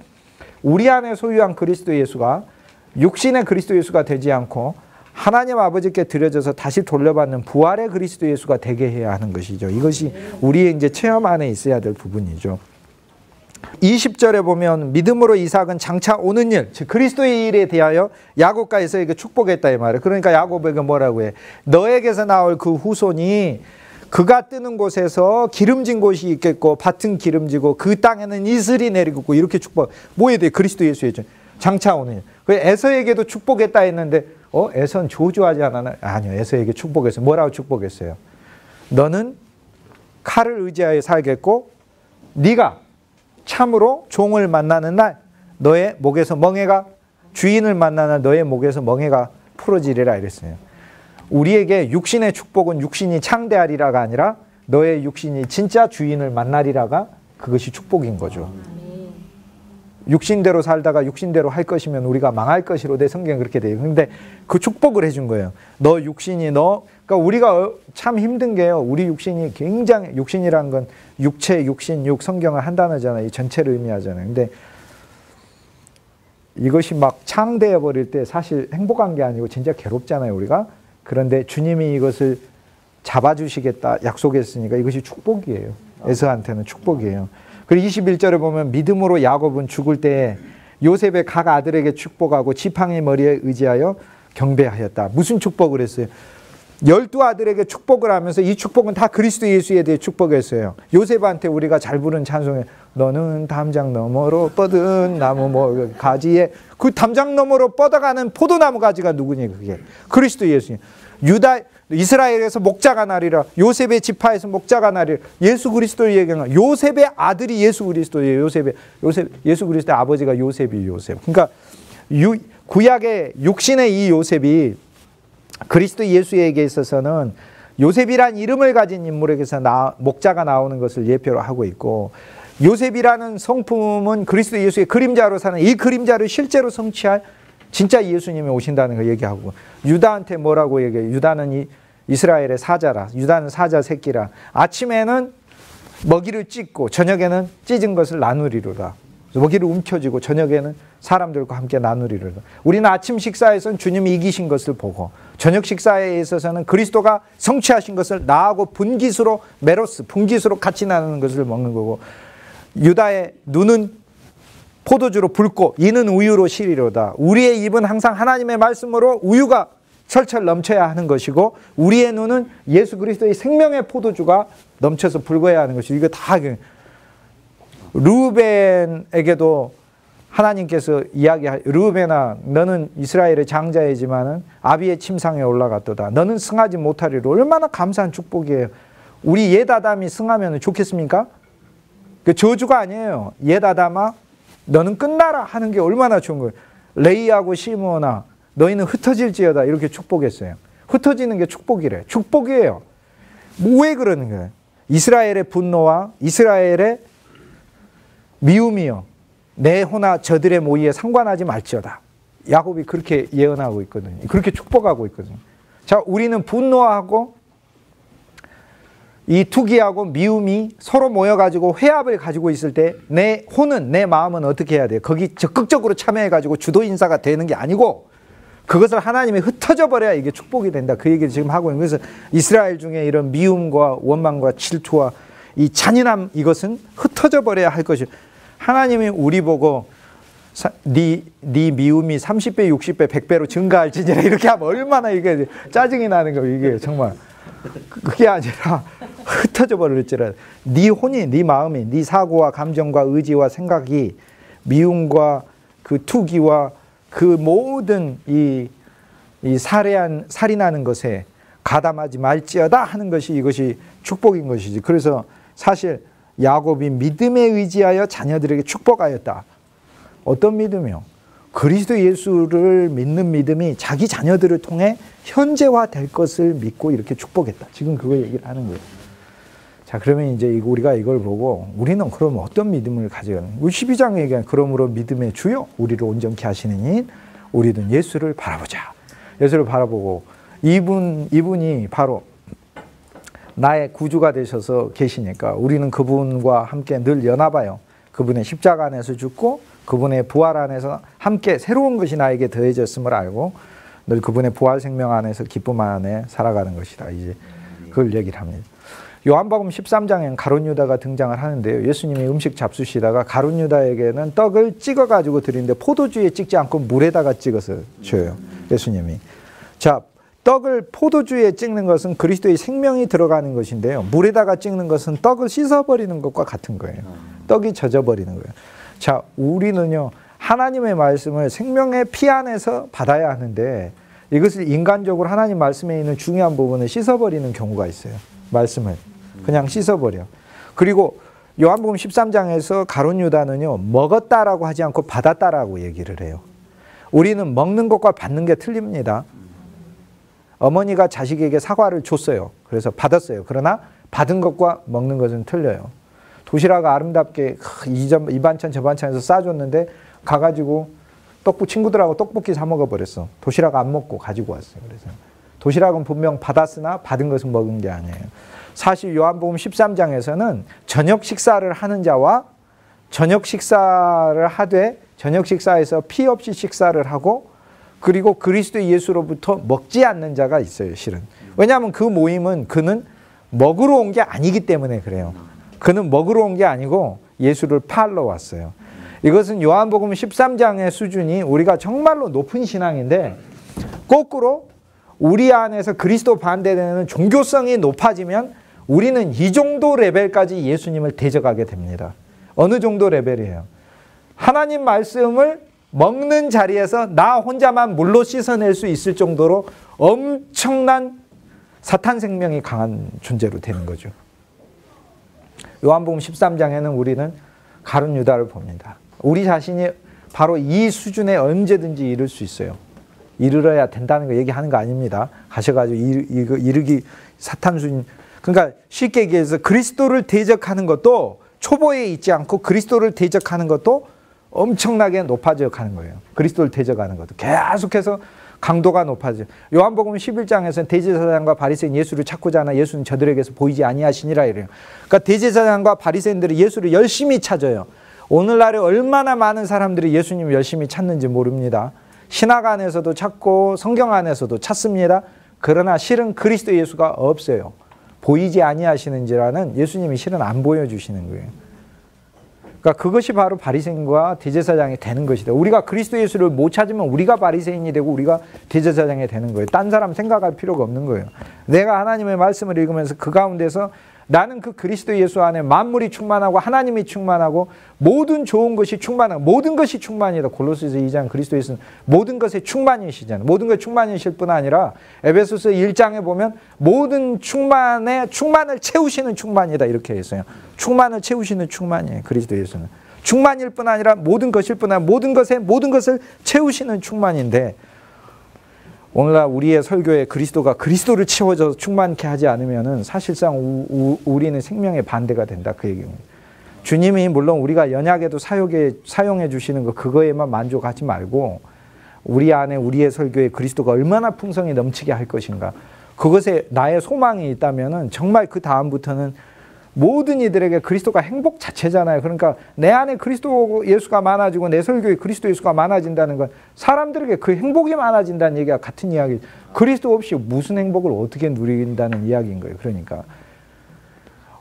우리 안에 소유한 그리스도 예수가 육신의 그리스도 예수가 되지 않고 하나님 아버지께 드려져서 다시 돌려받는 부활의 그리스도 예수가 되게 해야 하는 것이죠. 이것이 우리의 이제 체험 안에 있어야 될 부분이죠. 20절에 보면 믿음으로 이삭은 장차 오는 일, 즉 그리스도의 일에 대하여 야곱과 에서에게 축복했다 이 말이에요. 그러니까 야곱에게 뭐라고 해? 너에게서 나올 그 후손이 그가 뜨는 곳에서 기름진 곳이 있겠고 밭은 기름지고 그 땅에는 이슬이 내리고 이렇게 축복. 뭐에 대해? 그리스도 예수의 장차 오는 일. 그래서 에서에게도 축복했다 했는데 에서는 저주하지 않았나? 아니요. 에서에게 축복했어요. 뭐라고 축복했어요? 너는 칼을 의지하여 살겠고 네가 참으로 종을 만나는 날 너의 목에서 멍에가 주인을 만나는 너의 목에서 멍에가 풀어지리라 이랬어요. 우리에게 육신의 축복은 육신이 창대하리라가 아니라 너의 육신이 진짜 주인을 만나리라가 그것이 축복인 거죠. 육신대로 살다가 육신대로 할 것이면 우리가 망할 것이로 내 성경에 그렇게 돼요. 그런데 그 축복을 해준 거예요. 너 육신이 그러니까 우리가 참 힘든 게요. 우리 육신이 굉장히 육신이란 건 육체, 육신, 육 성경을 한 단어잖아요. 이 전체를 의미하잖아요. 근데 이것이 막 창대해 버릴 때 사실 행복한 게 아니고 진짜 괴롭잖아요. 우리가. 그런데 주님이 이것을 잡아주시겠다 약속했으니까 이것이 축복이에요. 에서한테는 축복이에요. 그리고 21절에 보면 믿음으로 야곱은 죽을 때에 요셉의 각 아들에게 축복하고 지팡이 머리에 의지하여 경배하였다. 무슨 축복을 했어요? 12아들에게 축복을 하면서 이 축복은 다 그리스도 예수에 대해 축복했어요. 요셉한테 우리가 잘 부른 찬송에 너는 담장 너머로 뻗은 나무 가지에 그 담장 너머로 뻗어가는 포도나무 가지가 누구니 그게? 그리스도 예수님. 이스라엘에서 목자가 나리라. 요셉의 지파에서 목자가 나리라. 예수 그리스도를 얘기하는 요셉의 아들이 예수 그리스도예요. 예수 그리스도의 아버지가 요셉이 요셉. 그러니까 구약의 육신의 이 요셉이 그리스도 예수에게 있어서는 요셉이란 이름을 가진 인물에게서 목자가 나오는 것을 예표로 하고 있고 요셉이라는 성품은 그리스도 예수의 그림자로 사는 이 그림자를 실제로 성취할 진짜 예수님이 오신다는 걸 얘기하고 유다한테 뭐라고 얘기해요? 유다는 이스라엘의 사자라. 유다는 사자 새끼라. 아침에는 먹이를 찢고 저녁에는 찢은 것을 나누리로다. 먹이를 움켜쥐고 저녁에는 사람들과 함께 나누리로다. 우리는 아침 식사에서는 주님이 이기신 것을 보고 저녁 식사에 있어서는 그리스도가 성취하신 것을 나하고 분깃으로 메로스, 분깃으로 같이 나누는 것을 먹는 거고 유다의 눈은 포도주로 붉고 이는 우유로 시리로다. 우리의 입은 항상 하나님의 말씀으로 우유가 철철 넘쳐야 하는 것이고 우리의 눈은 예수 그리스도의 생명의 포도주가 넘쳐서 붉어야 하는 것이고 이거 다 르우벤에게도 하나님께서 르우벤아 너는 이스라엘의 장자이지만은 아비의 침상에 올라갔도다. 너는 승하지 못하리로. 얼마나 감사한 축복이에요. 우리 옛 아담이 승하면 좋겠습니까? 그 저주가 아니에요. 옛 아담아 너는 끝나라 하는 게 얼마나 좋은 거예요. 레이하고 시므온아 너희는 흩어질지어다 이렇게 축복했어요. 흩어지는 게 축복이래. 축복이에요. 왜 그러는 거예요? 이스라엘의 분노와 이스라엘의 미움이요. 내 호나 저들의 모의에 상관하지 말지어다. 야곱이 그렇게 예언하고 있거든요. 그렇게 축복하고 있거든요. 자, 우리는 분노하고 이 투기하고 미움이 서로 모여가지고 회합을 가지고 있을 때 내 혼은, 내 마음은 어떻게 해야 돼요? 거기 적극적으로 참여해가지고 주도 인사가 되는 게 아니고 그것을 하나님이 흩어져 버려야 이게 축복이 된다. 그 얘기를 지금 하고 있는 거예요. 그래서 이스라엘 중에 이런 미움과 원망과 질투와 이 잔인함, 이것은 흩어져 버려야 할 것이에요. 하나님이 우리 보고 네 미움이 30배, 60배, 100배로 증가할지니라 이렇게 하면 얼마나 이게 짜증이 나는 거예요. 이게 정말. 그게 아니라 흩어져 버릴지라 네 혼이, 네 마음이, 네 사고와 감정과 의지와 생각이 미움과 그 투기와 그 모든 이 살인하는 것에 가담하지 말지어다 하는 것이 이것이 축복인 것이지. 그래서 사실 야곱이 믿음에 의지하여 자녀들에게 축복하였다. 어떤 믿음이요? 그리스도 예수를 믿는 믿음이 자기 자녀들을 통해 현재화될 것을 믿고 이렇게 축복했다. 지금 그거 얘기를 하는 거예요. 자, 그러면 이제 우리가 이걸 보고 우리는 그럼 어떤 믿음을 가져야 하는? 12장 얘기하는 그러므로 믿음의 주요 우리를 온전케 하시는 이 우리는 예수를 바라보자. 예수를 바라보고 이분이 바로 나의 구주가 되셔서 계시니까 우리는 그분과 함께 늘 연합하여 그분의 십자가 안에서 죽고 그분의 부활 안에서 함께 새로운 것이 나에게 더해졌음을 알고 늘 그분의 부활 생명 안에서 기쁨 안에 살아가는 것이다. 이제 그걸 얘기를 합니다. 요한복음 13장에는 가룟 유다가 등장을 하는데요. 예수님이 음식 잡수시다가 가룟 유다에게는 떡을 찍어가지고 드리는데 포도주에 찍지 않고 물에다가 찍어서 줘요. 예수님이. 자, 떡을 포도주에 찍는 것은 그리스도의 생명이 들어가는 것인데요. 물에다가 찍는 것은 떡을 씻어버리는 것과 같은 거예요. 떡이 젖어버리는 거예요. 자, 우리는요, 하나님의 말씀을 생명의 피 안에서 받아야 하는데 이것을 인간적으로 하나님 말씀에 있는 중요한 부분을 씻어버리는 경우가 있어요. 말씀을. 그냥 씻어버려. 그리고 요한복음 13장에서 가룟 유다는요, 먹었다라고 하지 않고 받았다라고 얘기를 해요. 우리는 먹는 것과 받는 게 틀립니다. 어머니가 자식에게 사과를 줬어요. 그래서 받았어요. 그러나 받은 것과 먹는 것은 틀려요. 도시락을 아름답게 이 반찬 저 반찬에서 싸줬는데 가가지고 친구들하고 떡볶이 사 먹어버렸어. 도시락 안 먹고 가지고 왔어요. 그래서 도시락은 분명 받았으나 받은 것은 먹은 게 아니에요. 사실 요한복음 13장에서는 저녁 식사를 하는 자와 저녁 식사를 하되 저녁 식사에서 피 없이 식사를 하고 그리고 그리스도 예수로부터 먹지 않는 자가 있어요. 실은. 왜냐하면 그 모임은 그는 먹으러 온 게 아니기 때문에 그래요. 그는 먹으러 온 게 아니고 예수를 팔러 왔어요. 이것은 요한복음 13장의 수준이 우리가 정말로 높은 신앙인데 거꾸로 우리 안에서 그리스도 반대되는 종교성이 높아지면 우리는 이 정도 레벨까지 예수님을 대적하게 됩니다. 어느 정도 레벨이에요? 하나님 말씀을 먹는 자리에서 나 혼자만 물로 씻어낼 수 있을 정도로 엄청난 사탄 생명이 강한 존재로 되는 거죠. 요한복음 13장에는 우리는 가룟 유다를 봅니다. 우리 자신이 바로 이 수준에 언제든지 이룰 수 있어요. 이르러야 된다는 거 얘기하는 거 아닙니다. 가셔가지고 이르기 사탄 수준. 그러니까 쉽게 얘기해서 그리스도를 대적하는 것도 초보에 있지 않고 그리스도를 대적하는 것도 엄청나게 높아져 가는 거예요. 그리스도를 대적하는 것도 계속해서 강도가 높아져요. 요한복음 11장에서는 대제사장과 바리새인 예수를 찾고자 하나 예수는 저들에게서 보이지 아니하시니라 이래요. 그러니까 대제사장과 바리새인들이 예수를 열심히 찾아요. 오늘날에 얼마나 많은 사람들이 예수님을 열심히 찾는지 모릅니다. 신학 안에서도 찾고 성경 안에서도 찾습니다. 그러나 실은 그리스도 예수가 없어요. 보이지 아니하시는지라는 예수님이 실은 안 보여주시는 거예요. 그러니까 그것이 바로 바리새인과 대제사장이 되는 것이다. 우리가 그리스도 예수를 못 찾으면 우리가 바리새인이 되고 우리가 대제사장이 되는 거예요. 딴 사람 생각할 필요가 없는 거예요. 내가 하나님의 말씀을 읽으면서 그 가운데서 나는 그 그리스도 예수 안에 만물이 충만하고 하나님이 충만하고 모든 좋은 것이 충만하고 모든 것이 충만이다. 골로새서 2장 그리스도 예수는 모든 것에 충만이시잖아요. 모든 것에 충만이실 뿐 아니라 에베소서 1장에 보면 모든 충만을 채우시는 충만이다 이렇게 했어요. 충만을 채우시는 충만이에요. 그리스도 예수는. 충만일 뿐 아니라 모든 것일 뿐 아니라 모든 것을 채우시는 충만인데 오늘날 우리의 설교에 그리스도가 그리스도를 채워줘서 충만케 하지 않으면은 사실상 우리는 생명의 반대가 된다 그 얘기입니다. 주님이 물론 우리가 연약에도 사용해 주시는 거 그거에만 만족하지 말고 우리 안에 우리의 설교에 그리스도가 얼마나 풍성히 넘치게 할 것인가 그것에 나의 소망이 있다면은 정말 그 다음부터는 모든 이들에게 그리스도가 행복 자체잖아요. 그러니까 내 안에 그리스도 예수가 많아지고 내 설교에 그리스도 예수가 많아진다는 건 사람들에게 그 행복이 많아진다는 얘기가 같은 이야기. 그리스도 없이 무슨 행복을 어떻게 누린다는 이야기인 거예요. 그러니까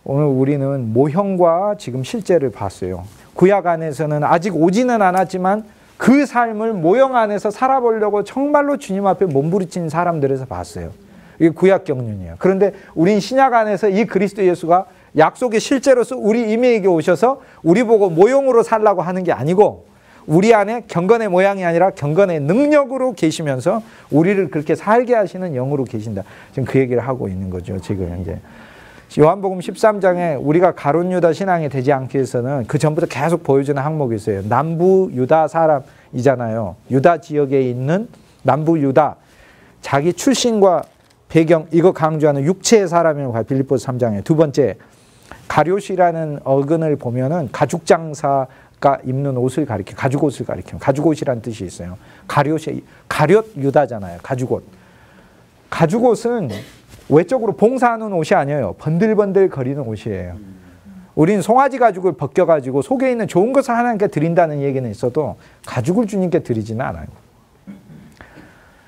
오늘 우리는 모형과 지금 실제를 봤어요. 구약 안에서는 아직 오지는 않았지만 그 삶을 모형 안에서 살아보려고 정말로 주님 앞에 몸부림친 사람들에서 봤어요. 이게 구약 경륜이에요. 그런데 우린 신약 안에서 이 그리스도 예수가 약속의 실제로서 우리 임의에게 오셔서 우리 보고 모형으로 살라고 하는 게 아니고 우리 안에 경건의 모양이 아니라 경건의 능력으로 계시면서 우리를 그렇게 살게 하시는 영으로 계신다. 지금 그 얘기를 하고 있는 거죠. 지금 현재. 요한복음 13장에 우리가 가룟 유다 신앙이 되지 않기 위해서는 그 전부터 계속 보여주는 항목이 있어요. 남부 유다 사람이잖아요. 유다 지역에 있는 남부 유다. 자기 출신과 배경 이거 강조하는 육체의 사람이라고 봐요. 빌립보서 3장에. 두 번째 가룟이라는 어근을 보면은 가죽 장사가 입는 옷을 가리켜 가죽 옷을 가리켜 가죽 옷이라는 뜻이 있어요. 가룟 유다잖아요. 가죽 옷. 가죽 옷은 외적으로 봉사하는 옷이 아니에요. 번들번들 거리는 옷이에요. 우린 송아지 가죽을 벗겨가지고 속에 있는 좋은 것을 하나님께 드린다는 얘기는 있어도 가죽을 주님께 드리지는 않아요.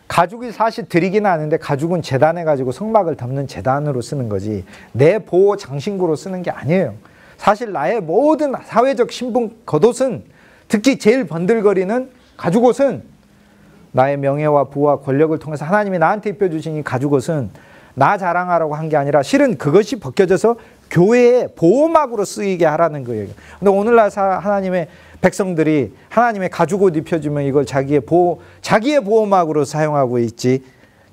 가죽이 사실 드리기는 하는데 가죽은 제단해가지고 성막을 덮는 제단으로 쓰는 거지 내 보호 장신구로 쓰는 게 아니에요. 사실 나의 모든 사회적 신분 겉옷은 특히 제일 번들거리는 가죽옷은 나의 명예와 부와 권력을 통해서 하나님이 나한테 입혀주신 이 가죽옷은 나 자랑하라고 한 게 아니라 실은 그것이 벗겨져서 교회의 보호막으로 쓰이게 하라는 거예요. 근데 오늘날 하나님의 백성들이 하나님의 가죽옷 입혀주면 이걸 자기의 보호막으로 사용하고 있지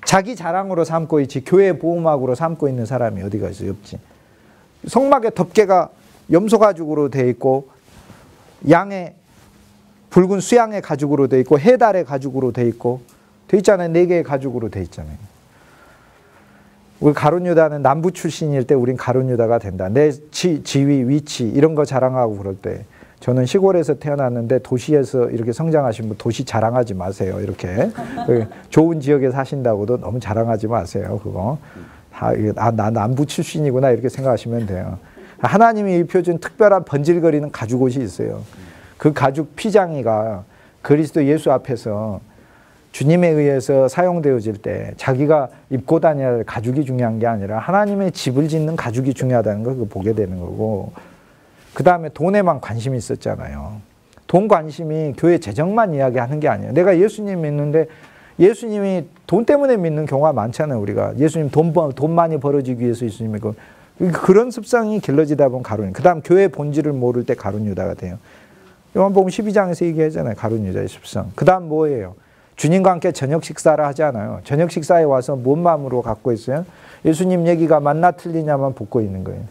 자기 자랑으로 삼고 있지 교회의 보호막으로 삼고 있는 사람이 어디가 있어요? 없지. 성막의 덮개가 염소 가죽으로 돼 있고 양의 붉은 수양의 가죽으로 돼 있고 해달의 가죽으로 돼 있고 돼 있잖아요. 4개의 가죽으로 돼 있잖아요. 우리 가룟 유다는 남부 출신일 때 우린 가룟 유다가 된다. 내 지위, 위치 이런 거 자랑하고 그럴 때 저는 시골에서 태어났는데 도시에서 이렇게 성장하신 분 도시 자랑하지 마세요. 이렇게 좋은 지역에 사신다고도 너무 자랑하지 마세요. 그거 나 남부 출신이구나 이렇게 생각하시면 돼요. 하나님이 입혀준 특별한 번질거리는 가죽옷이 있어요. 그 가죽 피장이가 그리스도 예수 앞에서 주님에 의해서 사용되어질 때 자기가 입고 다녀야 할 가죽이 중요한 게 아니라 하나님의 집을 짓는 가죽이 중요하다는 걸 보게 되는 거고 그 다음에 돈에만 관심이 있었잖아요. 돈 관심이 교회 재정만 이야기하는 게 아니에요. 내가 예수님 믿는데 예수님이 돈 때문에 믿는 경우가 많잖아요. 우리가 예수님 돈 많이 벌어지기 위해서 예수님 믿고 그런 습성이 길러지다 보면 가룟. 그 다음 교회 본질을 모를 때 가룟 유다가 돼요. 요한복음 12장에서 얘기하잖아요. 가룟 유다의 습성. 그 다음 뭐예요? 주님과 함께 저녁 식사를 하잖아요. 저녁 식사에 와서 뭔 마음으로 갖고 있어요? 예수님 얘기가 맞나 틀리냐만 묻고 있는 거예요.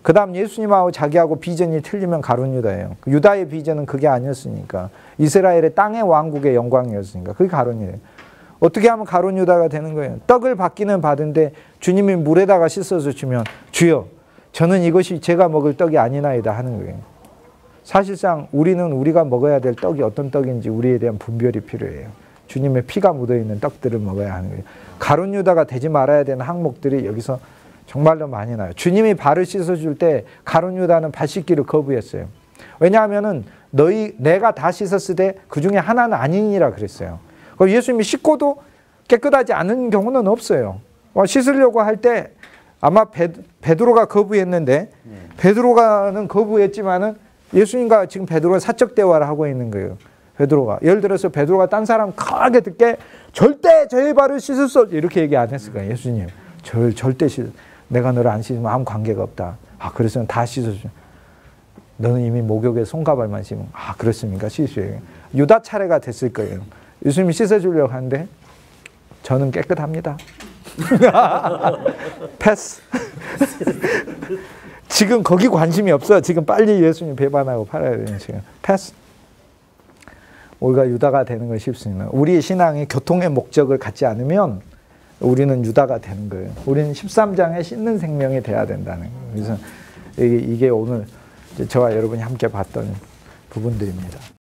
그 다음 예수님하고 자기하고 비전이 틀리면 가룟 유다예요. 유다의 비전은 그게 아니었으니까. 이스라엘의 땅의 왕국의 영광이었으니까. 그게 가룟 유다예요. 어떻게 하면 가룟 유다가 되는 거예요? 떡을 받기는 받은데 주님이 물에다가 씻어서 주면 주여 저는 이것이 제가 먹을 떡이 아니나이다 하는 거예요. 사실상 우리는 우리가 먹어야 될 떡이 어떤 떡인지 우리에 대한 분별이 필요해요. 주님의 피가 묻어있는 떡들을 먹어야 하는 거예요. 가룟 유다가 되지 말아야 되는 항목들이 여기서 정말로 많이 나요. 주님이 발을 씻어줄 때 가룟 유다는 발 씻기를 거부했어요. 왜냐하면은 내가 다 씻었을 때 그 중에 하나는 아니니라 그랬어요. 예수님이 씻고도 깨끗하지 않은 경우는 없어요. 씻으려고 할 때 아마 베드로가 거부했는데 베드로가는 거부했지만은 예수님과 지금 베드로가 사적 대화를 하고 있는 거예요. 베드로가 예를 들어서 베드로가 딴 사람 강하게 듣게 절대 저의 발을 씻을 수 없다 이렇게 얘기 안 했을 거예요. 예수님 절대 내가 너를 안 씻으면 아무 관계가 없다. 그래서 다 씻어줘. 너는 이미 목욕에 손가발만 씻으면 그렇습니까? 씻으셔요. 유다 차례가 됐을 거예요. 예수님이 씻어주려고 하는데 저는 깨끗합니다. 패스. 지금 거기 관심이 없어. 지금 빨리 예수님 배반하고 팔아야 되는 지금. 패스. 우리가 유다가 되는 건 쉽습니다. 우리의 신앙이 교통의 목적을 갖지 않으면 우리는 유다가 되는 거예요. 우리는 13장에 씻는 생명이 돼야 된다는 거예요. 그래서 이게 오늘 저와 여러분이 함께 봤던 부분들입니다.